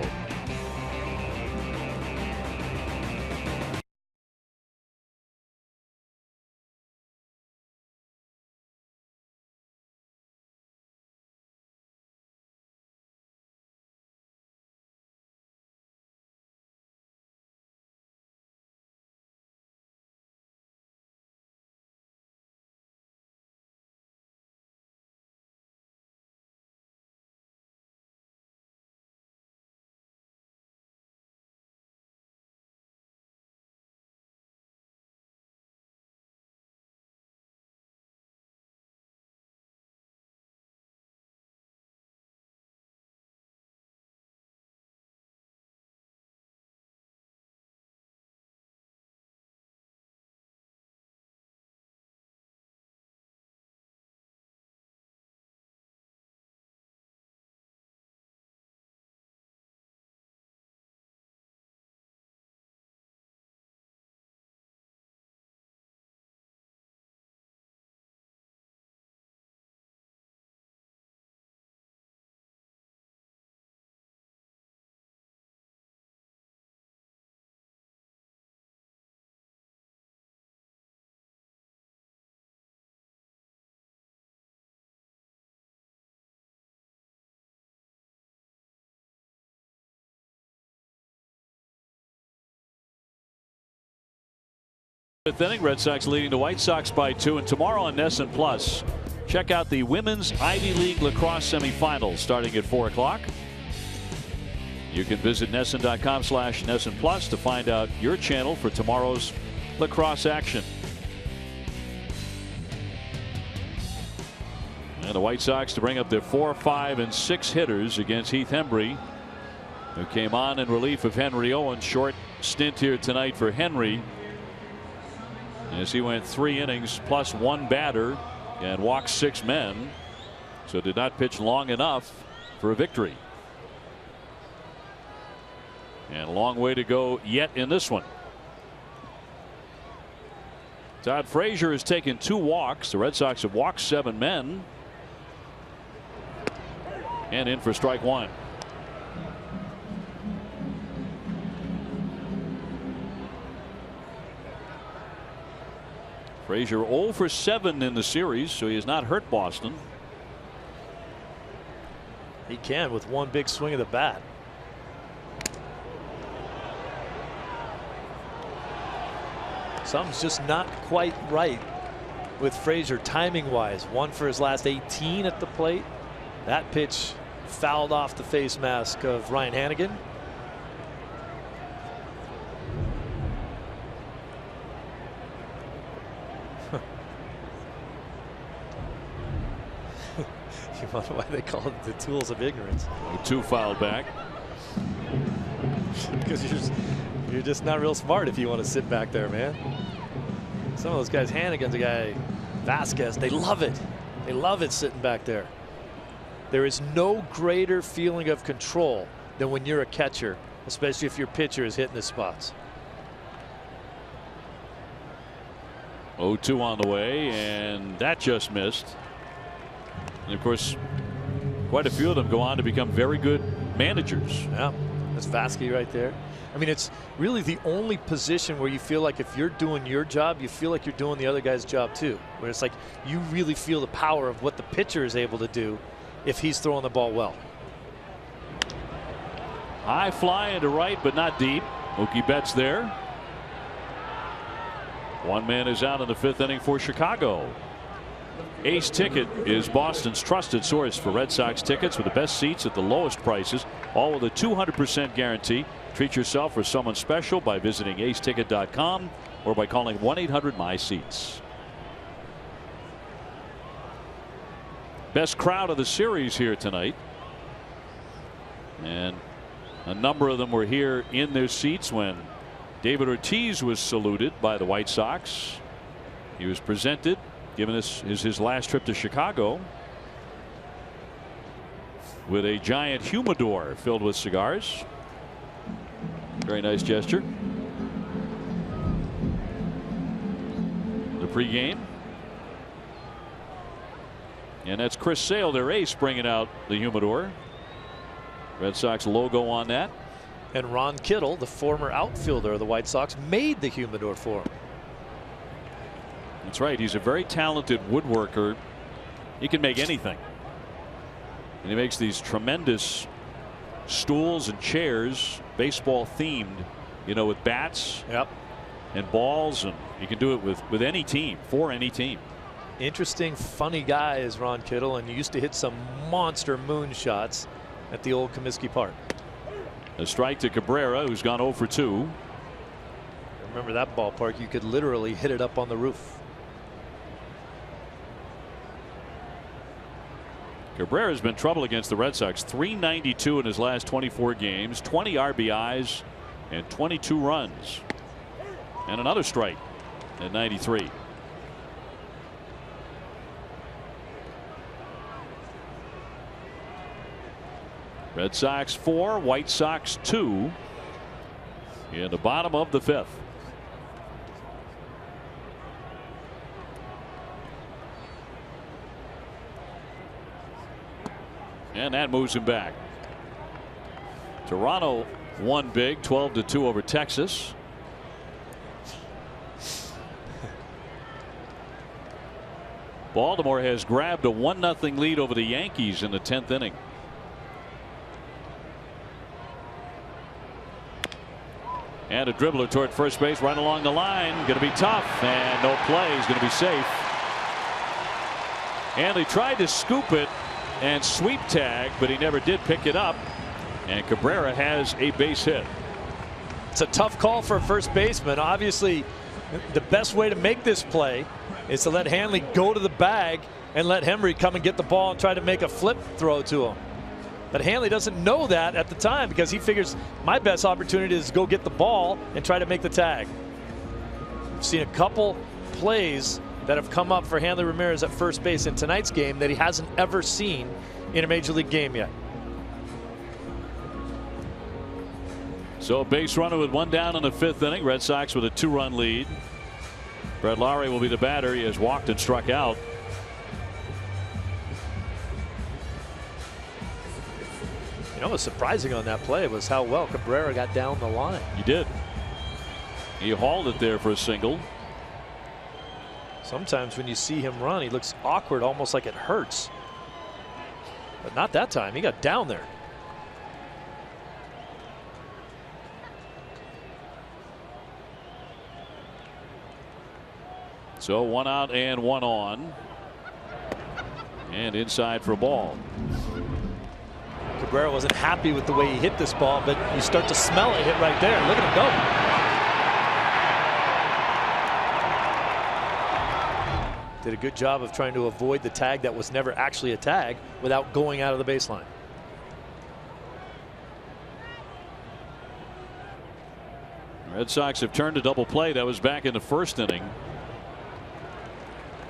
Fifth inning, Red Sox leading the White Sox by 2. And tomorrow on NESN Plus, check out the Women's Ivy League Lacrosse Semifinals starting at 4 o'clock. You can visit NESN.com/NESN Plus to find out your channel for tomorrow's lacrosse action. And the White Sox to bring up their 4, 5, and 6 hitters against Heath Hembree, who came on in relief of Henry Owens. Short stint here tonight for Henry, as he went 3 innings plus 1 batter and walked 6 men, so did not pitch long enough for a victory. And a long way to go yet in this one. Todd Frazier has taken 2 walks. The Red Sox have walked 7 men. And in for strike 1. Frazier 0 for 7 in the series, so he has not hurt Boston. He can with one big swing of the bat. Something's just not quite right with Frazier timing wise. 1 for his last 18 at the plate. That pitch fouled off the face mask of Ryan Hannigan. You wonder why they call it the tools of ignorance. 2 fouled back. Because you're just not real smart if you want to sit back there, man. Some of those guys, Hannigan's a guy, Vasquez, they love it. They love it sitting back there. There is no greater feeling of control than when you're a catcher, especially if your pitcher is hitting the spots. 0-2 on the way, and that just missed. And of course, quite a few of them go on to become very good managers. Yeah, that's Vasquez right there. I mean, it's really the only position where you feel like if you're doing your job, you feel like you're doing the other guy's job too. Where it's like you really feel the power of what the pitcher is able to do if he's throwing the ball well. High fly into right, but not deep. Mookie Betts there. 1 man is out in the 5th inning for Chicago. Ace Ticket is Boston's trusted source for Red Sox tickets with the best seats at the lowest prices, all with a 200% guarantee. Treat yourself or someone special by visiting aceticket.com or by calling 1-800-MY-SEATS. Best crowd of the series here tonight, and a number of them were here in their seats when David Ortiz was saluted by the White Sox. He was presented, given this is his last trip to Chicago, with a giant humidor filled with cigars. Very nice gesture. The pregame. And that's Chris Sale, their ace, bringing out the humidor. Red Sox logo on that. And Ron Kittle, the former outfielder of the White Sox, made the humidor for him. That's right. He's a very talented woodworker. He can make anything. And he makes these tremendous stools and chairs, baseball themed, you know, with bats. Yep. And balls, and you can do it with any team, for any team. Interesting, funny guy is Ron Kittle, and used to hit some monster moon shots at the old Comiskey Park. A strike to Cabrera, who's gone 0 for 2. Remember that ballpark? You could literally hit it up on the roof. Cabrera's been trouble against the Red Sox. .392 in his last 24 games, 20 RBIs, and 22 runs. And another strike at 93. Red Sox 4, White Sox 2 in the bottom of the 5th. And that moves him back. Toronto won big, 12-2 over Texas. Baltimore has grabbed a 1-0 lead over the Yankees in the 10th inning. And a dribbler toward first base right along the line. Going to be tough, and no play. He's going to be safe. And they tried to scoop it and sweep tag, but he never did pick it up. And Cabrera has a base hit. It's a tough call for a first baseman. Obviously, the best way to make this play is to let Hanley go to the bag and let Henry come and get the ball and try to make a flip throw to him. But Hanley doesn't know that at the time because he figures my best opportunity is to go get the ball and try to make the tag. I've seen a couple plays that have come up for Hanley Ramirez at first base in tonight's game that he hasn't ever seen in a major league game yet. So a base runner with one down in the fifth inning. Red Sox with a 2-run lead. Brett Lowry will be the batter. He has walked and struck out. You know what's surprising on that play was how well Cabrera got down the line. He did. He hauled it there for a single. Sometimes when you see him run, he looks awkward, almost like it hurts. But not that time. He got down there. So 1 out and 1 on. And inside for a ball. Cabrera wasn't happy with the way he hit this ball, but you start to smell it hit right there. Look at him go. Did a good job of trying to avoid the tag that was never actually a tag without going out of the baseline. Red Sox have turned a double play. That was back in the first inning.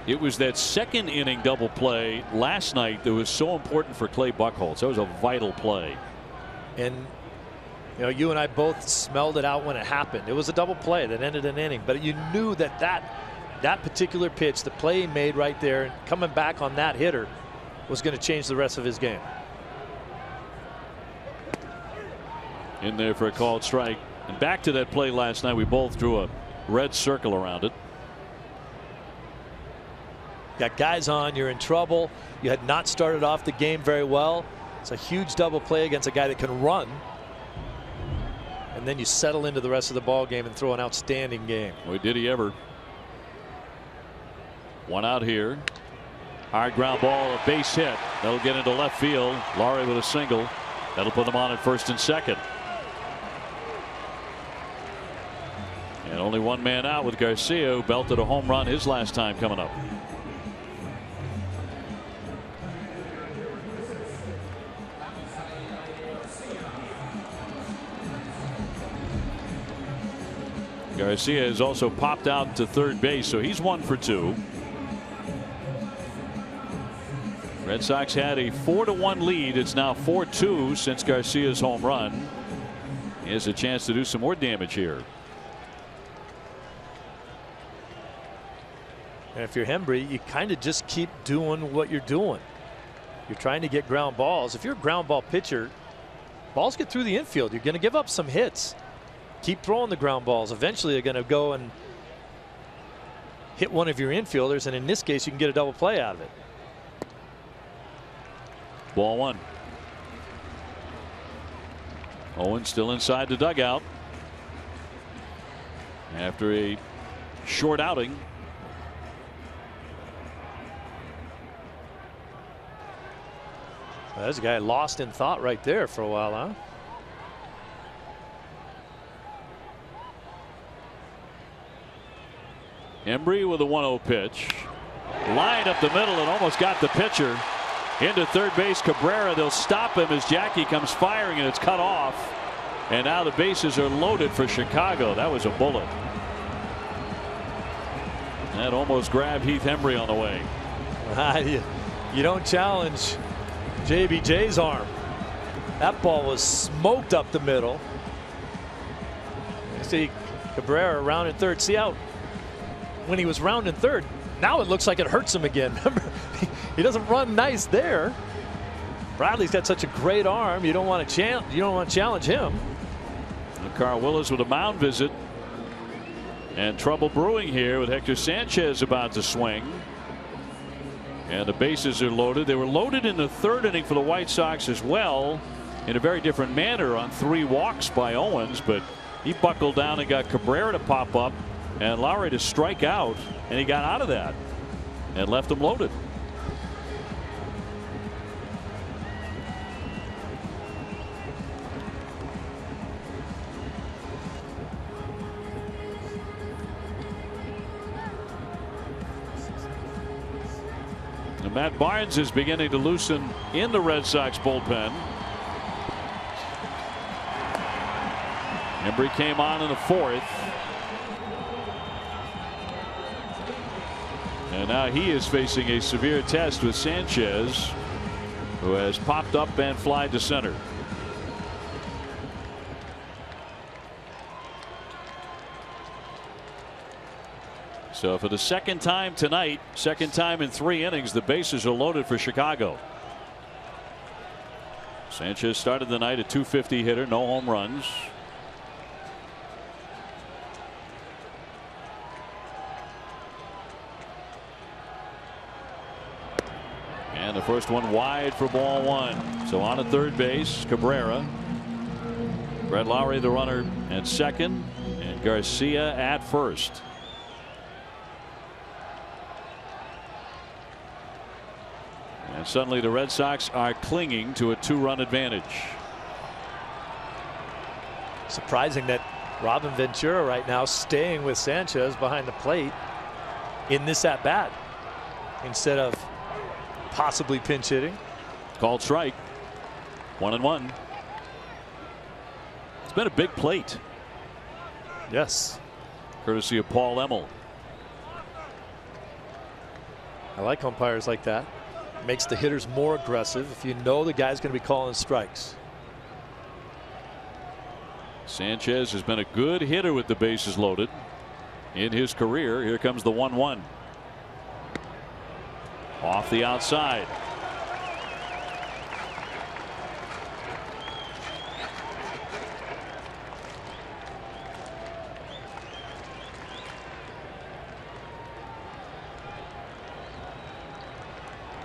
It was that second inning double play last night that was so important for Clay Buchholz. That was a vital play. And you know, you and I both smelled it out when it happened. It was a double play that ended an inning, but you knew that that particular pitch, the play he made right there, and coming back on that hitter was going to change the rest of his game. In there for a called strike. And back to that play last night, we both drew a red circle around it. Got guys on, you're in trouble. You had not started off the game very well. It's a huge double play against a guy that can run. And then you settle into the rest of the ball game and throw an outstanding game. Boy, did he ever. 1 out here. Hard ground ball, a base hit. That'll get into left field. Lowry with a single. That'll put him on at first and second. And only one man out with Garcia, who belted a home run his last time coming up. Garcia has also popped out to third base, so he's 1 for 2. Red Sox had a 4-1 lead. It's now 4-2 since Garcia's home run. He has a chance to do some more damage here. And if you're Hembree, you kind of just keep doing what you're doing. You're trying to get ground balls. If you're a ground ball pitcher, balls get through the infield. You're going to give up some hits. Keep throwing the ground balls. Eventually, you're going to go and hit one of your infielders, and in this case, you can get a double play out of it. Ball 1. Owen still inside the dugout after a short outing. Well, there's a guy lost in thought right there for a while, huh? Hembree with a 1-0 pitch. Line up the middle and almost got the pitcher into third base. Cabrera, they'll stop him as Jackie comes firing, and it's cut off. And now the bases are loaded for Chicago. That was a bullet. That almost grabbed Heath Hembree on the way. You don't challenge JBJ's arm. That ball was smoked up the middle. You see Cabrera rounding third. See how when he was rounding third, now it looks like it hurts him again. Remember, he doesn't run nice there. Bradley's got such a great arm. You don't want to challenge him. And Carl Willis with a mound visit. And trouble brewing here with Hector Sanchez about to swing. And the bases are loaded. They were loaded in the third inning for the White Sox as well, in a very different manner on 3 walks by Owens. But He buckled down and got Cabrera to pop up and Lowry to strike out, and he got out of that and left him loaded. And Matt Barnes is beginning to loosen in the Red Sox bullpen. Embry came on in the 4th. And now he is facing a severe test with Sanchez, who has popped up and flied to center. So for the second time tonight, second time in 3 innings, the bases are loaded for Chicago. Sanchez started the night a .250 hitter, no home runs. And the first one wide for ball 1. So on at third base, Cabrera. Brett Lowry the runner at second, and Garcia at first. And suddenly the Red Sox are clinging to a 2-run advantage. Surprising that Robin Ventura right now staying with Sanchez behind the plate in this at bat instead of possibly pinch hitting. Called strike. 1-1. It's been a big plate. Yes. Courtesy of Paul Emmel. I like umpires like that. Makes the hitters more aggressive if you know the guy's going to be calling strikes. Sanchez has been a good hitter with the bases loaded in his career. Here comes the 1-1. Off the outside.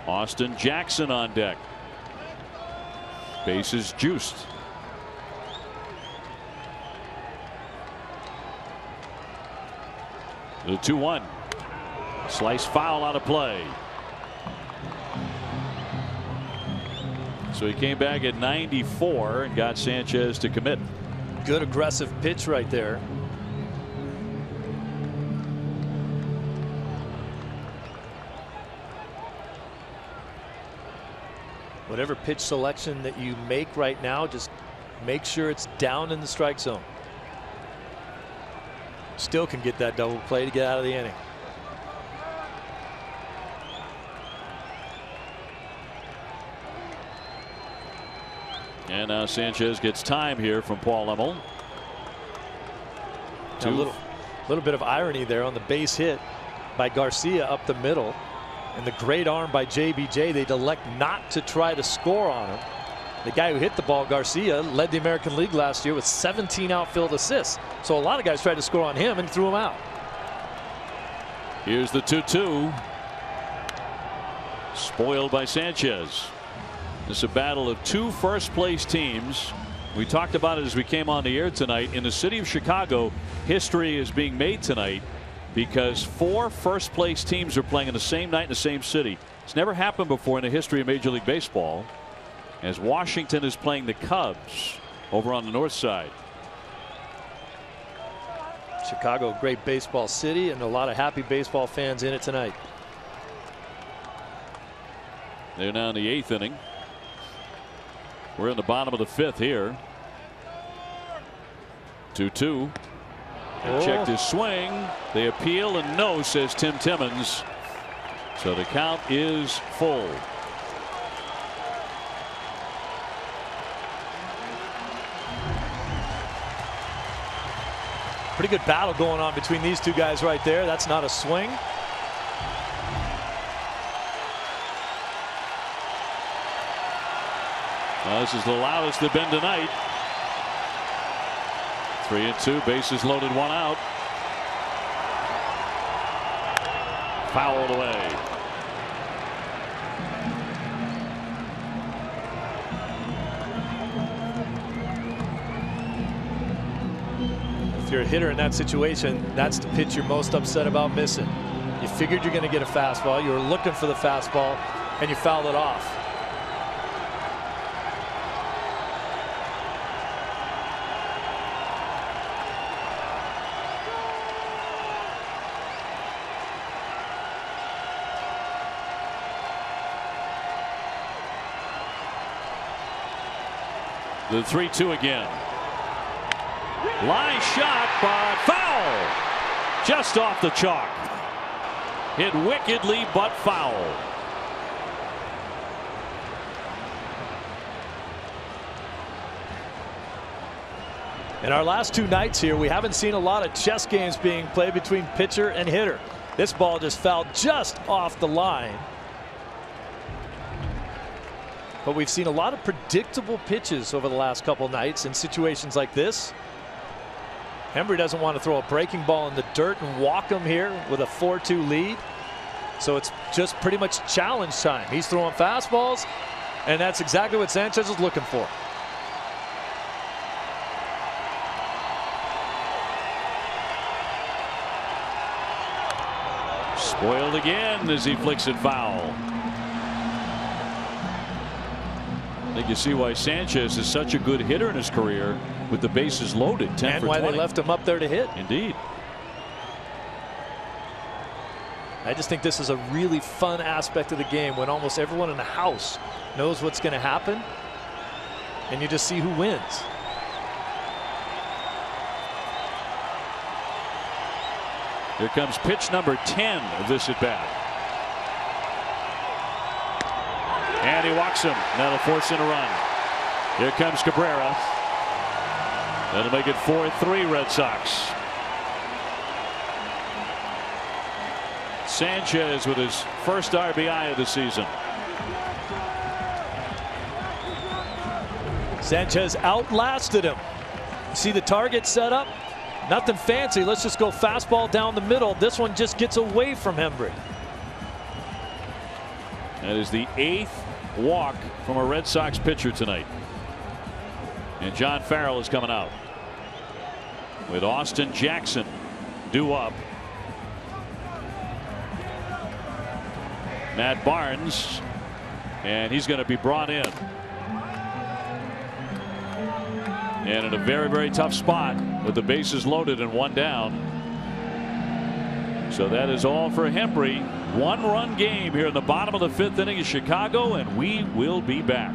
Austin Jackson on deck. Bases juiced. The 2-1. Slice foul out of play. So he came back at 94 and got Sanchez to commit. Good aggressive pitch right there. Whatever pitch selection that you make right now, just make sure it's down in the strike zone. Still can get that double play to get out of the inning. And now Sanchez gets time here from Paul Emmel. A little bit of irony there on the base hit by Garcia up the middle. And the great arm by JBJ. They'd elect not to try to score on him. The guy who hit the ball, Garcia, led the American League last year with 17 outfield assists. So a lot of guys tried to score on him and threw him out. Here's the 2-2. Spoiled by Sanchez. It's a battle of 2 first-place teams. We talked about it as we came on the air tonight. In the city of Chicago, history is being made tonight because 4 first-place teams are playing in the same night in the same city. It's never happened before in the history of Major League Baseball, as Washington is playing the Cubs over on the north side. Chicago, great baseball city, and a lot of happy baseball fans in it tonight. They're now in the 8th inning. We're in the bottom of the 5th here. 2-2. Checked his swing. They appeal, and no, says Tim Timmons. So the count is full. Pretty good battle going on between these two guys right there. That's not a swing. Well, this is the loudest they've been tonight. 3-2, bases loaded, 1 out. Fouled away. if you're a hitter in that situation, that's the pitch you're most upset about missing. You figured you're going to get a fastball. You were looking for the fastball, and you fouled it off. The 3-2 again. Line shot, but foul. Just off the chalk. Hit wickedly, but foul. In our last 2 nights here, we haven't seen a lot of chess games being played between pitcher and hitter. This ball just fouled just off the line. But we've seen a lot of predictable pitches over the last couple nights in situations like this. Hembree doesn't want to throw a breaking ball in the dirt and walk him here with a 4-2 lead. So it's just pretty much challenge time. He's throwing fastballs, and that's exactly what Sanchez is looking for. Spoiled again as he flicks it foul. I think you see why Sanchez is such a good hitter in his career with the bases loaded. 10 and for why 20. they left him up there to hit. Indeed. I just think this is a really fun aspect of the game when almost everyone in the house knows what's going to happen, and you just see who wins. Here comes pitch number 10 of this at bat. And he walks him. That'll force in a run. Here comes Cabrera. That'll make it 4-3 Red Sox. Sanchez with his first RBI of the season. Sanchez outlasted him. See the target set up? Nothing fancy. Let's just go fastball down the middle. This one just gets away from Hembree. That is the 8th walk from a Red Sox pitcher tonight. And John Farrell is coming out with Austin Jackson due up. Matt Barnes, and he's going to be brought in. And in a very, very tough spot with the bases loaded and 1 down. So that is all for Hembree. 1-run game here in the bottom of the 5th inning in Chicago, and we will be back.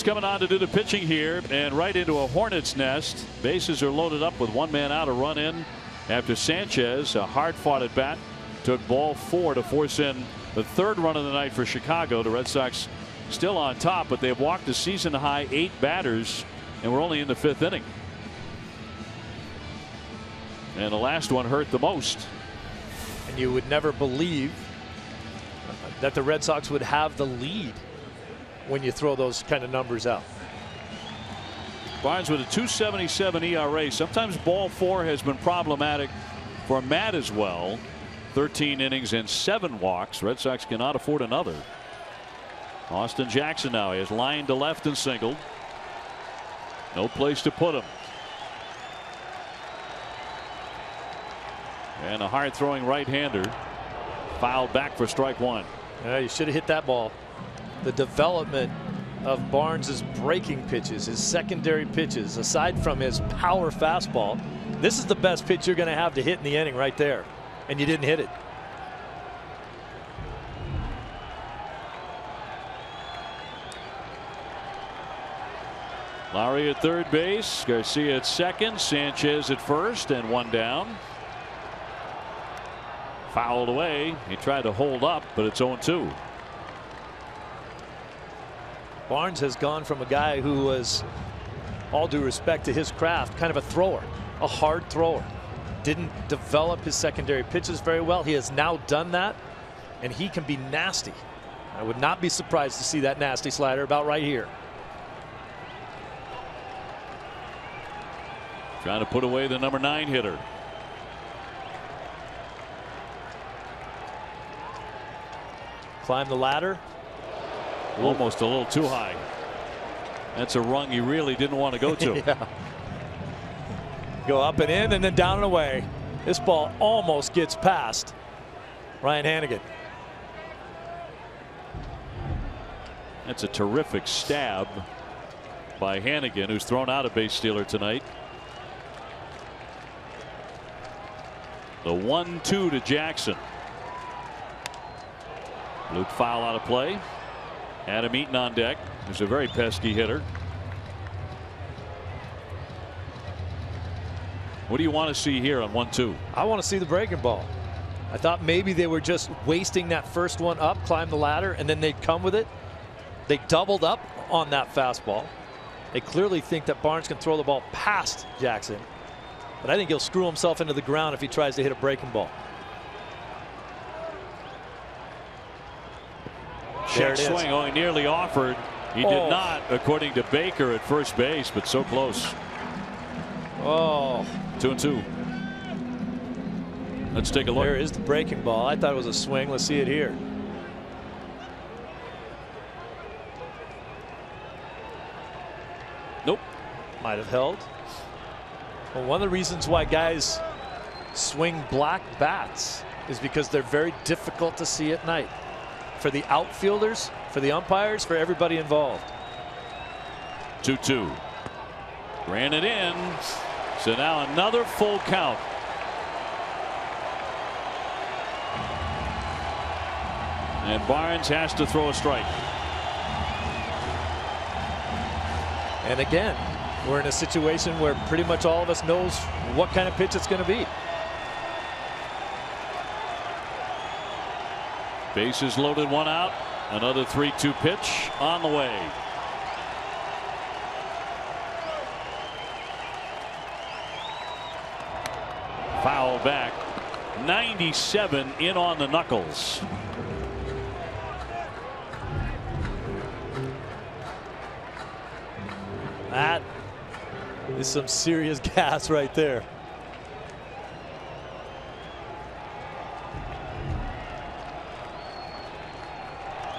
Coming on to do the pitching here, and right into a hornet's nest. Bases are loaded up with 1 man out, a run in after Sanchez, a hard-fought at bat, took ball 4 to force in the 3rd run of the night for Chicago. The Red Sox still on top, but they've walked a season high 8 batters, and we're only in the 5th inning. And the last one hurt the most. And you would never believe that the Red Sox would have the lead when you throw those kind of numbers out. Barnes with a 2.77 ERA. Sometimes ball 4 has been problematic for Matt as well. 13 innings and 7 walks. Red Sox cannot afford another. Austin Jackson now. He has lined to left and singled. No place to put him. And a hard throwing right-hander. Fouled back for strike 1. Yeah, you should have hit that ball. The development of Barnes' breaking pitches, his secondary pitches, aside from his power fastball, this is the best pitch you're going to have to hit in the inning right there. And you didn't hit it. Lowry at third base, Garcia at second, Sanchez at first, and 1 down. Fouled away. He tried to hold up, but it's 0-2. Barnes has gone from a guy who was, all due respect to his craft, kind of a thrower, a hard thrower. Didn't develop his secondary pitches very well. He has now done that, and he can be nasty. I would not be surprised to see that nasty slider about right here. Trying to put away the number 9 hitter. Climb the ladder. Almost a little too high. That's a rung he really didn't want to go to. Yeah. Go up and in and then down and away. This ball almost gets past Ryan Hanigan. That's a terrific stab by Hanigan, who's thrown out a base stealer tonight. The 1-2 to Jackson. Luke foul out of play. Adam Eaton on deck. He's a very pesky hitter. What do you want to see here on 1-2? I want to see the breaking ball. I thought maybe they were just wasting that first one up, climb the ladder, and then they'd come with it. They doubled up on that fastball. They clearly think that Barnes can throw the ball past Jackson. But I think he'll screw himself into the ground if he tries to hit a breaking ball. Check swing. Oh, he nearly offered. He did not, according to Baker at first base, but so close. Oh. 2-2. Let's take a look. There is the breaking ball. I thought it was a swing. Let's see it here. Nope. Might have held. Well, one of the reasons why guys swing black bats is because they're very difficult to see at night. For the outfielders, for the umpires, for everybody involved. 2-2. Ran it in. So now another full count. And Barnes has to throw a strike. And again, we're in a situation where pretty much all of us knows what kind of pitch it's going to be. Bases loaded, 1 out. Another 3-2 pitch on the way. Foul back. 97 in on the knuckles. That is some serious gas right there.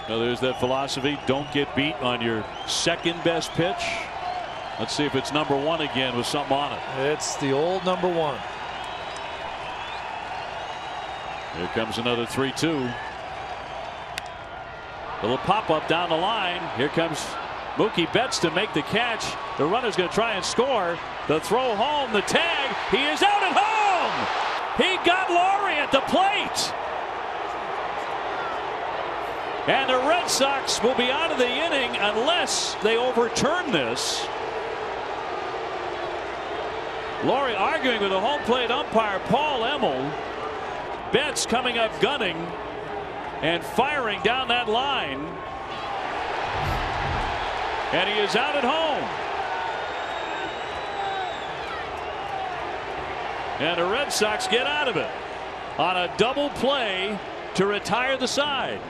Now there's that philosophy. Don't get beat on your second best pitch. Let's see if it's number 1 again with something on it. It's the old number 1. Here comes another 3-2. Little pop-up down the line. Here comes Mookie Betts to make the catch. The runner's going to try and score. The throw home, the tag. He is out at home. He got Laurie at the plate. And the Red Sox will be out of the inning unless they overturn this. Laurie arguing with the home plate umpire Paul Emmel. Betts coming up gunning and firing down that line. And he is out at home. And the Red Sox get out of it on a double play to retire the side.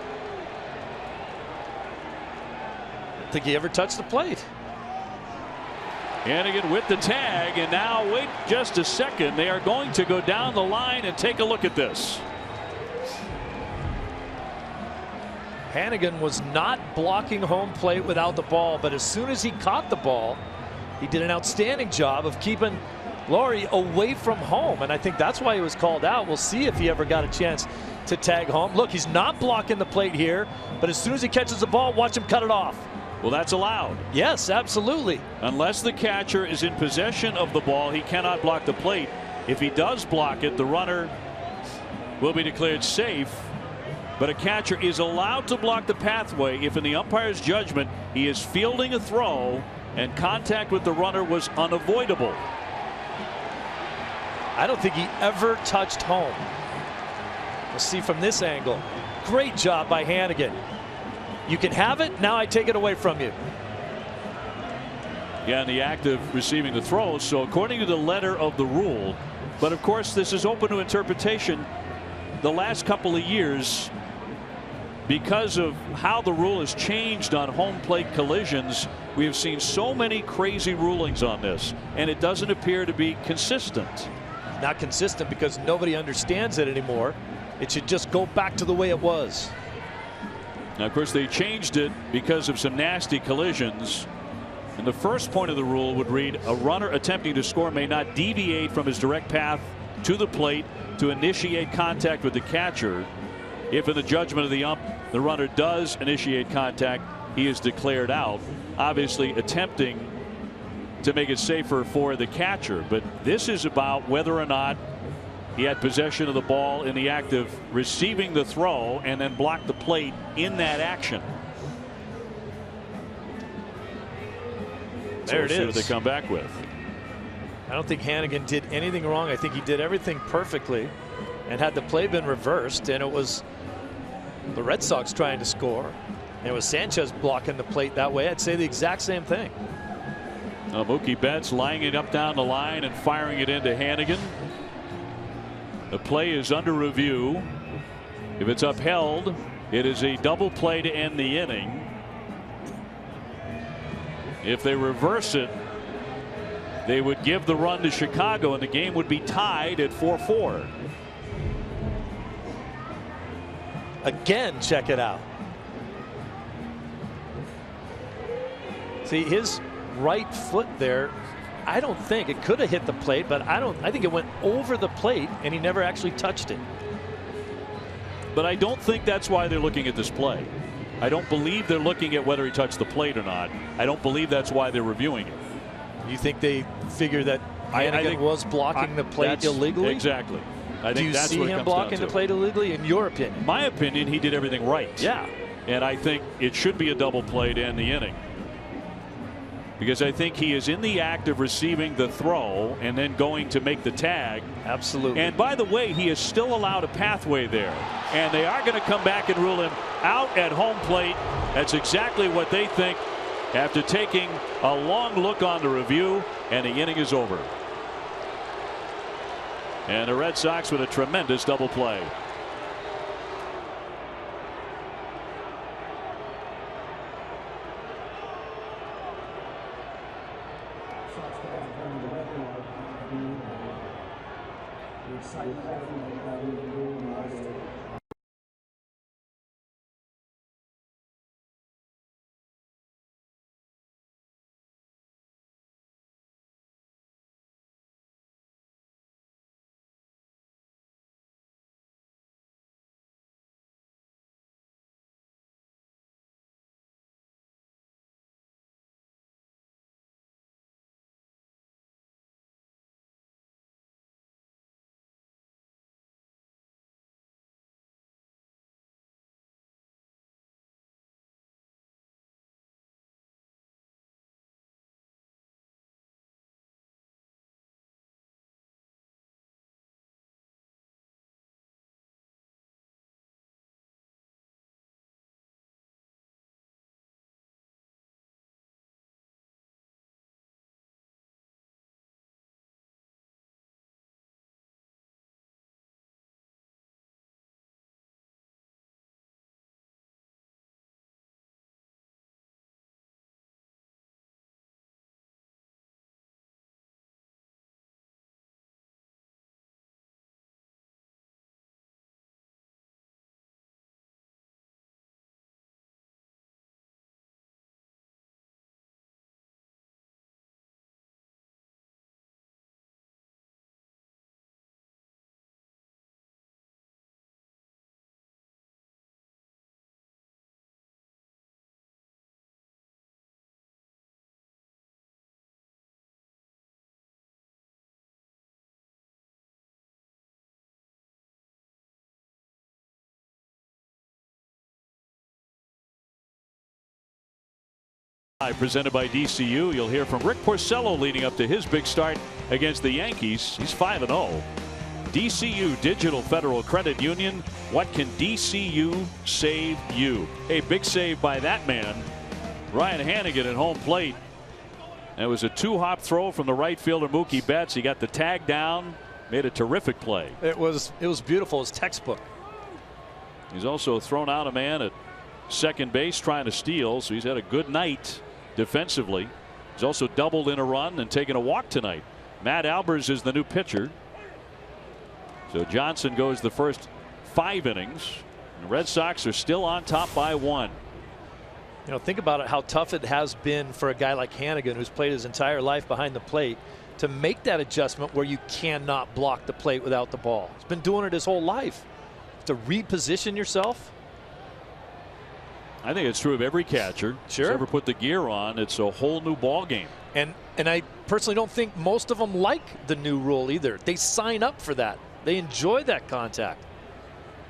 I don't think he ever touched the plate. Hannigan with the tag, and now wait just a second. They are going to go down the line and take a look at this. Hannigan was not blocking home plate without the ball, but as soon as he caught the ball, he did an outstanding job of keeping Laurie away from home, and I think that's why he was called out. We'll see if he ever got a chance to tag home. Look, he's not blocking the plate here, but as soon as he catches the ball, watch him cut it off. Well, that's allowed. Yes, absolutely. Unless the catcher is in possession of the ball, he cannot block the plate. If he does block it, the runner will be declared safe. But a catcher is allowed to block the pathway if, in the umpire's judgment, he is fielding a throw and contact with the runner was unavoidable. I don't think he ever touched home. We'll see from this angle. Great job by Hannigan. You can have it. Now I take it away from you. Yeah, in the act of receiving the throw. So according to the letter of the rule, but of course this is open to interpretation. The last couple of years, because of how the rule has changed on home plate collisions, we have seen so many crazy rulings on this, and it doesn't appear to be consistent. Not consistent because nobody understands it anymore. It should just go back to the way it was. Now, of course, they changed it because of some nasty collisions. And the first point of the rule would read, a runner attempting to score may not deviate from his direct path to the plate to initiate contact with the catcher. If, in the judgment of the ump, the runner does initiate contact, he is declared out, obviously attempting to make it safer for the catcher. But this is about whether or not he had possession of the ball in the act of receiving the throw and then blocked the plate in that action. There it is. See what they come back with. I don't think Hannigan did anything wrong. I think he did everything perfectly. And had the play been reversed and it was the Red Sox trying to score and it was Sanchez blocking the plate that way, I'd say the exact same thing. Mookie Betts lining it up down the line and firing it into Hannigan. The play is under review. If it's upheld, it is a double play to end the inning. If they reverse it, they would give the run to Chicago and the game would be tied at 4-4. Again, check it out. See his right foot there. I don't think it could have hit the plate, but I think it went over the plate and he never actually touched it. But I don't think that's why they're looking at this play. I don't believe they're looking at whether he touched the plate or not. I don't believe that's why they're reviewing it. You think they figure that Hannigan was blocking the plate illegally? Exactly. I think Do you that's see what it him comes blocking down the to. plate illegally, in your opinion? My opinion, he did everything right. Yeah. And I think it should be a double play to end the inning. Because I think he is in the act of receiving the throw and then going to make the tag. Absolutely. And by the way, he is still allowed a pathway there. And they are going to come back and rule him out at home plate. That's exactly what they think after taking a long look on the review, and the inning is over. And the Red Sox with a tremendous double play. Presented by DCU. You'll hear from Rick Porcello leading up to his big start against the Yankees. He's 5-0. DCU, Digital Federal Credit Union. What can DCU save you? A big save by that man, Ryan Hannigan, at home plate. It was a 2-hop throw from the right fielder Mookie Betts. He got the tag down, made a terrific play. It was beautiful. It was textbook. He's also thrown out a man at second base trying to steal, so he's had a good night defensively. He's also doubled in a run and taken a walk tonight. Matt Albers is the new pitcher. So Johnson goes the first 5 innings. The Red Sox are still on top by 1. You know, think about it, how tough it has been for a guy like Hannigan, who's played his entire life behind the plate, to make that adjustment where you cannot block the plate without the ball. He's been doing it his whole life. To reposition yourself. I think it's true of every catcher. Sure. Who's ever put the gear on. It's a whole new ball game. And I personally don't think most of them like the new rule either. They sign up for that. They enjoy that contact.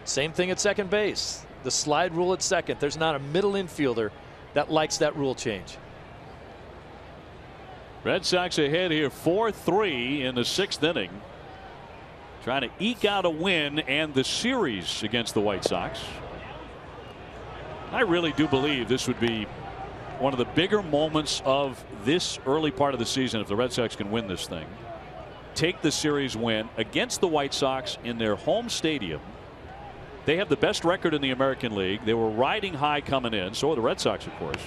Same thing at second base. The slide rule at second. There's not a middle infielder that likes that rule change. Red Sox ahead here 4-3 in the 6th inning. Trying to eke out a win and the series against the White Sox. I really do believe this would be one of the bigger moments of this early part of the season if the Red Sox can win this thing. Take the series win against the White Sox in their home stadium. They have the best record in the American League. They were riding high coming in. So are the Red Sox, of course.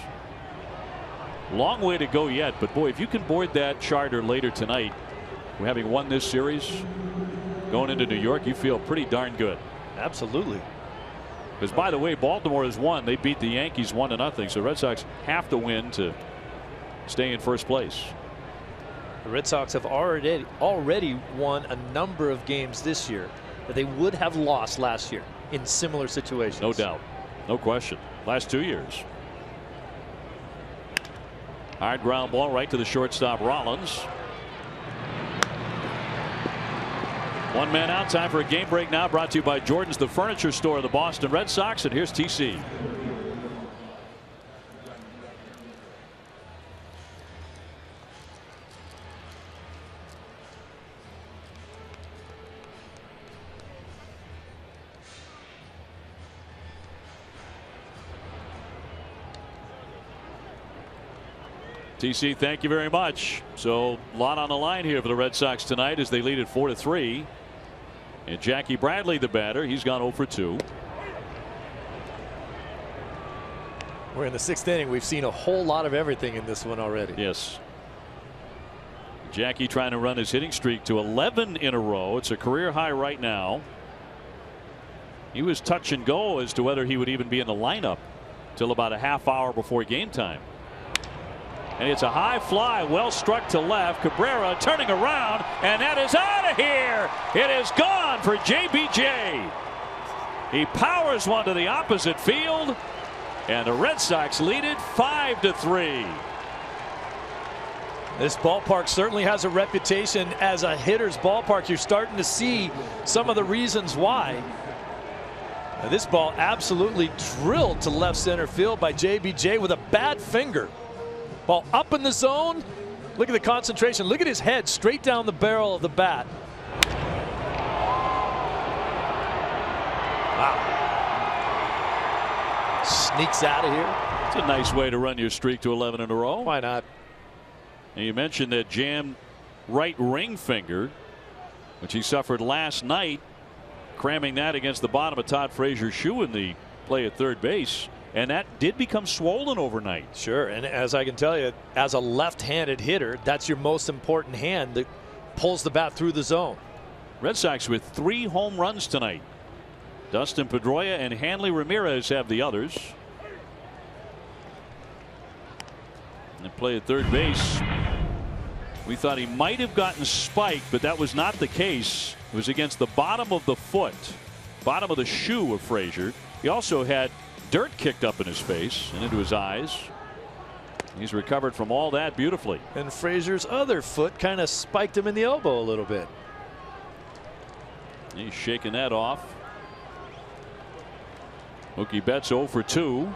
Long way to go yet. But boy, if you can board that charter later tonight, having won this series, going into New York, you feel pretty darn good. Absolutely. Because, by the way, Baltimore has won. They beat the Yankees 1-0. So the Red Sox have to win to stay in first place. The Red Sox have already won a number of games this year that they would have lost last year in similar situations. No doubt. No question. Last 2 years. Hard ground ball right to the shortstop, Rollins. 1 man out. Time for a game break now. Brought to you by Jordan's, the furniture store of the Boston Red Sox. And here's TC. TC, thank you very much. So a lot on the line here for the Red Sox tonight as they lead it 4-3. And Jackie Bradley, the batter, he's gone 0 for 2. We're in the 6th inning. We've seen a whole lot of everything in this one already. Yes. Jackie trying to run his hitting streak to 11 in a row. It's a career high right now. He was touch and go as to whether he would even be in the lineup till about a half hour before game time. And it's a high fly, well struck to left. Cabrera turning around, and that is out of here. It is gone for JBJ. He powers one to the opposite field, and the Red Sox lead it 5-3. This ballpark certainly has a reputation as a hitter's ballpark. You're starting to see some of the reasons why. Now, this ball absolutely drilled to left center field by JBJ with a bad finger. Ball up in the zone. Look at the concentration. Look at his head straight down the barrel of the bat. Wow. Sneaks out of here. It's a nice way to run your streak to 11 in a row. Why not? And you mentioned that jammed right ring finger, which he suffered last night, cramming that against the bottom of Todd Frazier's shoe in the play at third base. And that did become swollen overnight. Sure. And as I can tell you, as a left-handed hitter, that's your most important hand that pulls the bat through the zone. Red Sox with 3 home runs tonight. Dustin Pedroia and Hanley Ramirez have the others. And they play at third base. We thought he might have gotten spiked, but that was not the case. It was against the bottom of the foot, bottom of the shoe of Frazier. He also had dirt kicked up in his face and into his eyes. He's recovered from all that beautifully. And Frazier's other foot kind of spiked him in the elbow a little bit. He's shaking that off. Mookie Betts 0 for 2.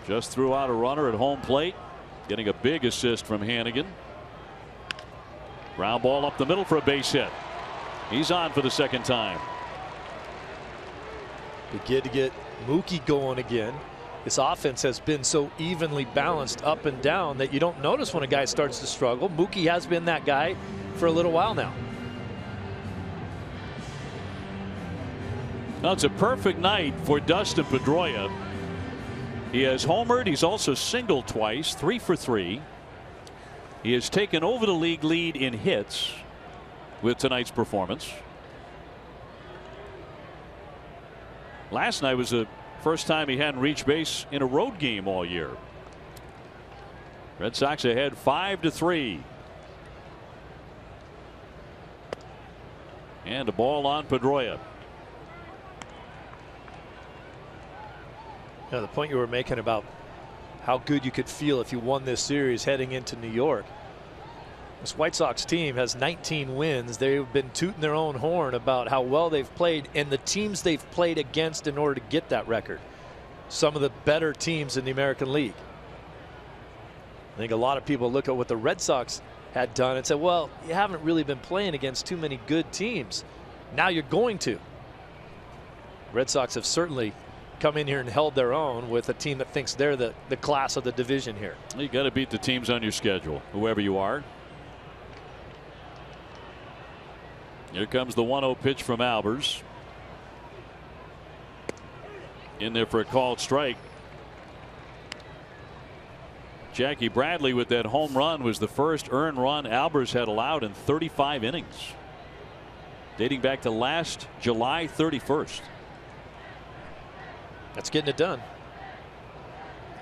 Just threw out a runner at home plate, getting a big assist from Hannigan. Ground ball up the middle for a base hit. He's on for the second time. Begin to get Mookie going again. This offense has been so evenly balanced up and down that you don't notice when a guy starts to struggle. Mookie has been that guy for a little while now. Well, it's a perfect night for Dustin Pedroia. He has homered. He's also singled twice, 3 for 3. He has taken over the league lead in hits with tonight's performance. Last night was the first time he hadn't reached base in a road game all year. Red Sox ahead 5-3. And a ball on Pedroia. Now, the point you were making about how good you could feel if you won this series heading into New York. This White Sox team has 19 wins. They've been tooting their own horn about how well they've played and the teams they've played against in order to get that record. Some of the better teams in the American League. I think a lot of people look at what the Red Sox had done and said, well, you haven't really been playing against too many good teams. Now you're going to. Red Sox have certainly come in here and held their own with a team that thinks they're the class of the division here. You got to beat the teams on your schedule, whoever you are. Here comes the 1-0 pitch from Albers. In there for a called strike. Jackie Bradley with that home run was the first earned run Albers had allowed in 35 innings. Dating back to last July 31st. That's getting it done.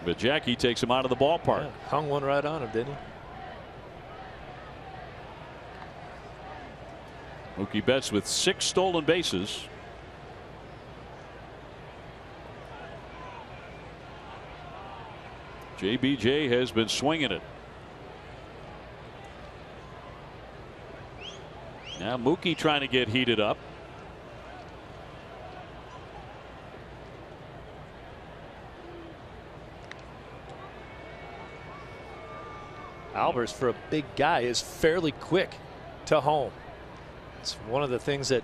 But Jackie takes him out of the ballpark. Yeah, hung one right on him, didn't he? Mookie Betts with 6 stolen bases. JBJ has been swinging it. Now Mookie trying to get heated up. Albers, for a big guy, is fairly quick to home. It's one of the things that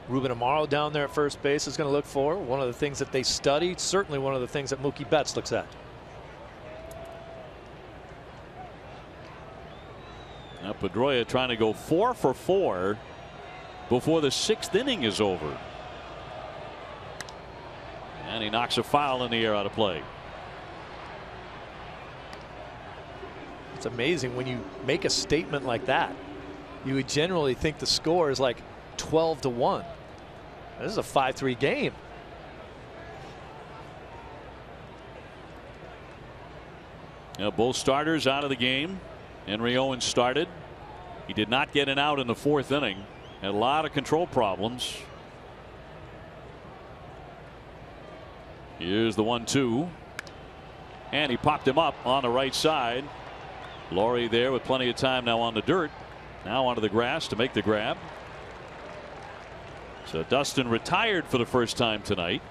Ruben Amaro down there at first base is going to look for. One of the things that they study. Certainly one of the things that Mookie Betts looks at. Now Pedroia trying to go 4 for 4 before the 6th inning is over. And he knocks a foul in the air out of play. It's amazing when you make a statement like that. You would generally think the score is like 12-1. This is a 5-3 game. Now both starters out of the game. Henry Owens started. He did not get an out in the 4th inning. Had a lot of control problems. Here's the 1-2. And he popped him up on the right side. Laurie there with plenty of time now on the dirt. Now onto the grass to make the grab. So Dustin retired for the first time tonight.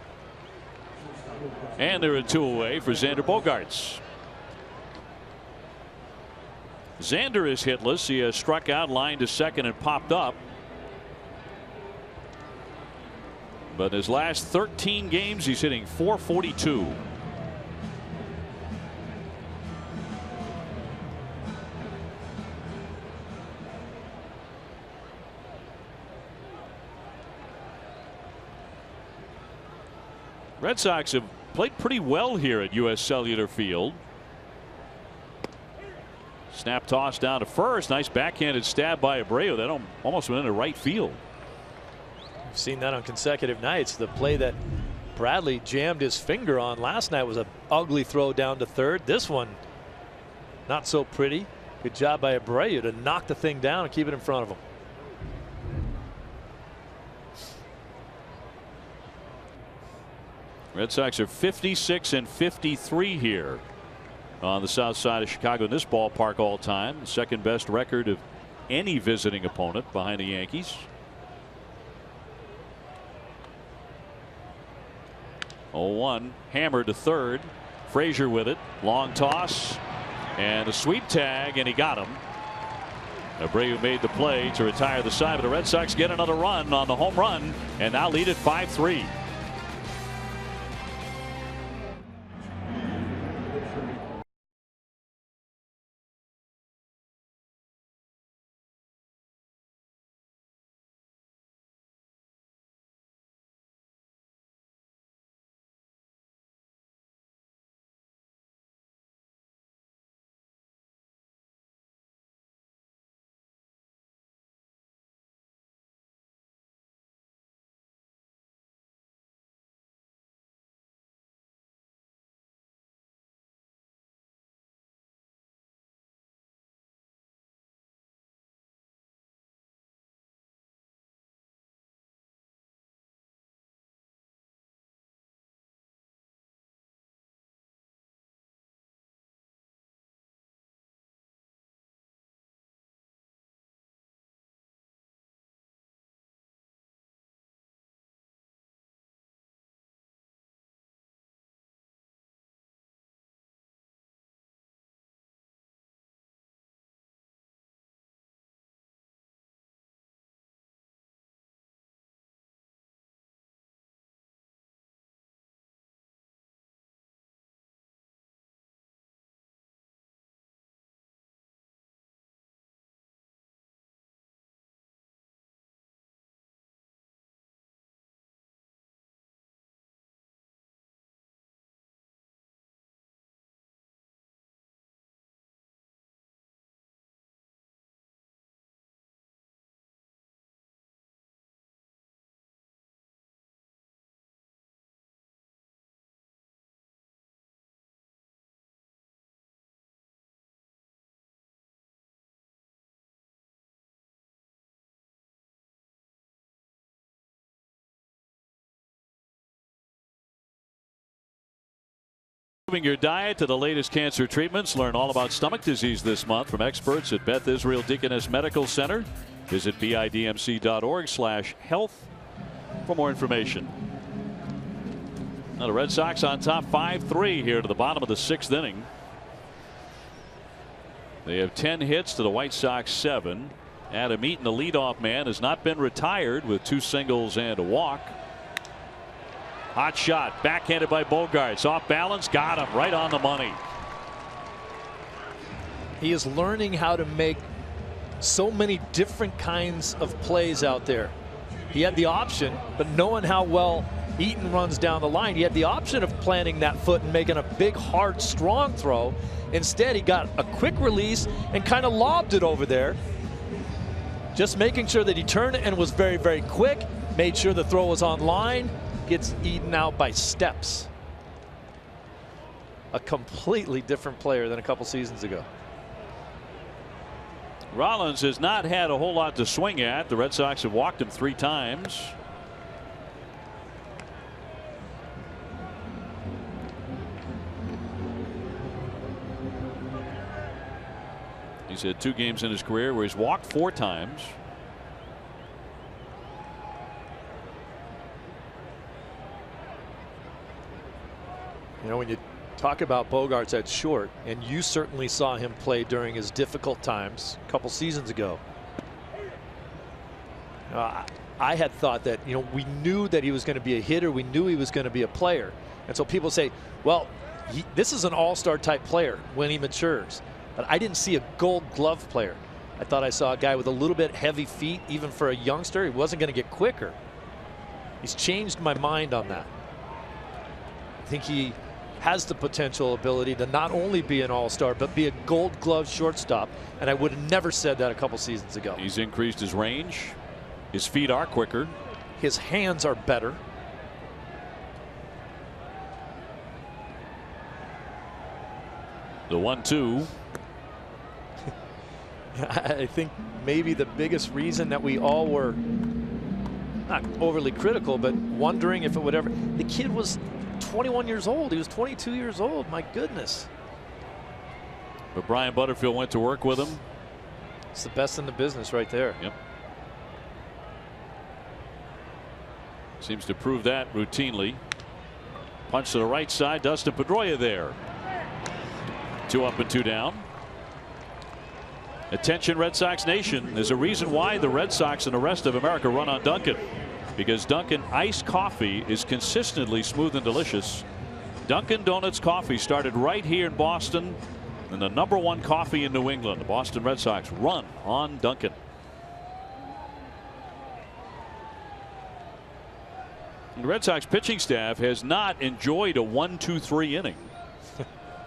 And they're a 2 away for Xander Bogaerts. Xander is hitless. He has struck out, lined to second, and popped up. But his last 13 games, he's hitting .442. Red Sox have played pretty well here at U.S. Cellular Field. Snap toss down to first. Nice backhanded stab by Abreu. That almost went into right field. We've seen that on consecutive nights. The play that Bradley jammed his finger on last night was an ugly throw down to third. This one, not so pretty. Good job by Abreu to knock the thing down and keep it in front of him. Red Sox are 56 and 53 here on the south side of Chicago in this ballpark all time. The second best record of any visiting opponent behind the Yankees. 0-1 hammered to third. Frazier with it. Long toss and a sweep tag, and he got him. Abreu made the play to retire the side, but the Red Sox get another run on the home run and now lead it 5-3. Moving your diet to the latest cancer treatments. Learn all about stomach disease this month from experts at Beth Israel Deaconess Medical Center. Visit bidmc.org/health for more information. Now the Red Sox on top 5-3 here to the bottom of the 6th inning. They have 10 hits to the White Sox 7. Adam Eaton, the leadoff man, has not been retired with 2 singles and a walk. Hot shot, backhanded by Bogaerts, off balance, got him right on the money. He is learning how to make so many different kinds of plays out there. He had the option, but knowing how well Eaton runs down the line, he had the option of planting that foot and making a big, hard, strong throw. Instead, he got a quick release and kind of lobbed it over there. Just making sure that he turned it and was very, very quick, made sure the throw was on line. Gets Eaton out by steps. A completely different player than a couple seasons ago. Rollins has not had a whole lot to swing at. The Red Sox have walked him 3 times. He's had 2 games in his career where he's walked 4 times. You know, when you talk about Bogaerts at short, and you certainly saw him play during his difficult times a couple seasons ago. I had thought that, you know, we knew that he was going to be a hitter. We knew he was going to be a player. And so people say, well, this is an all-star type player when he matures. But I didn't see a gold glove player. I thought I saw a guy with a little bit heavy feet. Even for a youngster, he wasn't going to get quicker. He's changed my mind on that. I think he has the potential ability to not only be an all-star but be a gold glove shortstop, and I would have never said that a couple seasons ago. He's increased his range. His feet are quicker. His hands are better. The 1-2. I think maybe the biggest reason that we all were not overly critical but wondering if it would ever. The kid was 21 years old. He was 22 years old. My goodness. But Brian Butterfield went to work with him. It's the best in the business right there. Yep. Seems to prove that routinely. Punch to the right side. Dustin Pedroia there. 2 up and 2 down. Attention Red Sox Nation. There's a reason why the Red Sox and the rest of America run on Dunkin'. Because Dunkin' iced coffee is consistently smooth and delicious. Dunkin' Donuts coffee started right here in Boston, and the #1 coffee in New England. The Boston Red Sox run on Dunkin'. The Red Sox pitching staff has not enjoyed a 1-2-3 inning.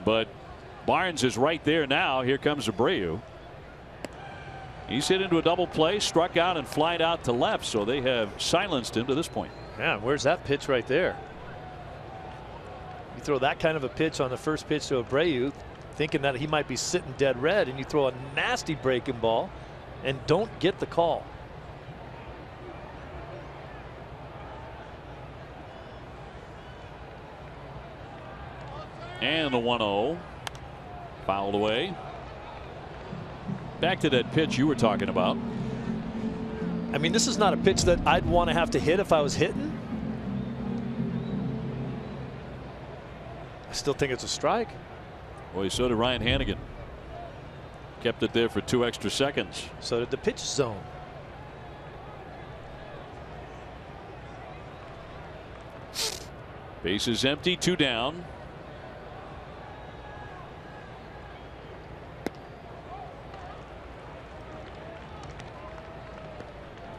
But Barnes is right there now. Here comes Abreu. He's hit into a double play, struck out and flied out to left, so they have silenced him to this point. Yeah, where's that pitch right there? You throw that kind of a pitch on the first pitch to Abreu, thinking that he might be sitting dead red, and you throw a nasty breaking ball and don't get the call. And the 1-0 fouled away. Back to that pitch you were talking about. I mean, this is not a pitch that I'd want to have to hit if I was hitting. I still think it's a strike. Boy, so did Ryan Hannigan. Kept it there for 2 extra seconds. So did the pitch zone. Base is empty, 2 down.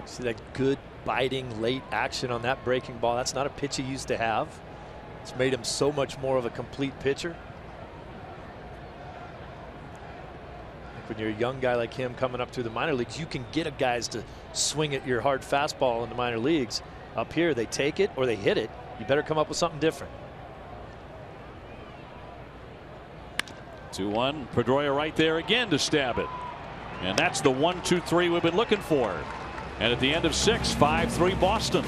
See that good biting late action on that breaking ball. That's not a pitch he used to have. It's made him so much more of a complete pitcher. Like when you're a young guy like him coming up through the minor leagues, you can get guys to swing at your hard fastball in the minor leagues. Up here, they take it or they hit it. You better come up with something different. 2-1. Pedroia right there again to stab it. And that's the 1-2-3 we've been looking for. And at the end of 6, 5-3 Boston.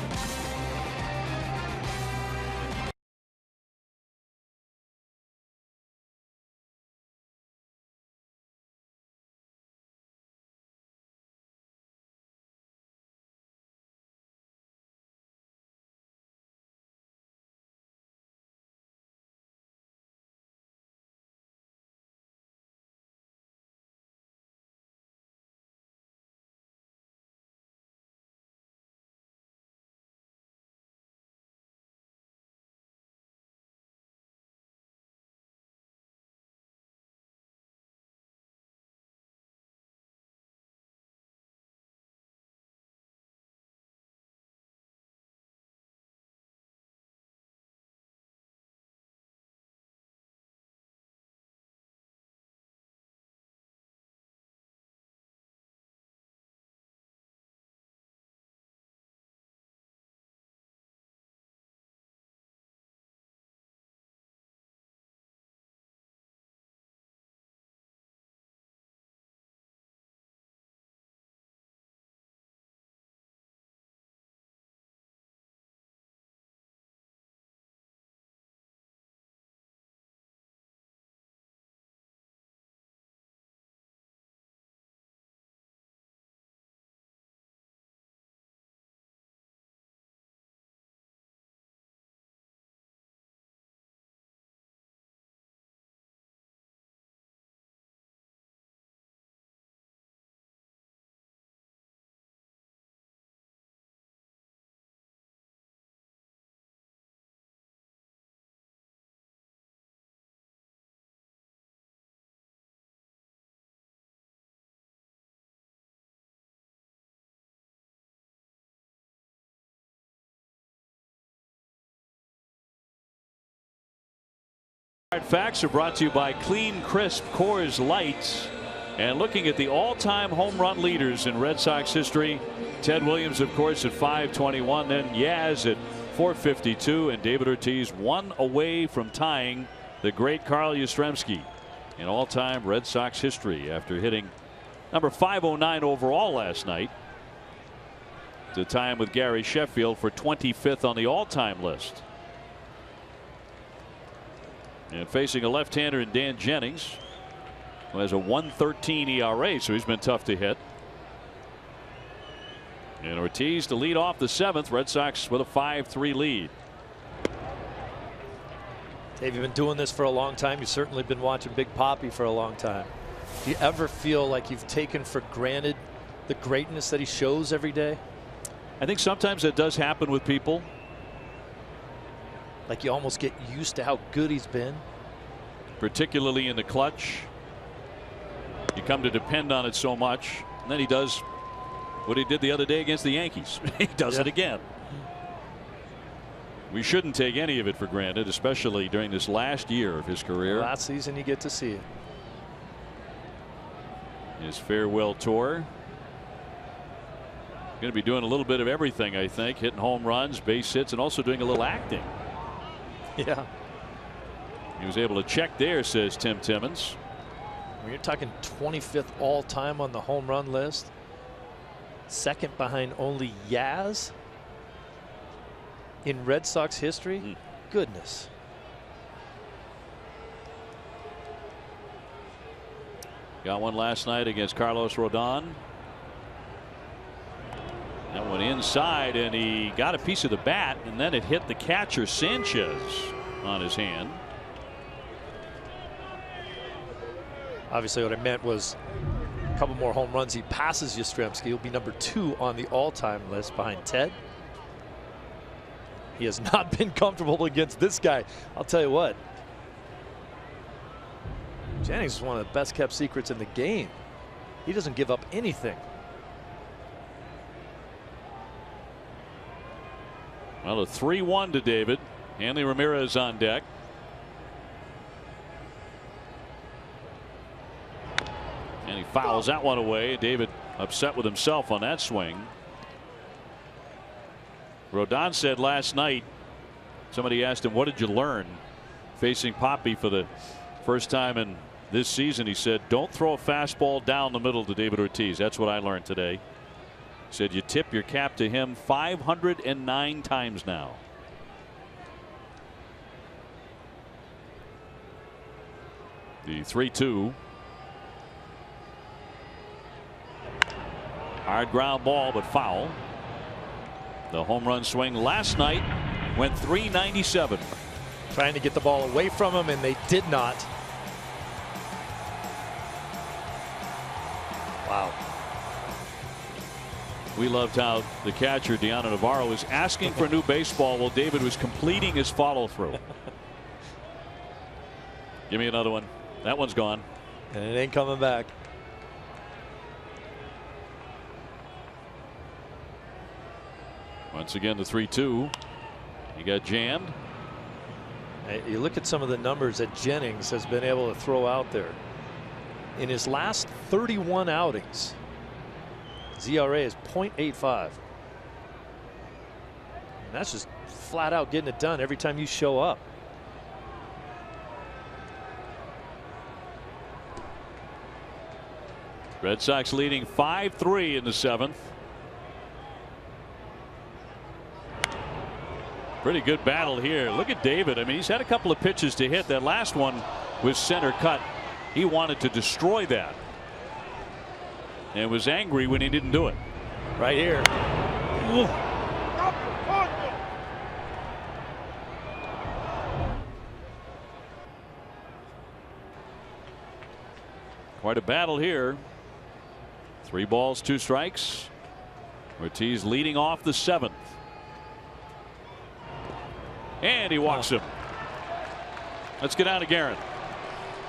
Facts are brought to you by Clean Crisp Coors Light. And looking at the all-time home run leaders in Red Sox history, Ted Williams, of course, at 521, then Yaz at 452, and David Ortiz 1 away from tying the great Carl Yastrzemski in all-time Red Sox history after hitting number 509 overall last night to tie him with Gary Sheffield for 25th on the all-time list. And facing a left-hander in Dan Jennings, who has a 1.13 ERA, so he's been tough to hit. And Ortiz to lead off the 7th. Red Sox with a 5-3 lead. Dave, you've been doing this for a long time. You've certainly been watching Big Papi for a long time. Do you ever feel like you've taken for granted the greatness that he shows every day? I think sometimes it does happen with people. Like you almost get used to how good he's been. Particularly in the clutch. You come to depend on it so much. And then he does what he did the other day against the Yankees. He does it again. We shouldn't take any of it for granted, especially during this last year of his career. Last season you get to see it. His farewell tour. Going to be doing a little bit of everything, I think. Hitting home runs, base hits, and also doing a little acting. Yeah. He was able to check there, says Tim Timmons. When you're talking 25th all-time on the home run list, second behind only Yaz in Red Sox history. Goodness. Got one last night against Carlos Rodon. That went inside, and he got a piece of the bat, and then it hit the catcher Sanchez on his hand. Obviously, what I meant was a couple more home runs. He passes Yastrzemski. He'll be number 2 on the all-time list behind Ted. He has not been comfortable against this guy. I'll tell you what. Jennings is one of the best kept secrets in the game. He doesn't give up anything. Well, a 3-1 to David. Hanley Ramirez on deck. And he fouls that one away. David upset with himself on that swing. Rodon said last night, somebody asked him, what did you learn facing Papi for the first time in this season? He said, don't throw a fastball down the middle to David Ortiz. That's what I learned today. He said you tip your cap to him 509 times now. The 3-2. Hard ground ball, but foul. The home run swing last night went 397. Trying to get the ball away from him, and they did not. Wow. We loved how the catcher, Deanna Navarro, was asking for a new baseball while David was completing his follow through. Give me another one. That one's gone. And it ain't coming back. Once again, the 3-2. He got jammed. You look at some of the numbers that Jennings has been able to throw out there. In his last 31 outings, ZRA is .85. And that's just flat out getting it done every time you show up. Red Sox leading 5-3 in the 7th. Pretty good battle here. Look at David. I mean, he's had a couple of pitches to hit. That last one was center cut. He wanted to destroy that and was angry when he didn't do it. Right here. Ooh. Quite a battle here. 3 balls, 2 strikes. Ortiz leading off the 7th. And he walks him. Let's get out of Garrett.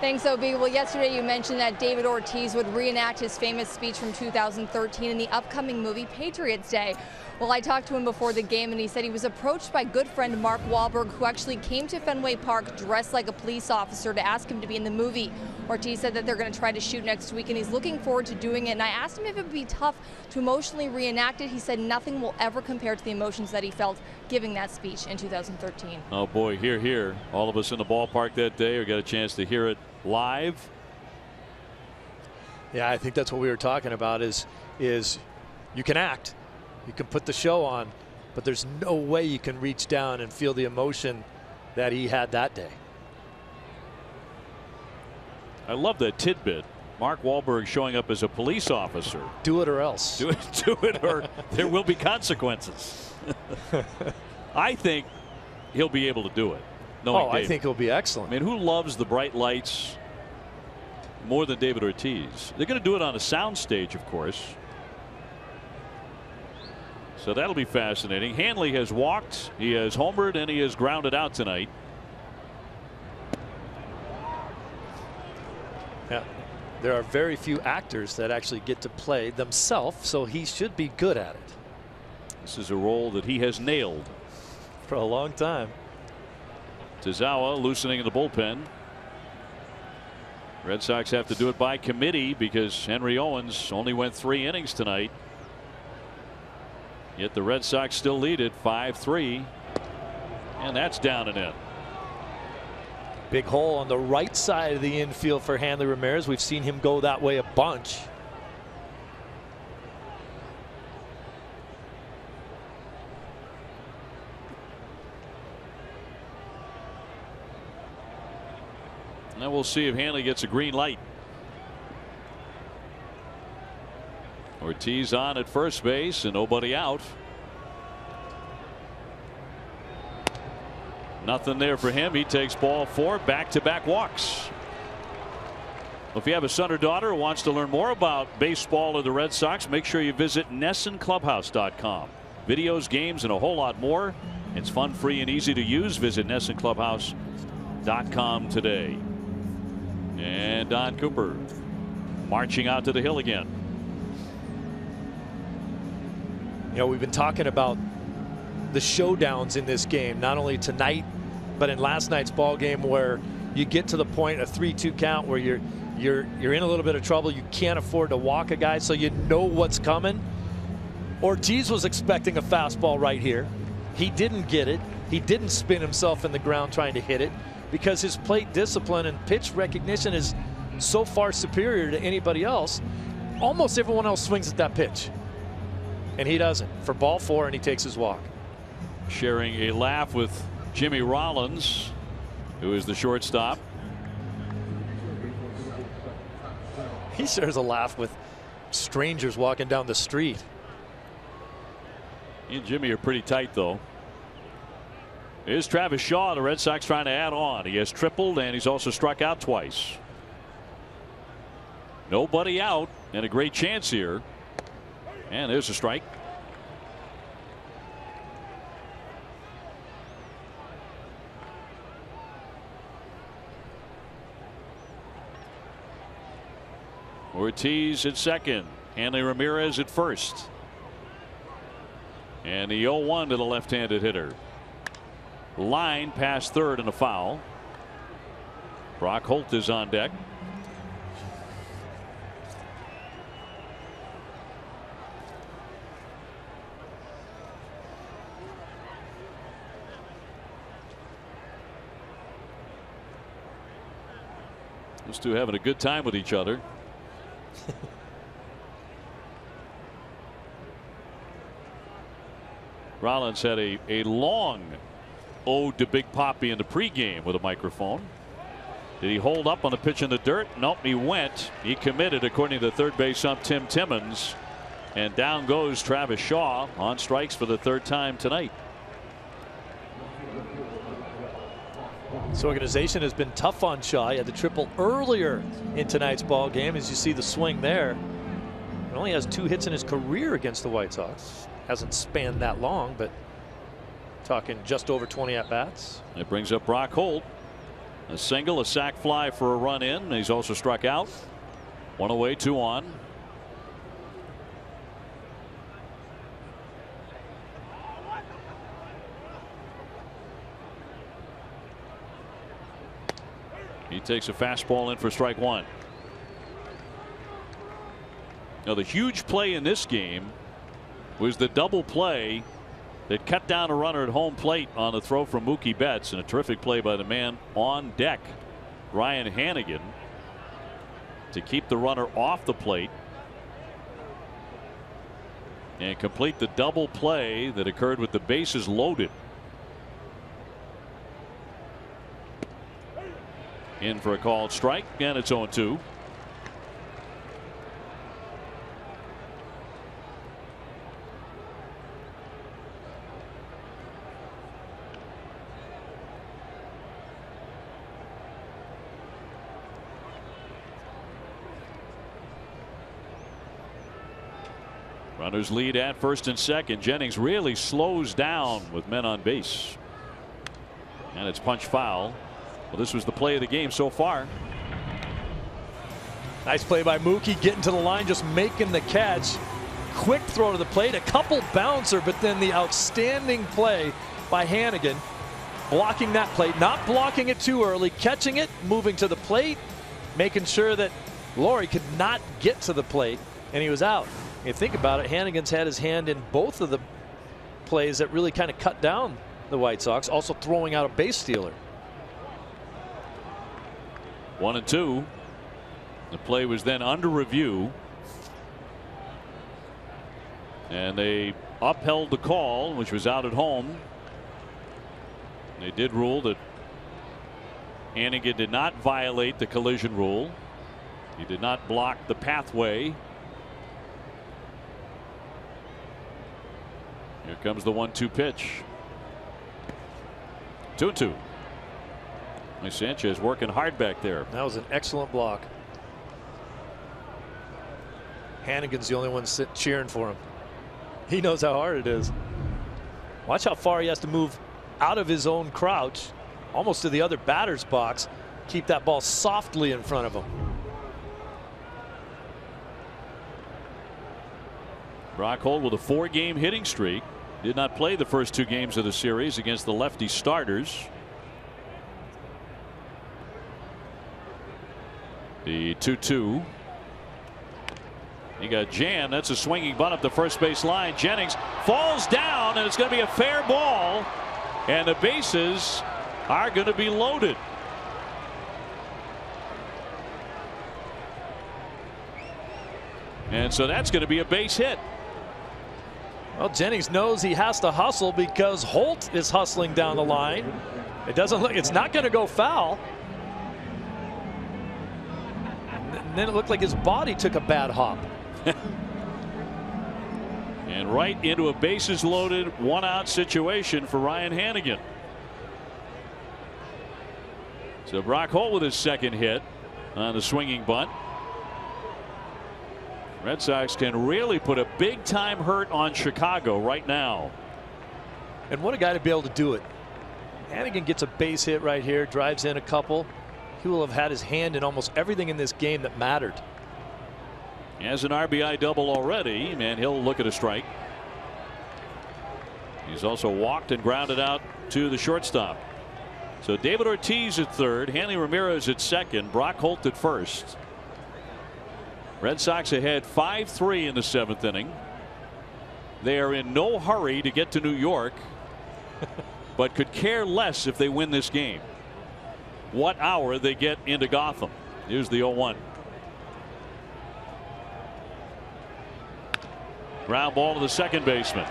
Thanks, OB. Well, yesterday you mentioned that David Ortiz would reenact his famous speech from 2013 in the upcoming movie Patriots Day. Well, I talked to him before the game, and he said he was approached by good friend Mark Wahlberg, who actually came to Fenway Park dressed like a police officer to ask him to be in the movie. Ortiz said that they're going to try to shoot next week, and he's looking forward to doing it. And I asked him if it would be tough to emotionally reenact it. He said nothing will ever compare to the emotions that he felt giving that speech in 2013. Oh, boy, here. All of us in the ballpark that day got a chance to hear it live. Yeah, I think that's what we were talking about is you can act. You can put the show on, but there's no way you can reach down and feel the emotion that he had that day. I love that tidbit. Mark Wahlberg showing up as a police officer. Do it or else. Do it or there will be consequences. I think he'll be able to do it. knowing I think he'll be excellent. I mean, who loves the bright lights more than David Ortiz? They're going to do it on a sound stage, of course. So that'll be fascinating. Hanley has walked, he has homered, and he has grounded out tonight. Yeah. There are very few actors that actually get to play themselves, so he should be good at it. This is a role that he has nailed for a long time. Tazawa loosening in the bullpen. Red Sox have to do it by committee because Henry Owens only went 3 innings tonight. Yet the Red Sox still lead it 5-3. And that's down and in. Big hole on the right side of the infield for Hanley Ramirez. We've seen him go that way a bunch. Now we'll see if Hanley gets a green light. Ortiz on at first base and nobody out. Nothing there for him. He takes ball 4, back-to-back walks. Well, if you have a son or daughter who wants to learn more about baseball or the Red Sox, make sure you visit NessonClubhouse.com. Videos, games, and a whole lot more. It's fun, free, and easy to use. Visit NessonClubhouse.com today. And Don Cooper marching out to the hill again. You know, we've been talking about the showdowns in this game, not only tonight, but in last night's ball game, where you get to the point of 3-2 count where you're in a little bit of trouble. You can't afford to walk a guy, so you know what's coming. Ortiz was expecting a fastball right here. He didn't get it. He didn't spin himself in the ground trying to hit it because his plate discipline and pitch recognition is so far superior to anybody else. Almost everyone else swings at that pitch, and he doesn't. For ball 4, and he takes his walk. Sharing a laugh with Jimmy Rollins, who is the shortstop. He shares a laugh with strangers walking down the street. He and Jimmy are pretty tight, though. Here's Travis Shaw. The Red Sox trying to add on. He has tripled, and he's also struck out twice. Nobody out, and a great chance here. And there's a strike. Ortiz at second. Hanley Ramirez at first. And the 0-1 to the left-handed hitter. Line past third and a foul. Brock Holt is on deck. Those two having a good time with each other. Rollins had a long ode to Big Papi in the pregame with a microphone. Did he hold up on the pitch in the dirt? Nope, he went. He committed, according to third base ump Tim Timmons. And down goes Travis Shaw on strikes for the 3rd time tonight. This organization has been tough on Shaw. He had the triple earlier in tonight's ball game, as you see the swing there. He only has 2 hits in his career against the White Sox. Hasn't spanned that long, but talking just over 20 at-bats. It brings up Brock Holt. A single, a sac fly for a run in. He's also struck out. 1 away, 2 on. He takes a fastball in for strike 1. Now the huge play in this game was the double play that cut down a runner at home plate on the throw from Mookie Betts, and a terrific play by the man on deck, Ryan Hannigan, to keep the runner off the plate and complete the double play that occurred with the bases loaded. In for a called strike, and it's 0-2. Runners lead at first and second. Jennings really slows down with men on base. And it's punch foul. Well, this was the play of the game so far. Nice play by Mookie, getting to the line, just making the catch. Quick throw to the plate, a couple bouncer, but then the outstanding play by Hannigan, blocking that plate, not blocking it too early, catching it, moving to the plate, making sure that Laurie could not get to the plate, and he was out. You think about it, Hannigan's had his hand in both of the plays that really kind of cut down the White Sox, also throwing out a base stealer. 1-2. The play was then under review, and they upheld the call, which was out at home. They did rule that Hannigan did not violate the collision rule. He did not block the pathway. Here comes the 1-2 pitch. 2-2. Sanchez working hard back there. That was an excellent block. Hannigan's the only one cheering for him. He knows how hard it is. Watch how far he has to move out of his own crouch, almost to the other batter's box. Keep that ball softly in front of him. Brock Holt with a 4-game hitting streak. Did not play the first 2 games of the series against the lefty starters. The 2-2. You got Jan. That's a swinging bunt up the first base line. Jennings falls down, and it's going to be a fair ball. And the bases are going to be loaded. And so that's going to be a base hit. Well, Jennings knows he has to hustle because Holt is hustling down the line. It doesn't look, it's not going to go foul. And then it looked like his body took a bad hop. And right into a bases loaded 1-out situation for Ryan Hannigan. So Brock Holt with his second hit on the swinging bunt. Red Sox can really put a big time hurt on Chicago right now. And what a guy to be able to do it. Hannigan gets a base hit right here, drives in a couple. He will have had his hand in almost everything in this game that mattered. He has an RBI double already, and he'll look at a strike. He's also walked and grounded out to the shortstop. So David Ortiz at third, Hanley Ramirez at second, Brock Holt at first. Red Sox ahead 5-3 in the 7th inning. They are in no hurry to get to New York, but could care less if they win this game. What hour they get into Gotham. Here's the 0-1. Ground ball to the second baseman,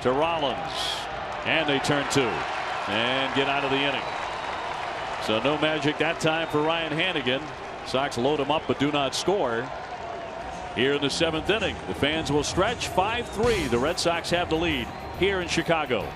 to Rollins, and they turn 2 and get out of the inning. So no magic that time for Ryan Hannigan. Sox load him up but do not score. Here in the 7th inning, the fans will stretch 5-3. The Red Sox have the lead here in Chicago.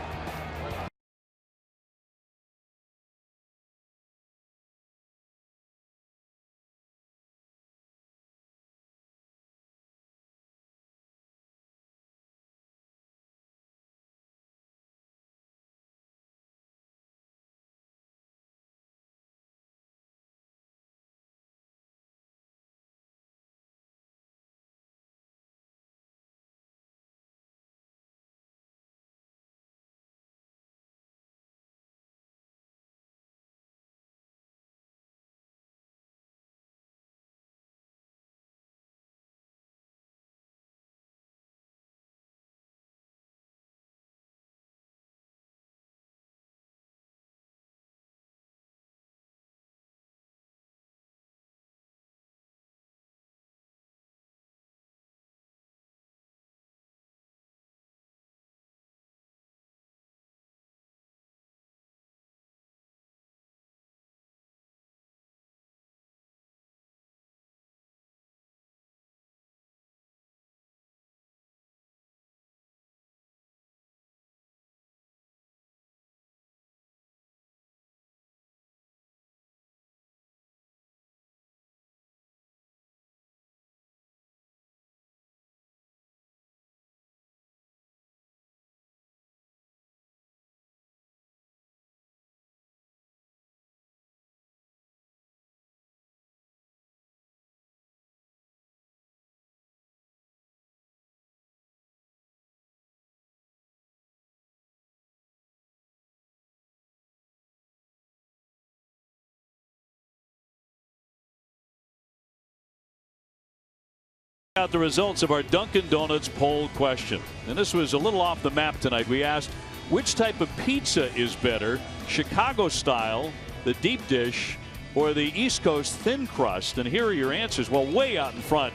Out the results of our Dunkin' Donuts poll question. And this was a little off the map tonight. We asked which type of pizza is better, Chicago style, the deep dish, or the East Coast thin crust. And here are your answers. Well, way out in front,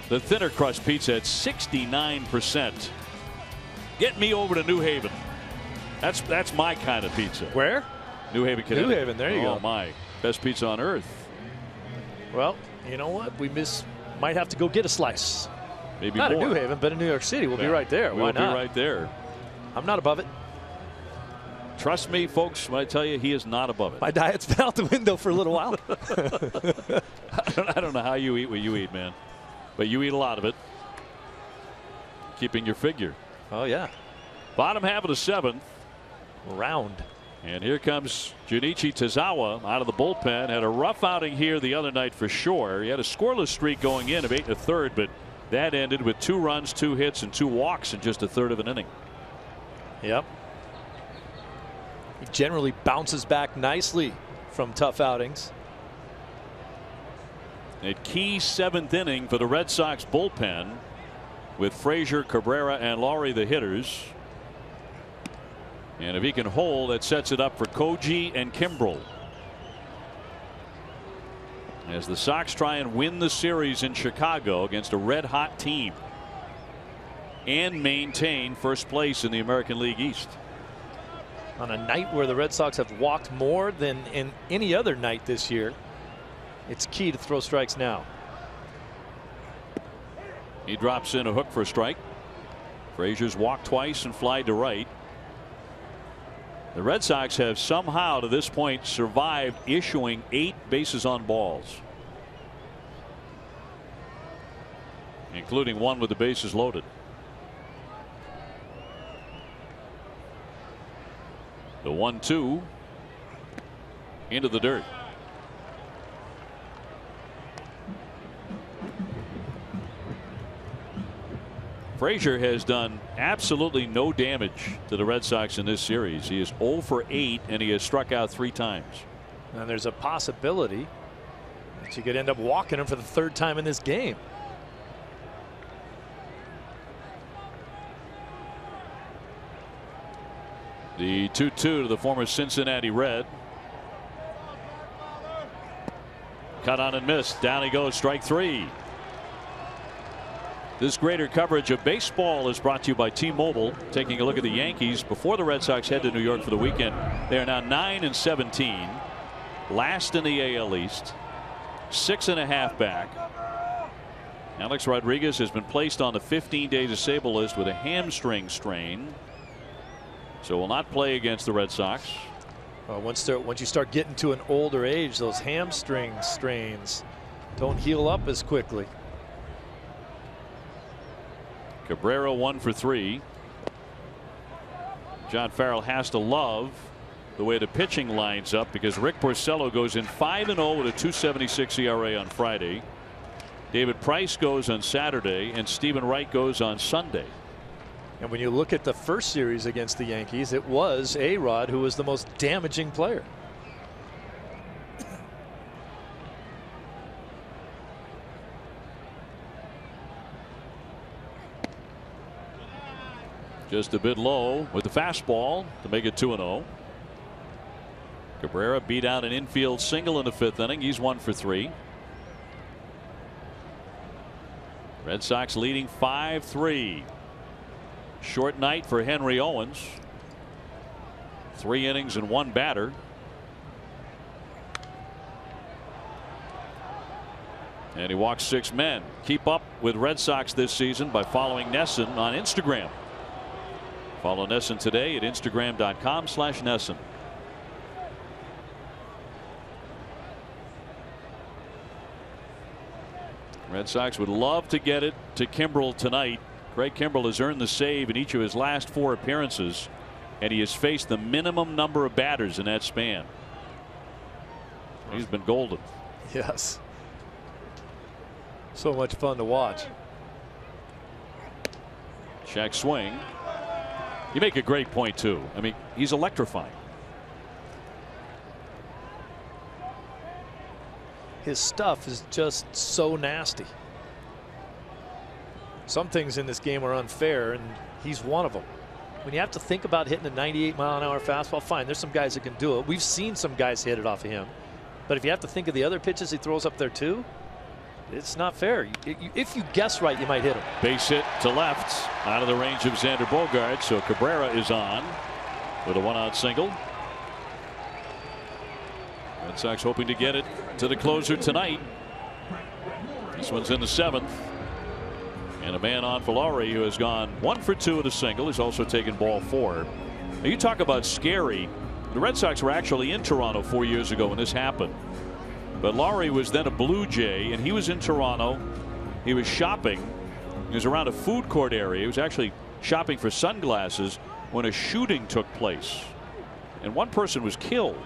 the thinner crust pizza at 69%. Get me over to New Haven. That's my kind of pizza. Where? New Haven, Connecticut. New Haven, there you go. Oh my, best pizza on earth. Well, you know what? Might have to go get a slice. Maybe not more. in New Haven, but in New York City. We'll be right there. Why We'll not? be right there. I'm not above it. Trust me, folks, when I tell you he is not above it. My diet's been out the window for a little while. I don't know how you eat what you eat, man. But you eat a lot of it. Keeping your figure. Oh, yeah. Bottom half of the seventh. Round. And here comes Junichi Tazawa out of the bullpen. Had a rough outing here the other night for sure. He had a scoreless streak going in of 8 1/3, but that ended with 2 runs, 2 hits, and 2 walks in just 1/3 of an inning. Yep. He generally bounces back nicely from tough outings. A key 7th inning for the Red Sox bullpen with Frazier, Cabrera, and Laurie the hitters. And if he can hold, that sets it up for Koji and Kimbrel. As the Sox try and win the series in Chicago against a red-hot team and maintain first place in the American League East. On a night where the Red Sox have walked more than in any other night this year, it's key to throw strikes now. He drops in a hook for a strike. Frazier's walked twice and flied to right. The Red Sox have somehow to this point survived issuing 8 bases on balls, including 1 with the bases loaded. The 1-2 into the dirt. Frazier has done absolutely no damage to the Red Sox in this series. He is 0 for 8 and he has struck out 3 times. And there's a possibility that you could end up walking him for the 3rd time in this game. The 2-2 to the former Cincinnati Red. Cut on and missed. Down he goes, strike 3. This greater coverage of baseball is brought to you by T-Mobile. Taking a look at the Yankees before the Red Sox head to New York for the weekend. They are now 9-17, last in the AL East, 6.5 back. Alex Rodriguez has been placed on the 15-day disabled list with a hamstring strain, so will not play against the Red Sox. Once you start getting to an older age, those hamstring strains don't heal up as quickly. Cabrera 1 for 3. John Farrell has to love the way the pitching lines up because Rick Porcello goes in 5-0 with a 2.76 ERA on Friday. David Price goes on Saturday and Stephen Wright goes on Sunday. And when you look at the first series against the Yankees, it was A-Rod who was the most damaging player. Just a bit low with the fastball to make it 2-0. Cabrera beat out an infield single in the 5th inning. He's 1 for 3. Red Sox leading 5-3. Short night for Henry Owens. 3 innings and 1 batter. And he walks 6 men. Keep up with Red Sox this season by following Nesson on Instagram. Follow Nesson today at Instagram.com/Nesson. Red Sox would love to get it to Kimbrel tonight. Craig Kimbrel has earned the save in each of his last 4 appearances, and he has faced the minimum number of batters in that span. He's been golden. Yes. So much fun to watch. Check swing. You make a great point too. I mean, he's electrifying. His stuff is just so nasty. Some things in this game are unfair, and he's one of them. When you have to think about hitting a 98-mile-an-hour fastball, fine, there's some guys that can do it. We've seen some guys hit it off of him. But if you have to think of the other pitches he throws up there too, it's not fair. If you guess right, you might hit him. Base hit to left, out of the range of Xander Bogaerts. So Cabrera is on with a 1-out single. Red Sox hoping to get it to the closer tonight. This one's in the 7th. And a man on for Lowry, who has gone 1 for 2 with a single. He's also taken ball 4. Now you talk about scary. The Red Sox were actually in Toronto 4 years ago when this happened. But Lowry was then a Blue Jay, and he was in Toronto. He was shopping. He was around a food court area. He was actually shopping for sunglasses when a shooting took place. And one person was killed.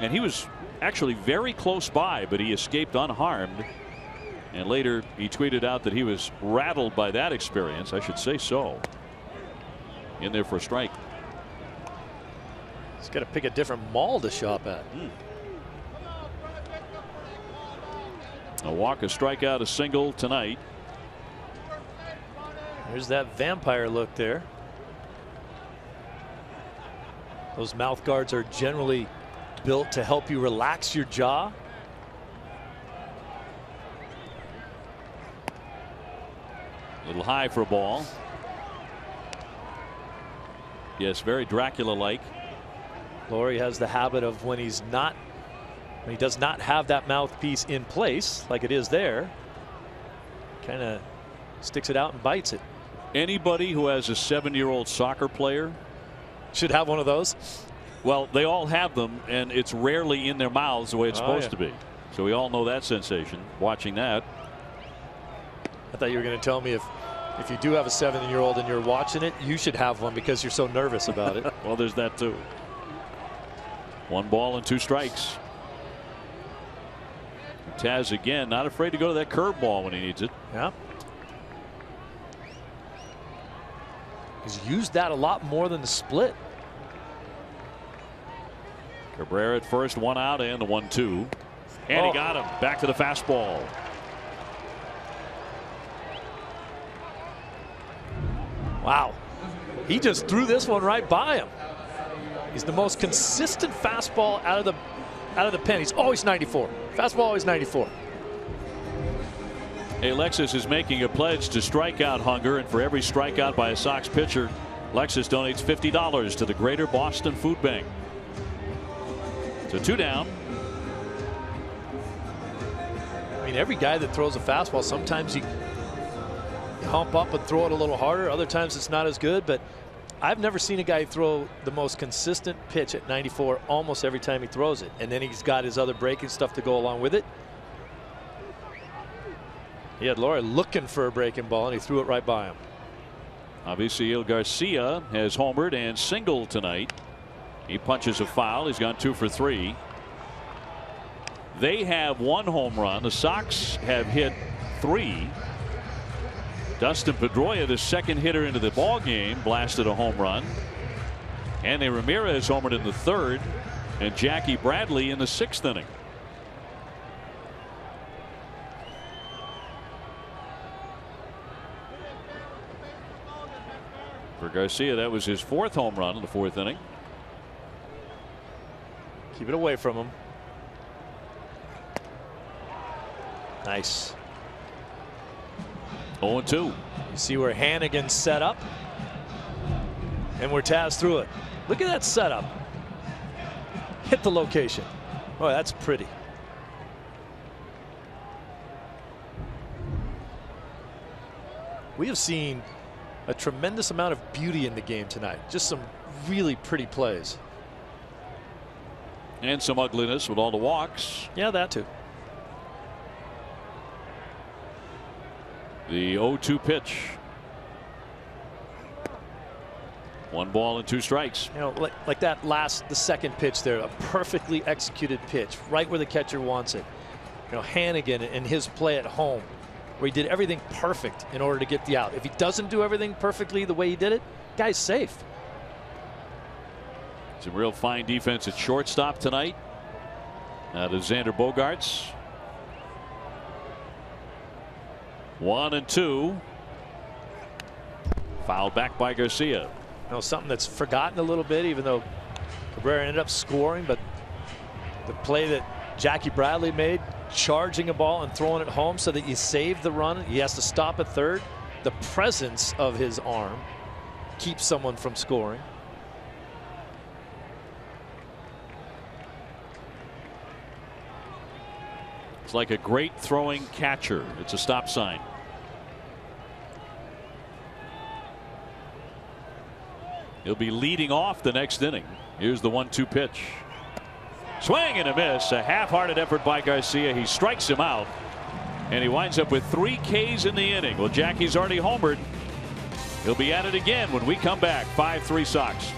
And he was actually very close by, but he escaped unharmed. And later he tweeted out that he was rattled by that experience. I should say so. In there for a strike. He's got to pick a different mall to shop at. A walk, a strikeout, a single tonight. There's that vampire look there. Those mouth guards are generally built to help you relax your jaw. A little high for a ball. Yes, very Dracula-like. Lowry has the habit of when he does not have that mouthpiece in place like it is there, kind of sticks it out and bites it. Anybody who has a 7-year-old soccer player should have one of those. Well, they all have them, and it's rarely in their mouths the way it's supposed to be. So we all know that sensation watching that. I thought you were going to tell me if you do have a 7-year-old and you're watching it, you should have one because you're so nervous about it. Well, there's that too. 1 ball and 2 strikes. Taz again, not afraid to go to that curveball when he needs it. Yeah. He's used that a lot more than the split. Cabrera at first, 1 out and the 1-2. And he got him. Back to the fastball. Wow. He just threw this one right by him. He's the most consistent fastball out of the pen. He's always 94. Fastball always 94. Hey, Lexus is making a pledge to strikeout hunger, and for every strikeout by a Sox pitcher, Lexus donates $50 to the Greater Boston Food Bank. So 2 down. I mean, every guy that throws a fastball, sometimes you hump up and throw it a little harder. Other times it's not as good, but I've never seen a guy throw the most consistent pitch at 94 almost every time he throws it. And then he's got his other breaking stuff to go along with it. He had Lowry looking for a breaking ball, and he threw it right by him. Obviously, Garcia has homered and singled tonight. He punches a foul. He's gone 2 for 3. They have 1 home run. The Sox have hit 3. Dustin Pedroia, the second hitter into the ball game, blasted a home run. Andy Ramirez homered in the 3rd, and Jackie Bradley in the 6th inning. For Garcia, that was his 4th home run in the 4th inning. Keep it away from him. Nice. 0-2. You see where Hannigan set up, and where Taz threw it. Look at that setup. Hit the location. Oh, that's pretty. We have seen a tremendous amount of beauty in the game tonight. Just some really pretty plays. And some ugliness with all the walks. Yeah, that too. The 0-2 pitch. 1 ball and 2 strikes. You know, like that the second pitch there, a perfectly executed pitch, right where the catcher wants it. You know, Hannigan and his play at home, where he did everything perfect in order to get the out. If he doesn't do everything perfectly the way he did it, guy's safe. Some real fine defense at shortstop tonight. Now to Xander Bogaerts. 1-2. Fouled back by Garcia. You know, something that's forgotten a little bit, even though Cabrera ended up scoring, but the play that Jackie Bradley made, charging a ball and throwing it home so that you save the run. He has to stop at third. The presence of his arm keeps someone from scoring. It's like a great throwing catcher. It's a stop sign. He'll be leading off the next inning. Here's the 1-2 pitch. Swing and a miss. A half-hearted effort by Garcia. He strikes him out. And he winds up with 3 Ks in the inning. Well, Jackie's already homered. He'll be at it again when we come back. 5-3 Sox.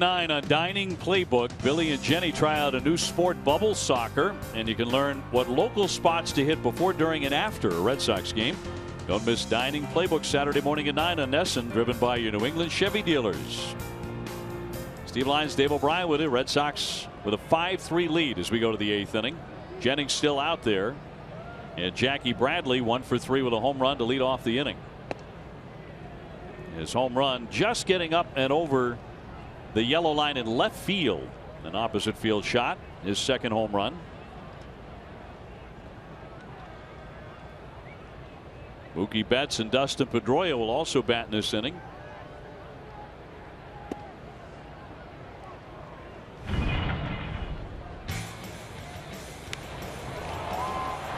On Dining Playbook, Billy and Jenny try out a new sport, bubble soccer, and you can learn what local spots to hit before, during, and after a Red Sox game. Don't miss Dining Playbook Saturday morning at 9 on NESN, driven by your New England Chevy dealers. Steve Lyons, Dave O'Brien with it. Red Sox with a 5-3 lead as we go to the 8th inning. Jennings still out there, and Jackie Bradley 1 for 3 with a home run to lead off the inning. His home run just getting up and over the yellow line in left field. An opposite field shot. His second home run. Mookie Betts and Dustin Pedroia will also bat in this inning.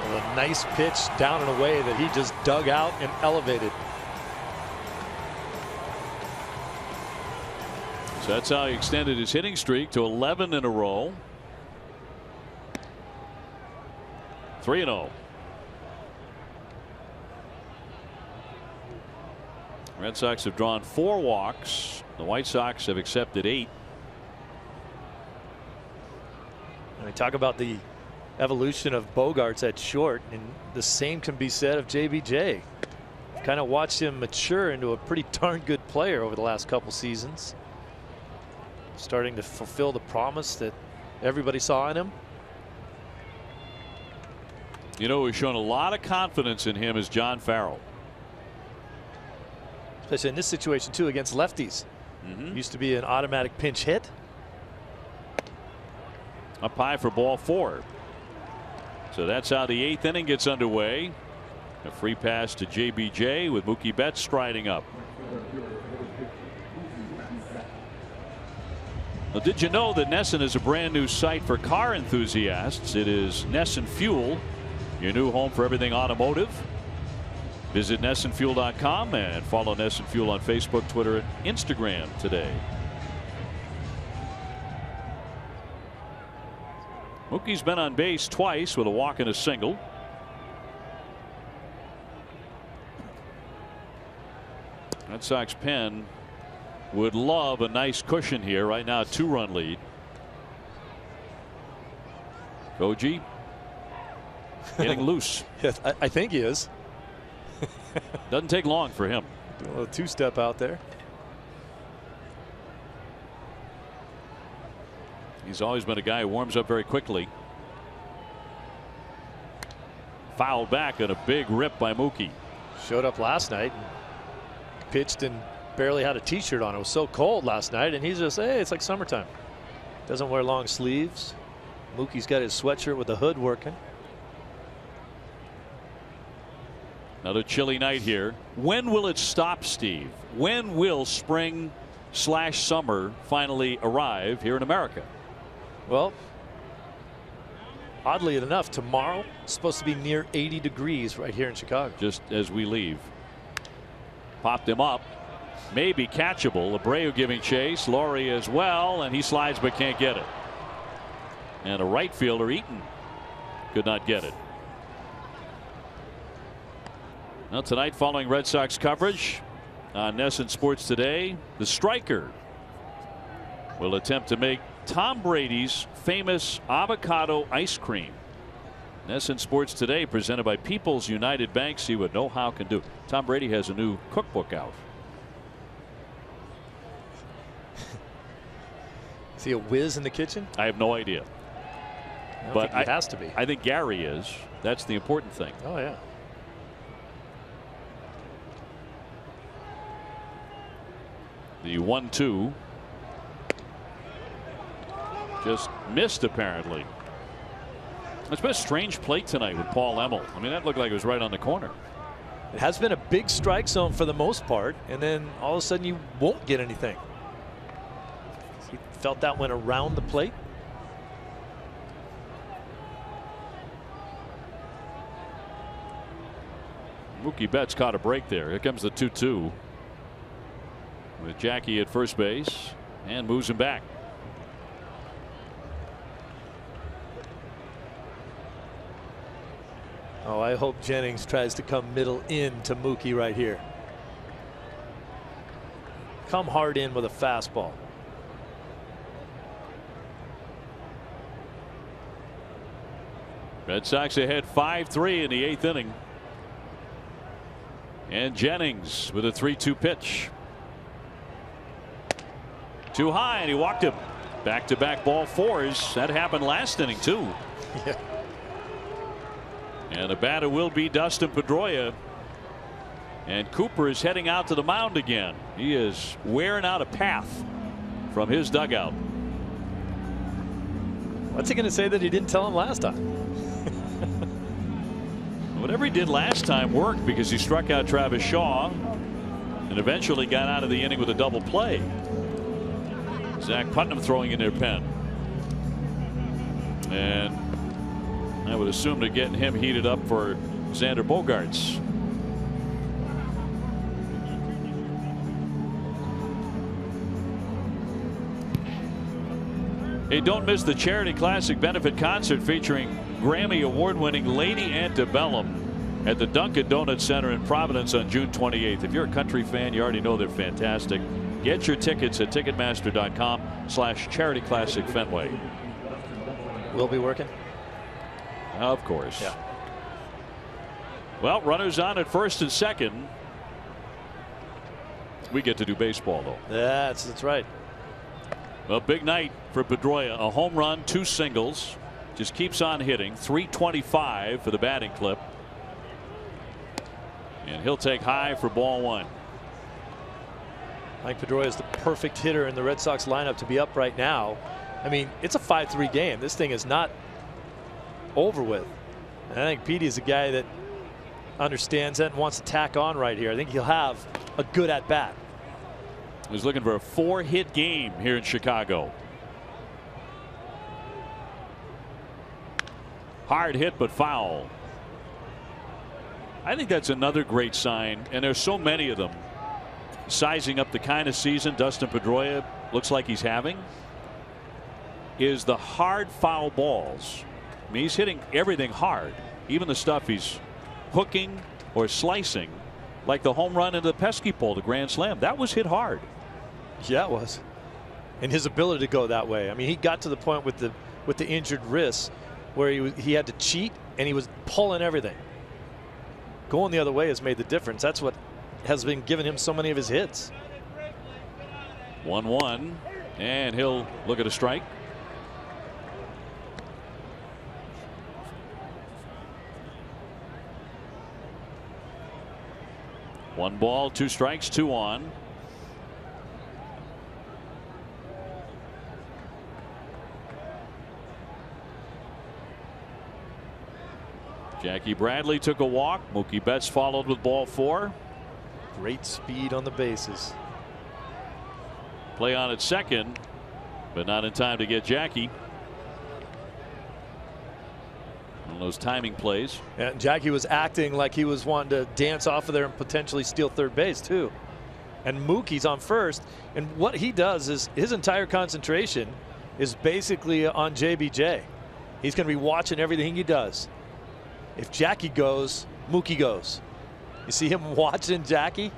Well, a nice pitch down and away that he just dug out and elevated. So that's how he extended his hitting streak to 11 in a row. 3-0. Red Sox have drawn 4 walks. The White Sox have accepted 8. And we talk about the evolution of Bogaerts at short, and the same can be said of JBJ. Kind of watched him mature into a pretty darn good player over the last couple seasons. Starting to fulfill the promise that everybody saw in him. You know, we've shown a lot of confidence in him as John Farrell. Especially in this situation too, against lefties. Used to be an automatic pinch hit. Up high for ball 4. So that's how the 8th inning gets underway. A free pass to JBJ with Mookie Betts striding up. Well, did you know that NESN is a brand new site for car enthusiasts? It is NESN Fuel, your new home for everything automotive. Visit NessonFuel.com and follow Nesson Fuel on Facebook, Twitter, and Instagram today. Mookie's been on base twice with a walk and a single. Red Sox pen would love a nice cushion here. Right now, a 2-run lead. Koji getting loose. Yes, I think he is. Doesn't take long for him. Doing a little two-step out there. He's always been a guy who warms up very quickly. Fouled back and a big rip by Mookie. Showed up last night, pitched and barely had a t-shirt on. It was so cold last night, and he's just, hey, it's like summertime. Doesn't wear long sleeves. Mookie's got his sweatshirt with the hood working. Another chilly night here. When will it stop, Steve? When will spring/summer finally arrive here in America? Well, oddly enough, tomorrow it's supposed to be near 80 degrees right here in Chicago. Just as we leave. Popped him up. Maybe catchable. Abreu giving chase. Laurie as well, and he slides but can't get it. And a right fielder, Eaton, could not get it. Now tonight, following Red Sox coverage on Nesson Sports Today, the striker will attempt to make Tom Brady's famous avocado ice cream. Nesson Sports Today, presented by People's United Bank. See what know-how can do. Tom Brady has a new cookbook out. Is he a whiz in the kitchen? I have no idea. But he has to be. I think Gary is. That's the important thing. Oh, yeah. The 1-2 just missed, apparently. It's been a strange plate tonight with Paul Emmel. I mean, that looked like it was right on the corner. It has been a big strike zone for the most part, and then all of a sudden you won't get anything. He felt that went around the plate. Mookie Betts caught a break there. Here comes the 2-2 with Jackie at first base and moves him back. Oh, I hope Jennings tries to come middle in to Mookie right here. Come hard in with a fastball. Red Sox ahead 5-3 in the 8th inning. And Jennings with a 3-2 pitch. Too high, and he walked him. Back-to-back ball fours. That happened last inning, too. Yeah. And the batter will be Dustin Pedroia. And Cooper is heading out to the mound again. He is wearing out a path from his dugout. What's he going to say that he didn't tell him last time? Whatever he did last time worked, because he struck out Travis Shaw and eventually got out of the inning with a double play. Zach Putnam throwing in their pen. And I would assume they're getting him heated up for Xander Bogaerts. Hey, don't miss the Charity Classic benefit concert featuring Grammy award-winning Lady Antebellum at the Dunkin' Donuts Center in Providence on June 28th. If you're a country fan, you already know they're fantastic. Get your tickets at Ticketmaster.com/Charity Classic Fenway. Will be working? Of course. Yeah. Well, runners on at first and second. We get to do baseball, though. That's right. A big night for Pedroia. A home run, 2 singles. Just keeps on hitting. 325 for the batting clip. And he'll take high for ball 1. Mike Pedroia is the perfect hitter in the Red Sox lineup to be up right now. I mean, it's a 5-3 game. This thing is not over with. And I think Petey is a guy that understands that and wants to tack on right here. I think he'll have a good at bat. He's looking for a 4-hit game here in Chicago. Hard hit, but foul. I think that's another great sign, and there's so many of them, sizing up the kind of season Dustin Pedroia looks like he's having, is the hard foul balls. I mean, he's hitting everything hard, even the stuff he's hooking or slicing, like the home run into the pesky pole, the grand slam. That was hit hard. Yeah, it was. And his ability to go that way. I mean, he got to the point with the injured wrist where he had to cheat, and he was pulling everything. Going the other way has made the difference. That's what has been giving him so many of his hits. 1-1, and he'll look at a strike. One ball, 2 strikes, 2 on. Jackie Bradley took a walk. Mookie Betts followed with ball 4. Great speed on the bases. Play on at second, but not in time to get Jackie. One of those timing plays. And Jackie was acting like he was wanting to dance off of there and potentially steal third base too. And Mookie's on first. And what he does is his entire concentration is basically on JBJ. He's going to be watching everything he does. If Jackie goes, Mookie goes. You see him watching Jackie?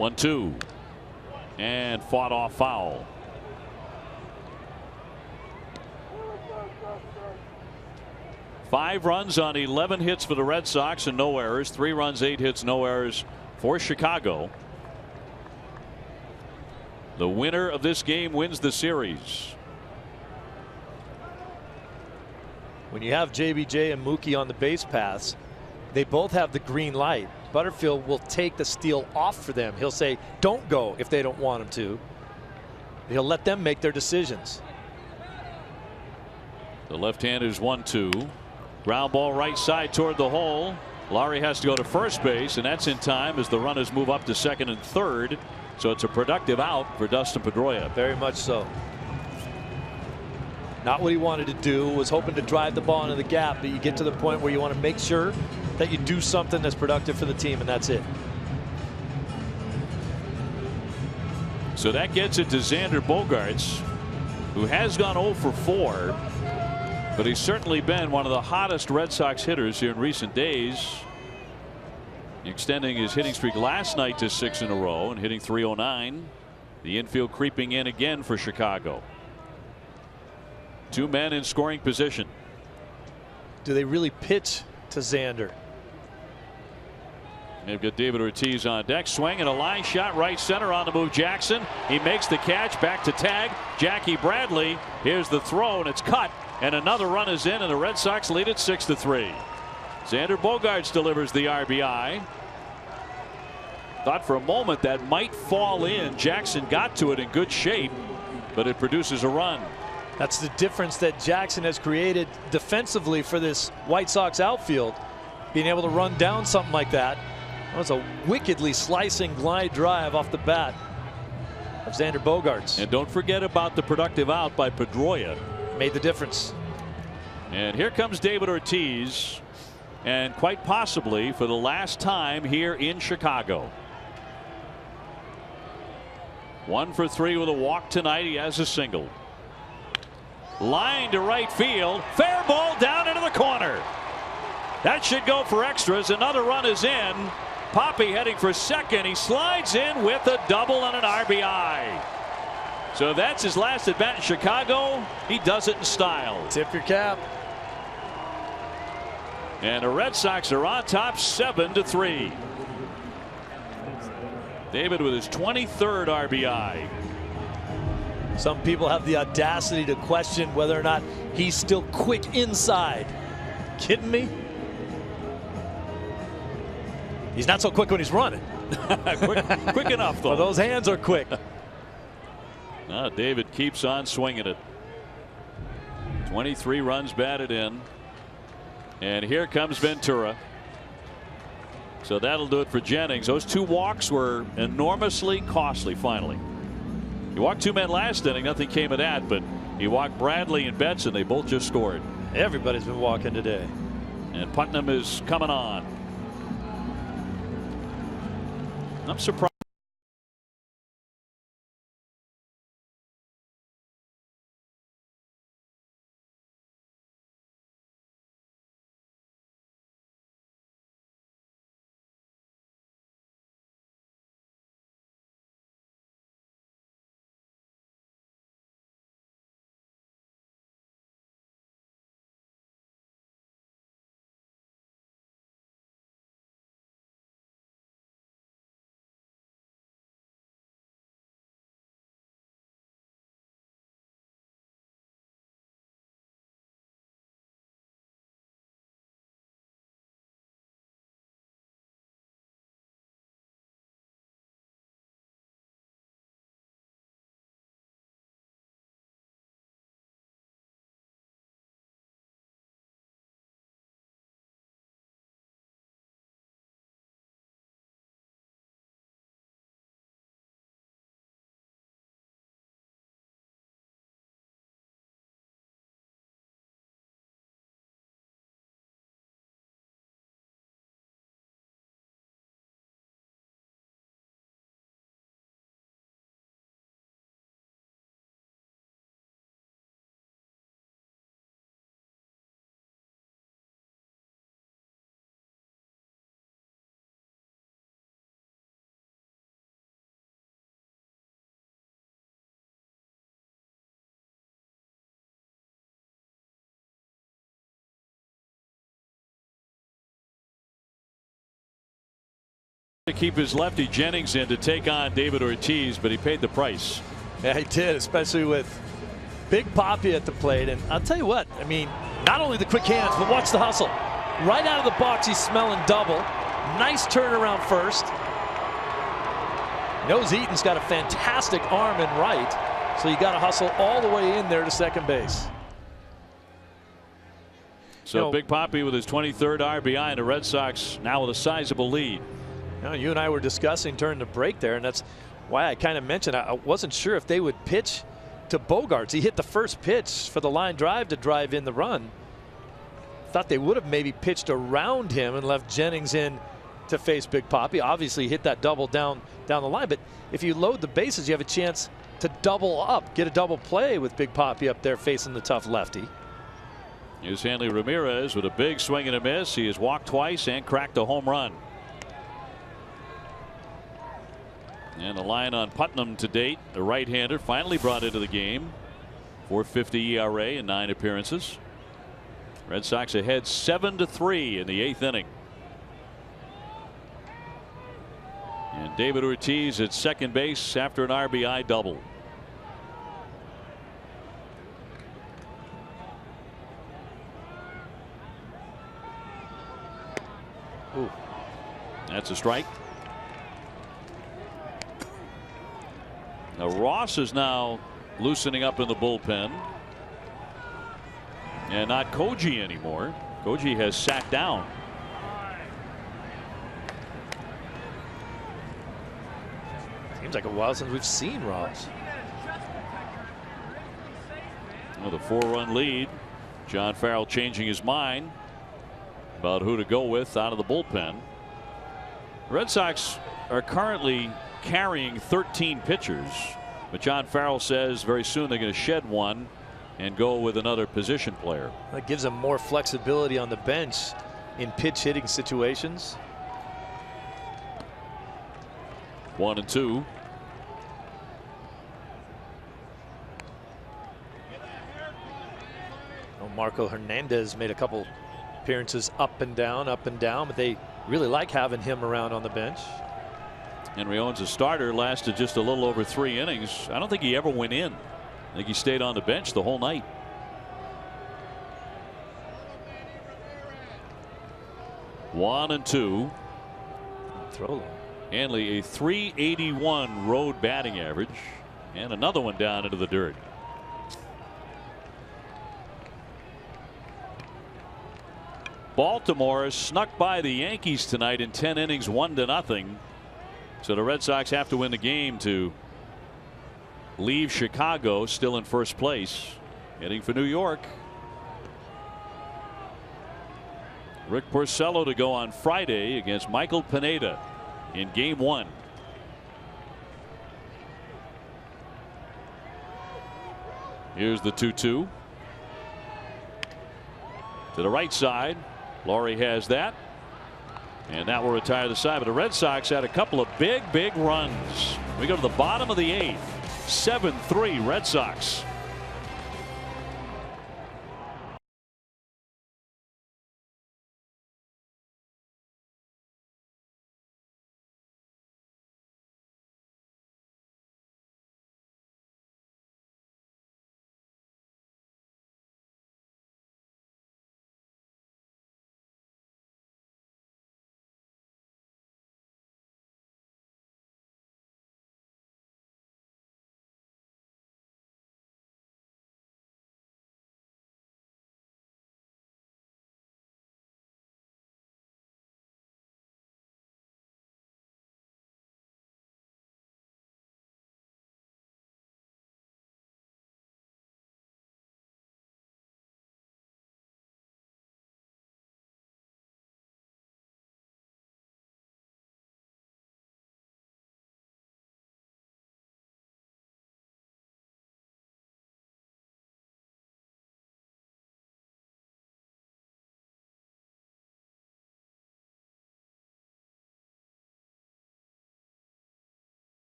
1-2, and fought off foul. Five runs on 11 hits for the Red Sox and no errors. 3 runs, 8 hits, no errors for Chicago. The winner of this game wins the series. When you have JBJ and Mookie on the base paths, they both have the green light. Butterfield will take the steal off for them. He'll say, don't go if they don't want him to. He'll let them make their decisions. The left-hander's 1-2. Ground ball right side toward the hole. Lowry has to go to first base, and that's in time as the runners move up to second and third. So it's a productive out for Dustin Pedroia. Very much so. Not what he wanted to do, was hoping to drive the ball into the gap, but you get to the point where you want to make sure that you do something that's productive for the team, and that's it. So that gets it to Xander Bogaerts, who has gone 0 for 4, but he's certainly been one of the hottest Red Sox hitters here in recent days, extending his hitting streak last night to 6 in a row and hitting .309. The infield creeping in again for Chicago. 2 men in scoring position. Do they really pitch to Xander? They've got David Ortiz on deck. Swing and a line shot right center on the move. Jackson. He makes the catch. Back to tag. Jackie Bradley. Here's the throw, and it's cut. And another run is in, and the Red Sox lead it 6-3. Xander Bogaerts delivers the RBI. Thought for a moment that might fall in. Jackson got to it in good shape, but it produces a run. That's the difference that Jackson has created defensively for this White Sox outfield. Being able to run down something like that. That was a wickedly slicing glide drive off the bat of Xander Bogaerts. And don't forget about the productive out by Pedroia. Made the difference. And here comes David Ortiz, and quite possibly for the last time here in Chicago. 1 for 3 with a walk tonight. He has a single. Line to right field. Fair ball down into the corner. That should go for extras. Another run is in. Poppy heading for second. He slides in with a double and an RBI. So that's his last at bat in Chicago. He does it in style. Tip your cap. And the Red Sox are on top 7-3. David with his 23rd RBI. Some people have the audacity to question whether or not he's still quick inside. Kidding me? He's not so quick when he's running. quick enough, though. Well, those hands are quick. David keeps on swinging it. 23 runs batted in. And here comes Ventura. So that'll do it for Jennings. Those 2 walks were enormously costly finally. He walked 2 men last inning. Nothing came of that, but he walked Bradley and Betts, and they both just scored. Everybody's been walking today. And Putnam is coming on. I'm surprised. To keep his lefty Jennings in to take on David Ortiz, but he paid the price. Yeah, he did, especially with Big Papi at the plate. And I'll tell you what, I mean, not only the quick hands, but watch the hustle. Right out of the box, he's smelling double. Nice turnaround first. Knows Eaton's got a fantastic arm and right, so you got to hustle all the way in there to second base. So Big Papi with his 23rd RBI, and the Red Sox now with a sizable lead. You and I were discussing during the break there, and that's why I kind of mentioned I wasn't sure if they would pitch to Bogaerts. He hit the first pitch for the line drive to drive in the run. Thought they would have maybe pitched around him and left Jennings in to face Big Papi. Obviously hit that double down the line, but if you load the bases, you have a chance to double up, get a double play with Big Papi up there facing the tough lefty. Here's Hanley Ramirez with a big swing and a miss. He has walked twice and cracked a home run. And the line on Putnam to date, the right-hander finally brought into the game. 4.50 ERA in 9 appearances. Red Sox ahead 7-3 in the 8th inning. And David Ortiz at second base after an RBI double. Ooh. That's a strike. Now Ross is now loosening up in the bullpen. And not Koji anymore. Koji has sat down. Seems like a while since we've seen Ross. Well, the 4-run lead. John Farrell changing his mind about who to go with out of the bullpen. The Red Sox are currently carrying 13 pitchers, but John Farrell says very soon they're going to shed one and go with another position player. That gives them more flexibility on the bench in pitch hitting situations. 1-2. Marco Hernandez made a couple appearances up and down, but they really like having him around on the bench. Henry Owens, a starter, lasted just a little over 3 innings. I don't think he ever went in. I think he stayed on the bench the whole night. One and two. Throw. Hanley a .381 road batting average, and another one down into the dirt. Baltimore snuck by the Yankees tonight in 10 innings, 1-0. So the Red Sox have to win the game to leave Chicago still in first place. Heading for New York. Rick Porcello to go on Friday against Michael Pineda in Game 1. Here's the 2-2 to the right side. Laurie has that, and that will retire the side. But the Red Sox had a couple of big runs. We go to the bottom of the 8th. 7-3 Red Sox.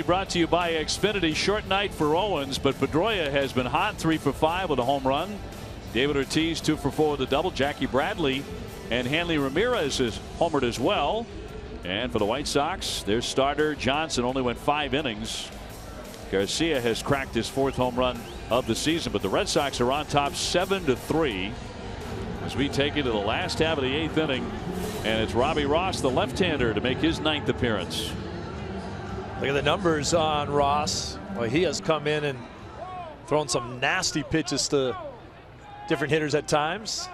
Brought to you by Xfinity. Short night for Owens, but Pedroia has been hot, 3 for 5 with a home run. David Ortiz 2 for 4 with a double. Jackie Bradley and Hanley Ramirez is homered as well. And for the White Sox, their starter Johnson only went 5 innings. Garcia has cracked his 4th home run of the season, but the Red Sox are on top 7-3 as we take it to the last half of the 8th inning, and it's Robbie Ross, the left-hander, to make his 9th appearance. Look at the numbers on Ross. Well, he has come in and thrown some nasty pitches to different hitters at times.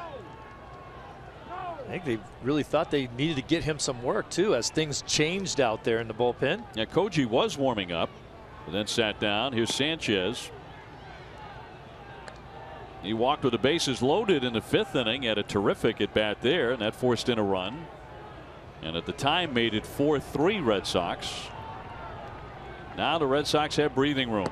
I think they really thought they needed to get him some work too as things changed out there in the bullpen. Yeah, Koji was warming up, but then sat down. Here's Sanchez. He walked with the bases loaded in the 5th inning, had a terrific at bat there, and that forced in a run. And at the time made it 4-3 Red Sox. Now the Red Sox have breathing room.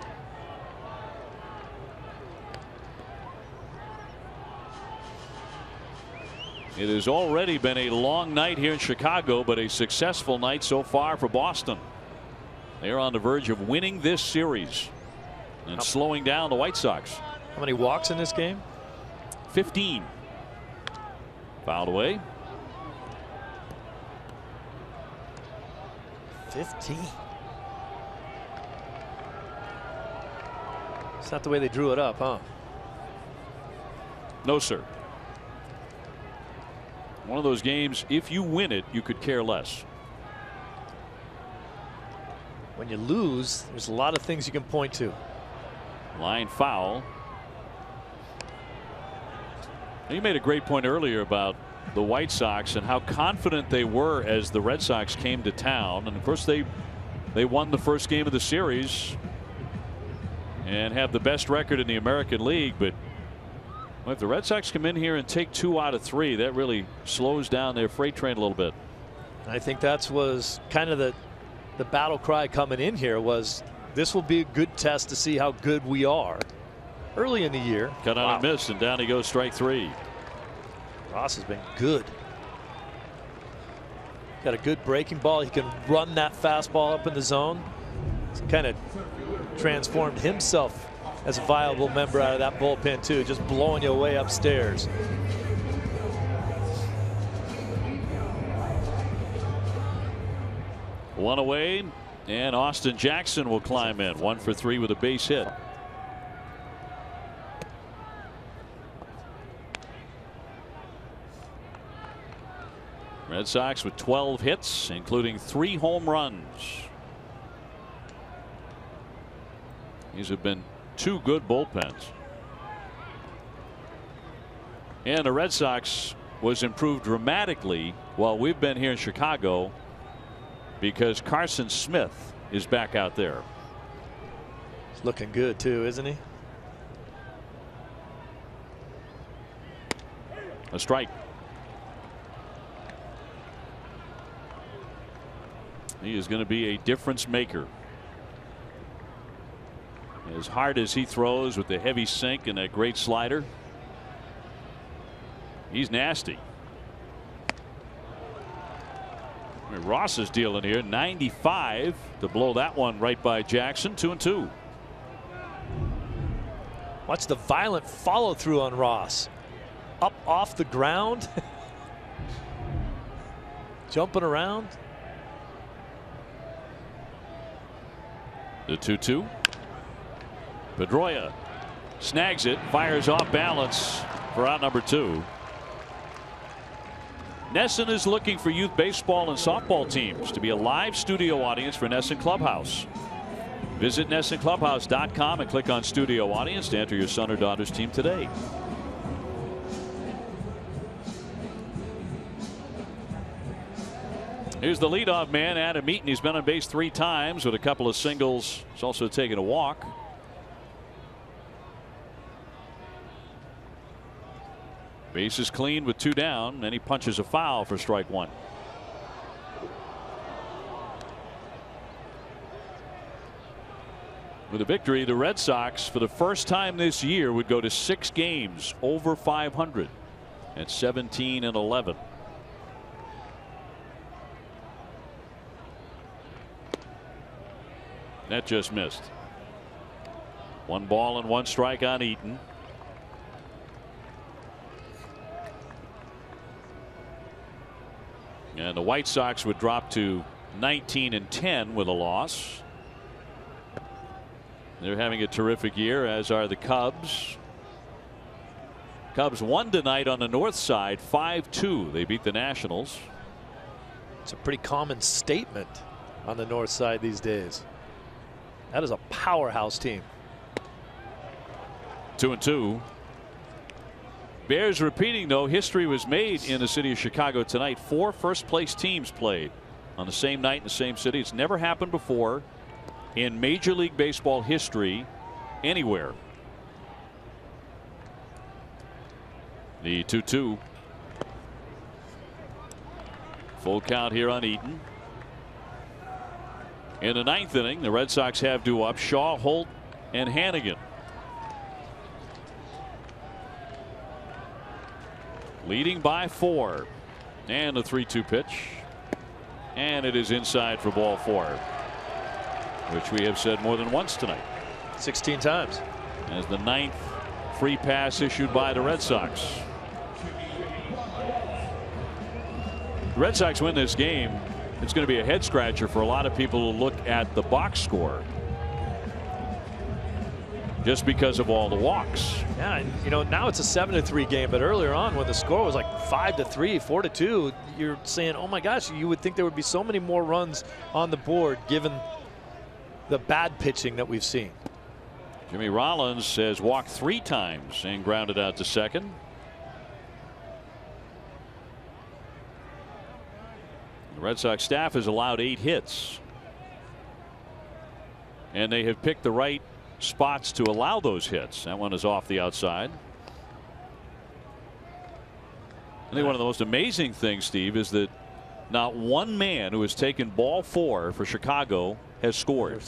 It has already been a long night here in Chicago, but a successful night so far for Boston. They are on the verge of winning this series and slowing down the White Sox. How many walks in this game? 15. Fouled away. 15. It's not the way they drew it up, huh? No, sir. One of those games, if you win it, you could care less. When you lose, there's a lot of things you can point to. Line foul. You made a great point earlier about the White Sox and how confident they were as the Red Sox came to town. And of course, they won the first game of the series and have the best record in the American League. But if the Red Sox come in here and take 2 out of 3, that really slows down their freight train a little bit. I think that was kind of the battle cry coming in here, was this will be a good test to see how good we are early in the year. Cut on a miss, and down he goes, strike 3. Ross has been good. Got a good breaking ball. He can run that fastball up in the zone. He's kind of transformed himself as a viable member out of that bullpen too, just blowing you away upstairs. One away, and Austin Jackson will climb in. 1 for 3 with a base hit. Red Sox with 12 hits, including 3 home runs. These have been two good bullpens. And the Red Sox was improved dramatically while we've been here in Chicago because Carson Smith is back out there. He's looking good too, isn't he? A strike. He is going to be a difference maker. As hard as he throws with the heavy sink and that great slider, he's nasty. I mean, Ross is dealing here 95 to blow that one right by Jackson. 2-2. Watch the violent follow through on Ross. Up off the ground. Jumping around. The 2-2. Pedroia snags it, fires off balance for out number 2. NESN is looking for youth baseball and softball teams to be a live studio audience for NESN Clubhouse. Visit NESNClubhouse.com and click on studio audience to enter your son or daughter's team today. Here's the leadoff man, Adam Eaton. He's been on base 3 times with a couple of singles. He's also taken a walk. Base is clean with 2 down, and he punches a foul for strike 1. With a victory, the Red Sox, for the first time this year, would go to 6 games over 500 at 17-11. That just missed. 1 ball and 1 strike on Eaton. And the White Sox would drop to 19-10 with a loss. They're having a terrific year, as are the Cubs. Cubs won tonight on the north side 5-2. They beat the Nationals. It's a pretty common statement on the north side these days. That is a powerhouse team. 2-2. Bears repeating, though, history was made in the city of Chicago tonight. 4 first place teams played on the same night in the same city. It's never happened before in Major League Baseball history anywhere. The 2-2. Full count here on Eaton. In the 9th inning, the Red Sox have 2 up: Shaw, Holt, and Hannigan. Leading by 4. And the 3-2 pitch. And it is inside for ball 4, which we have said more than once tonight. 16 times. As the 9th free pass issued by the Red Sox. The Red Sox win this game. It's going to be a head scratcher for a lot of people who look at the box score, just because of all the walks. Yeah, and you know, now it's a 7-3 game, but earlier on when the score was like 5-3, 4-2, you're saying, oh my gosh, you would think there would be so many more runs on the board given the bad pitching that we've seen. Jimmy Rollins has walked 3 times and grounded out to second. The Red Sox staff has allowed 8 hits, and they have picked the right spots to allow those hits. That one is off the outside. I think one of the most amazing things, Steve, is that not one man who has taken ball 4 for Chicago has scored.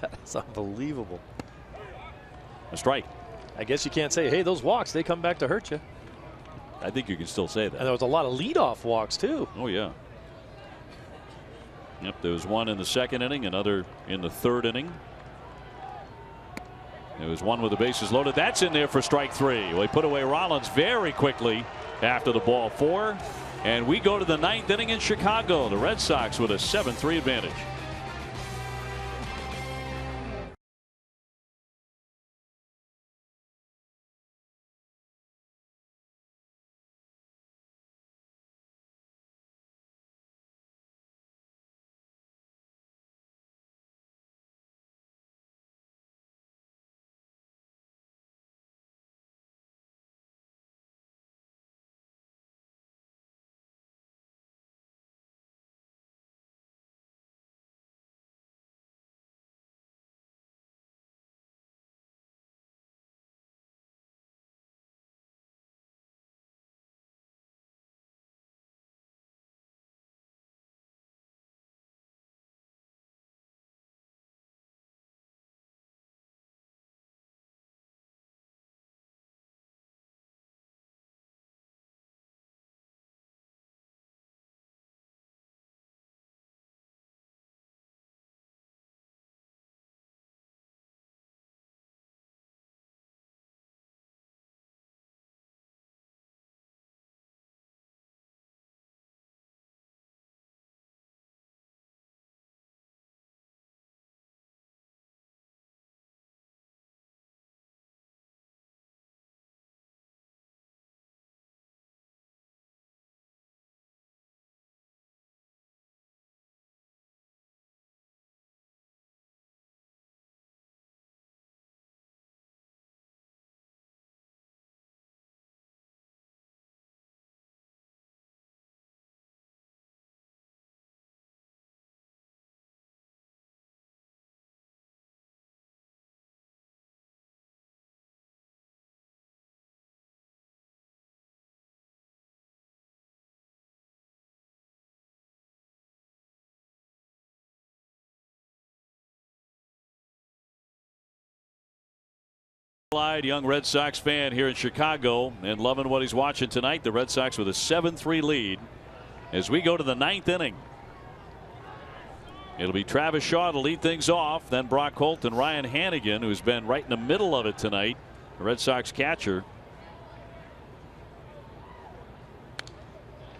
That's unbelievable. A strike. I guess you can't say, hey, those walks, they come back to hurt you. I think you can still say that. And there was a lot of leadoff walks too. Oh yeah. Yep, there was one in the 2nd inning, another in the 3rd inning. There was one with the bases loaded. That's in there for strike 3. Well, he put away Rollins very quickly after the ball 4. And we go to the 9th inning in Chicago. The Red Sox with a 7-3 advantage. Young Red Sox fan here in Chicago and loving what he's watching tonight. The Red Sox with a 7-3 lead as we go to the 9th inning. It'll be Travis Shaw to lead things off, then Brock Holt and Ryan Hanigan, who's been right in the middle of it tonight, the Red Sox catcher.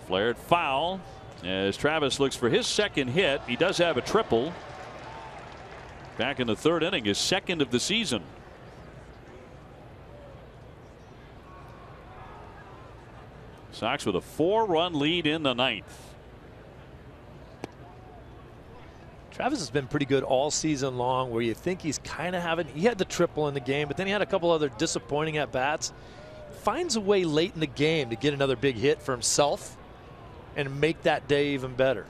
Flared foul as Travis looks for his second hit. He does have a triple back in the 3rd inning, his 2nd of the season. Sox with a 4-run lead in the 9th. Travis has been pretty good all season long, where you think he's kind of having, he had the triple in the game, but then he had a couple other disappointing at bats. Finds a way late in the game to get another big hit for himself and make that day even better.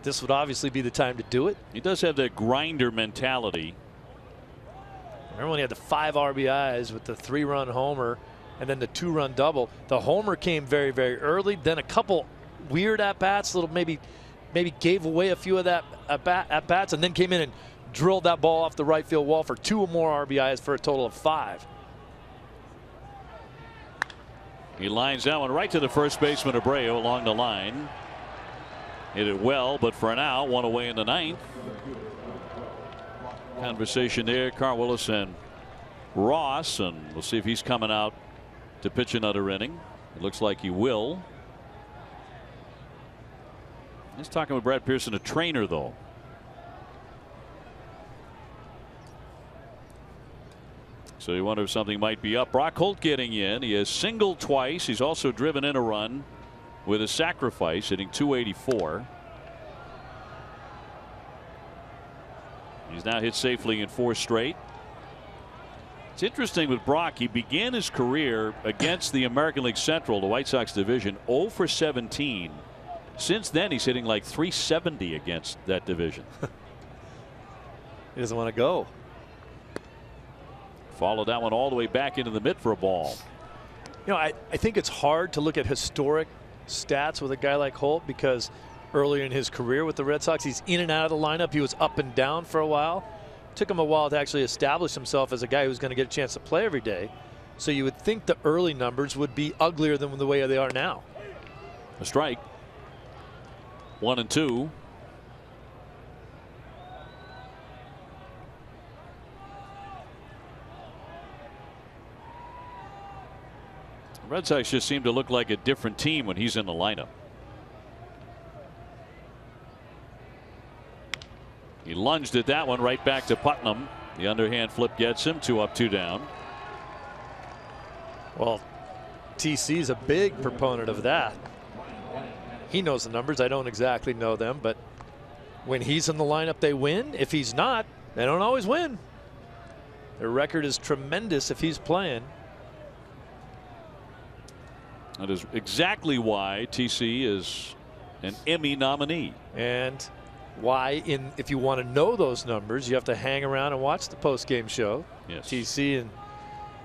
This would obviously be the time to do it. He does have that grinder mentality. Remember when he had the 5 RBIs with the 3-run homer and then the 2-run double. The homer came very, very early. Then a couple weird at bats, little maybe gave away a few of that at bats, and then came in and drilled that ball off the right field wall for 2 or more RBIs for a total of 5. He lines that one right to the first baseman Abreu along the line. Hit it well, but for now, 1 away in the 9th. Conversation there, Carl Willis and Ross, and we'll see if he's coming out to pitch another inning. It looks like he will. He's talking with Brad Pearson, a trainer, though. So you wonder if something might be up. Brock Holt getting in. He has singled twice. He's also driven in a run with a sacrifice, hitting .284. He's now hit safely in 4 straight. It's interesting with Brock. He began his career against the American League Central, the White Sox division, 0 for 17. Since then, he's hitting like .370 against that division. He doesn't want to go. Followed that one all the way back into the mid for a ball. You know, I think it's hard to look at historic stats with a guy like Holt, because earlier in his career with the Red Sox, he's in and out of the lineup. He was up and down for a while. Took him a while to actually establish himself as a guy who's going to get a chance to play every day. So you would think the early numbers would be uglier than the way they are now. A strike. 1-2. Red Sox just seem to look like a different team when he's in the lineup. He lunged at that one right back to Putnam. The underhand flip gets him. 2 up, 2 down. Well, TC's a big proponent of that. He knows the numbers. I don't exactly know them, but when he's in the lineup, they win. If he's not, they don't always win. Their record is tremendous if he's playing. That is exactly why TC is an Emmy nominee. And why, if you want to know those numbers, you have to hang around and watch the post-game show. Yes. TC and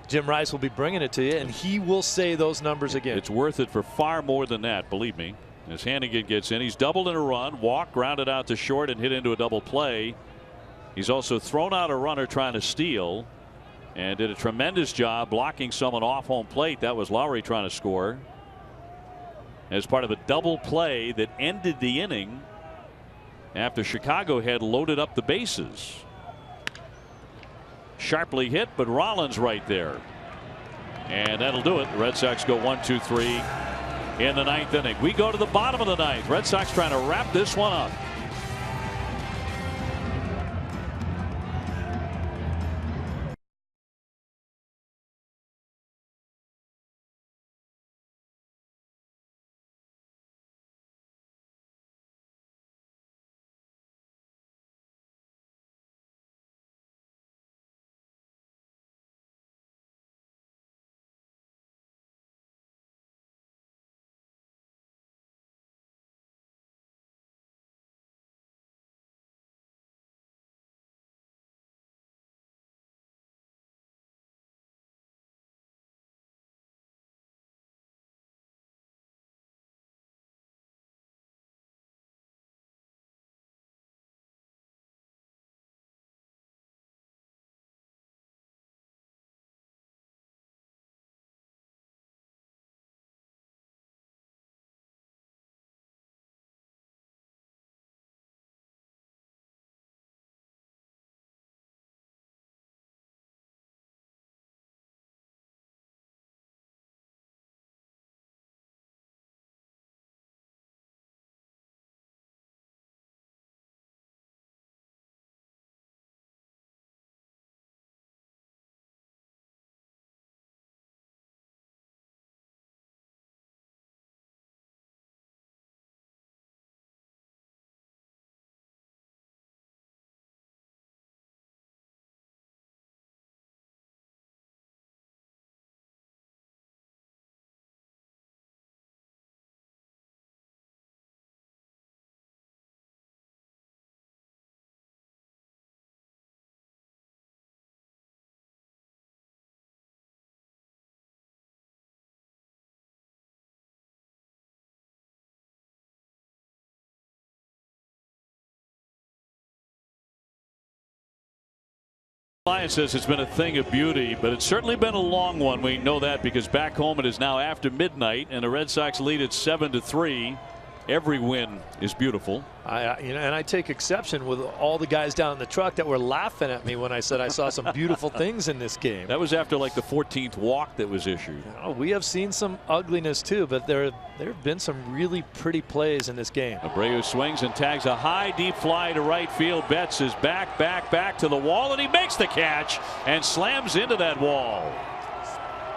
Jim Rice will be bringing it to you, and he will say those numbers again. It's worth it for far more than that, believe me. As Hanigan gets in, he's doubled in a run, walked, grounded out to short, and hit into a double play. He's also thrown out a runner trying to steal and did a tremendous job blocking someone off home plate. That was Lowry trying to score as part of a double play that ended the inning after Chicago had loaded up the bases. Sharply hit, but Rollins right there. And that'll do it. The Red Sox go 1-2-3 in the 9th inning. We go to the bottom of the 9th. Red Sox trying to wrap this one up. Lion says it's been a thing of beauty, but it's certainly been a long one. We know that because back home it is now after midnight, and the Red Sox lead at 7-3. Every win is beautiful. And I take exception with all the guys down in the truck that were laughing at me when I said I saw some beautiful things in this game. That was after like the 14th walk that was issued. We have seen some ugliness too, but there have been some really pretty plays in this game. Abreu swings and tags a high deep fly to right field. Betts is back to the wall, and he makes the catch and slams into that wall.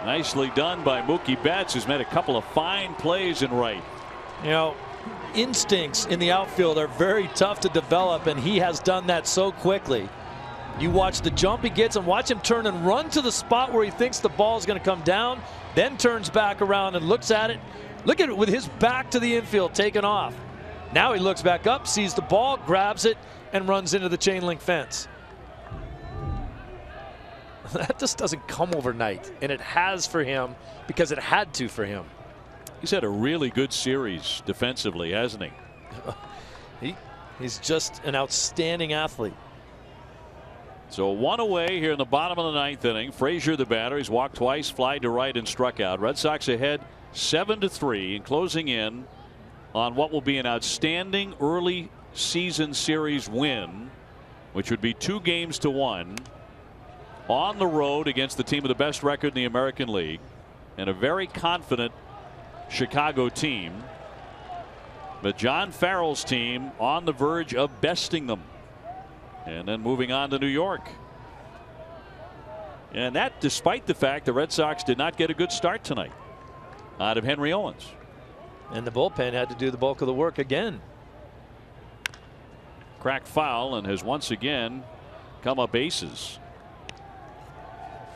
Nicely done by Mookie Betts, who's made a couple of fine plays in right. You know, instincts in the outfield are very tough to develop, and he has done that so quickly. You watch the jump he gets and watch him turn and run to the spot where he thinks the ball is going to come down, then turns back around and looks at it. Look at it with his back to the infield, taking off. Now he looks back up, sees the ball, grabs it, and runs into the chain link fence. That just doesn't come overnight, and it has for him because it had to for him. He's had a really good series defensively, hasn't he? He's just an outstanding athlete. So one away here in the bottom of the ninth inning. Frazier, the batter, he's walked twice, flied to right, and struck out. Red Sox ahead 7-3 and closing in on what will be an outstanding early season series win, which would be 2-1 on the road against the team with the best record in the American League and a very confident Chicago team, but John Farrell's team on the verge of besting them, and then moving on to New York. And that despite the fact the Red Sox did not get a good start tonight out of Henry Owens. And the bullpen had to do the bulk of the work again. Cracked foul and has once again come up aces,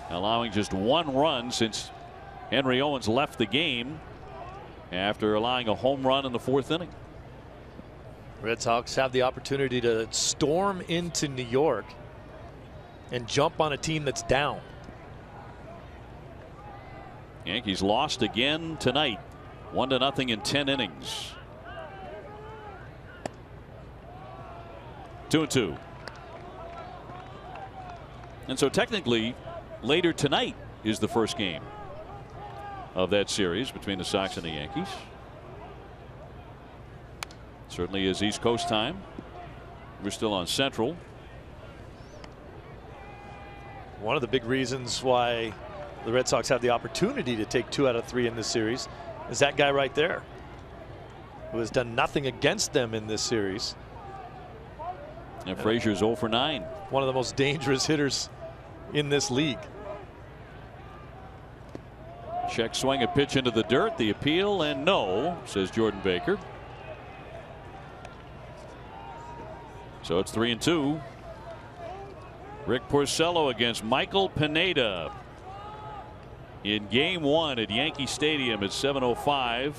allowing just one run since Henry Owens left the game after allowing a home run in the 4th inning. Red Sox have the opportunity to storm into New York and jump on a team that's down. Yankees lost again tonight, 1-0 in 10 innings. 2-2. And so technically later tonight is the first game of that series between the Sox and the Yankees. Certainly is East Coast time. We're still on Central. One of the big reasons why the Red Sox have the opportunity to take 2 out of 3 in this series is that guy right there, who has done nothing against them in this series. And Frazier's 0 for 9. One of the most dangerous hitters in this league. Check swing, a pitch into the dirt, the appeal, and no, says Jordan Baker. So it's 3-2. Rick Porcello against Michael Pineda in game 1 at Yankee Stadium at 7:05.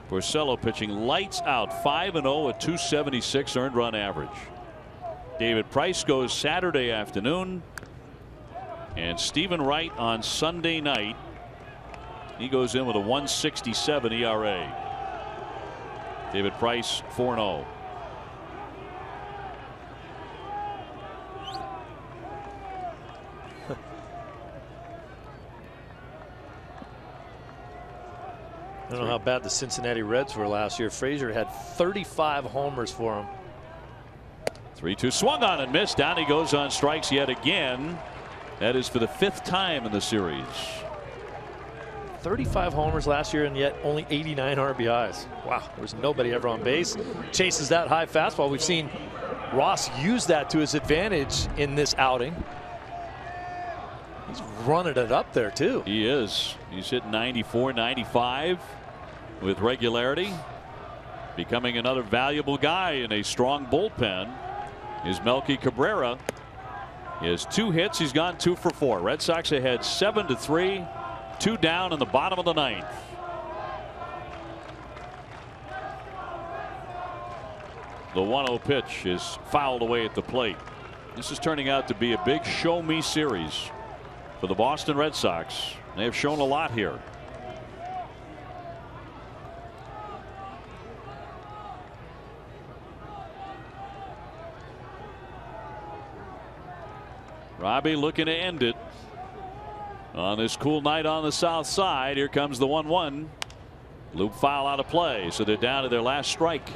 Porcello pitching lights out, 5-0 at .276 earned run average. David Price goes Saturday afternoon, and Stephen Wright on Sunday night. He goes in with a 1.67 ERA. David Price 4-0. I don't know how bad the Cincinnati Reds were last year. Frazier had 35 homers for him. 3-2 swung on and missed. Down he goes on strikes yet again. That is for the 5th time in the series. 35 homers last year and yet only 89 RBIs. Wow, there was nobody ever on base. Chases that high fastball. We've seen Ross use that to his advantage in this outing. He's running it up there too. He is. He's hit 94, 95 with regularity. Becoming another valuable guy in a strong bullpen is Melky Cabrera. He has 2 hits. He's gone 2 for 4. Red Sox ahead 7-3. 2 down in the bottom of the 9th. The 1-0 pitch is fouled away at the plate. This is turning out to be a big show me series for the Boston Red Sox. They have shown a lot here. Robbie looking to end it on this cool night on the south side. Here comes the 1-1. Loop foul out of play, so they're down to their last strike.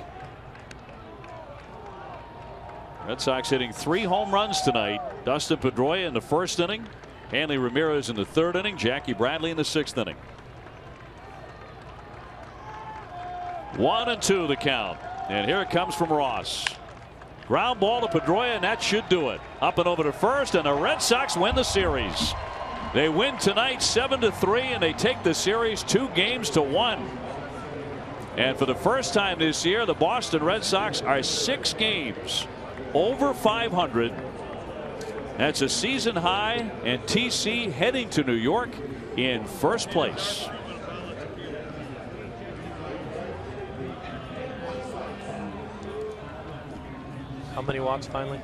Red Sox hitting 3 home runs tonight. Dustin Pedroia in the first inning, Hanley Ramirez in the third inning, Jackie Bradley in the sixth inning. 1-2 the count, and here it comes from Ross. Ground ball to Pedroia, and that should do it. Up and over to first, and the Red Sox win the series. They win tonight 7-3, and they take the series 2-1. And for the first time this year, the Boston Red Sox are 6 games over 500. That's a season high, and TC heading to New York in first place. How many walks finally?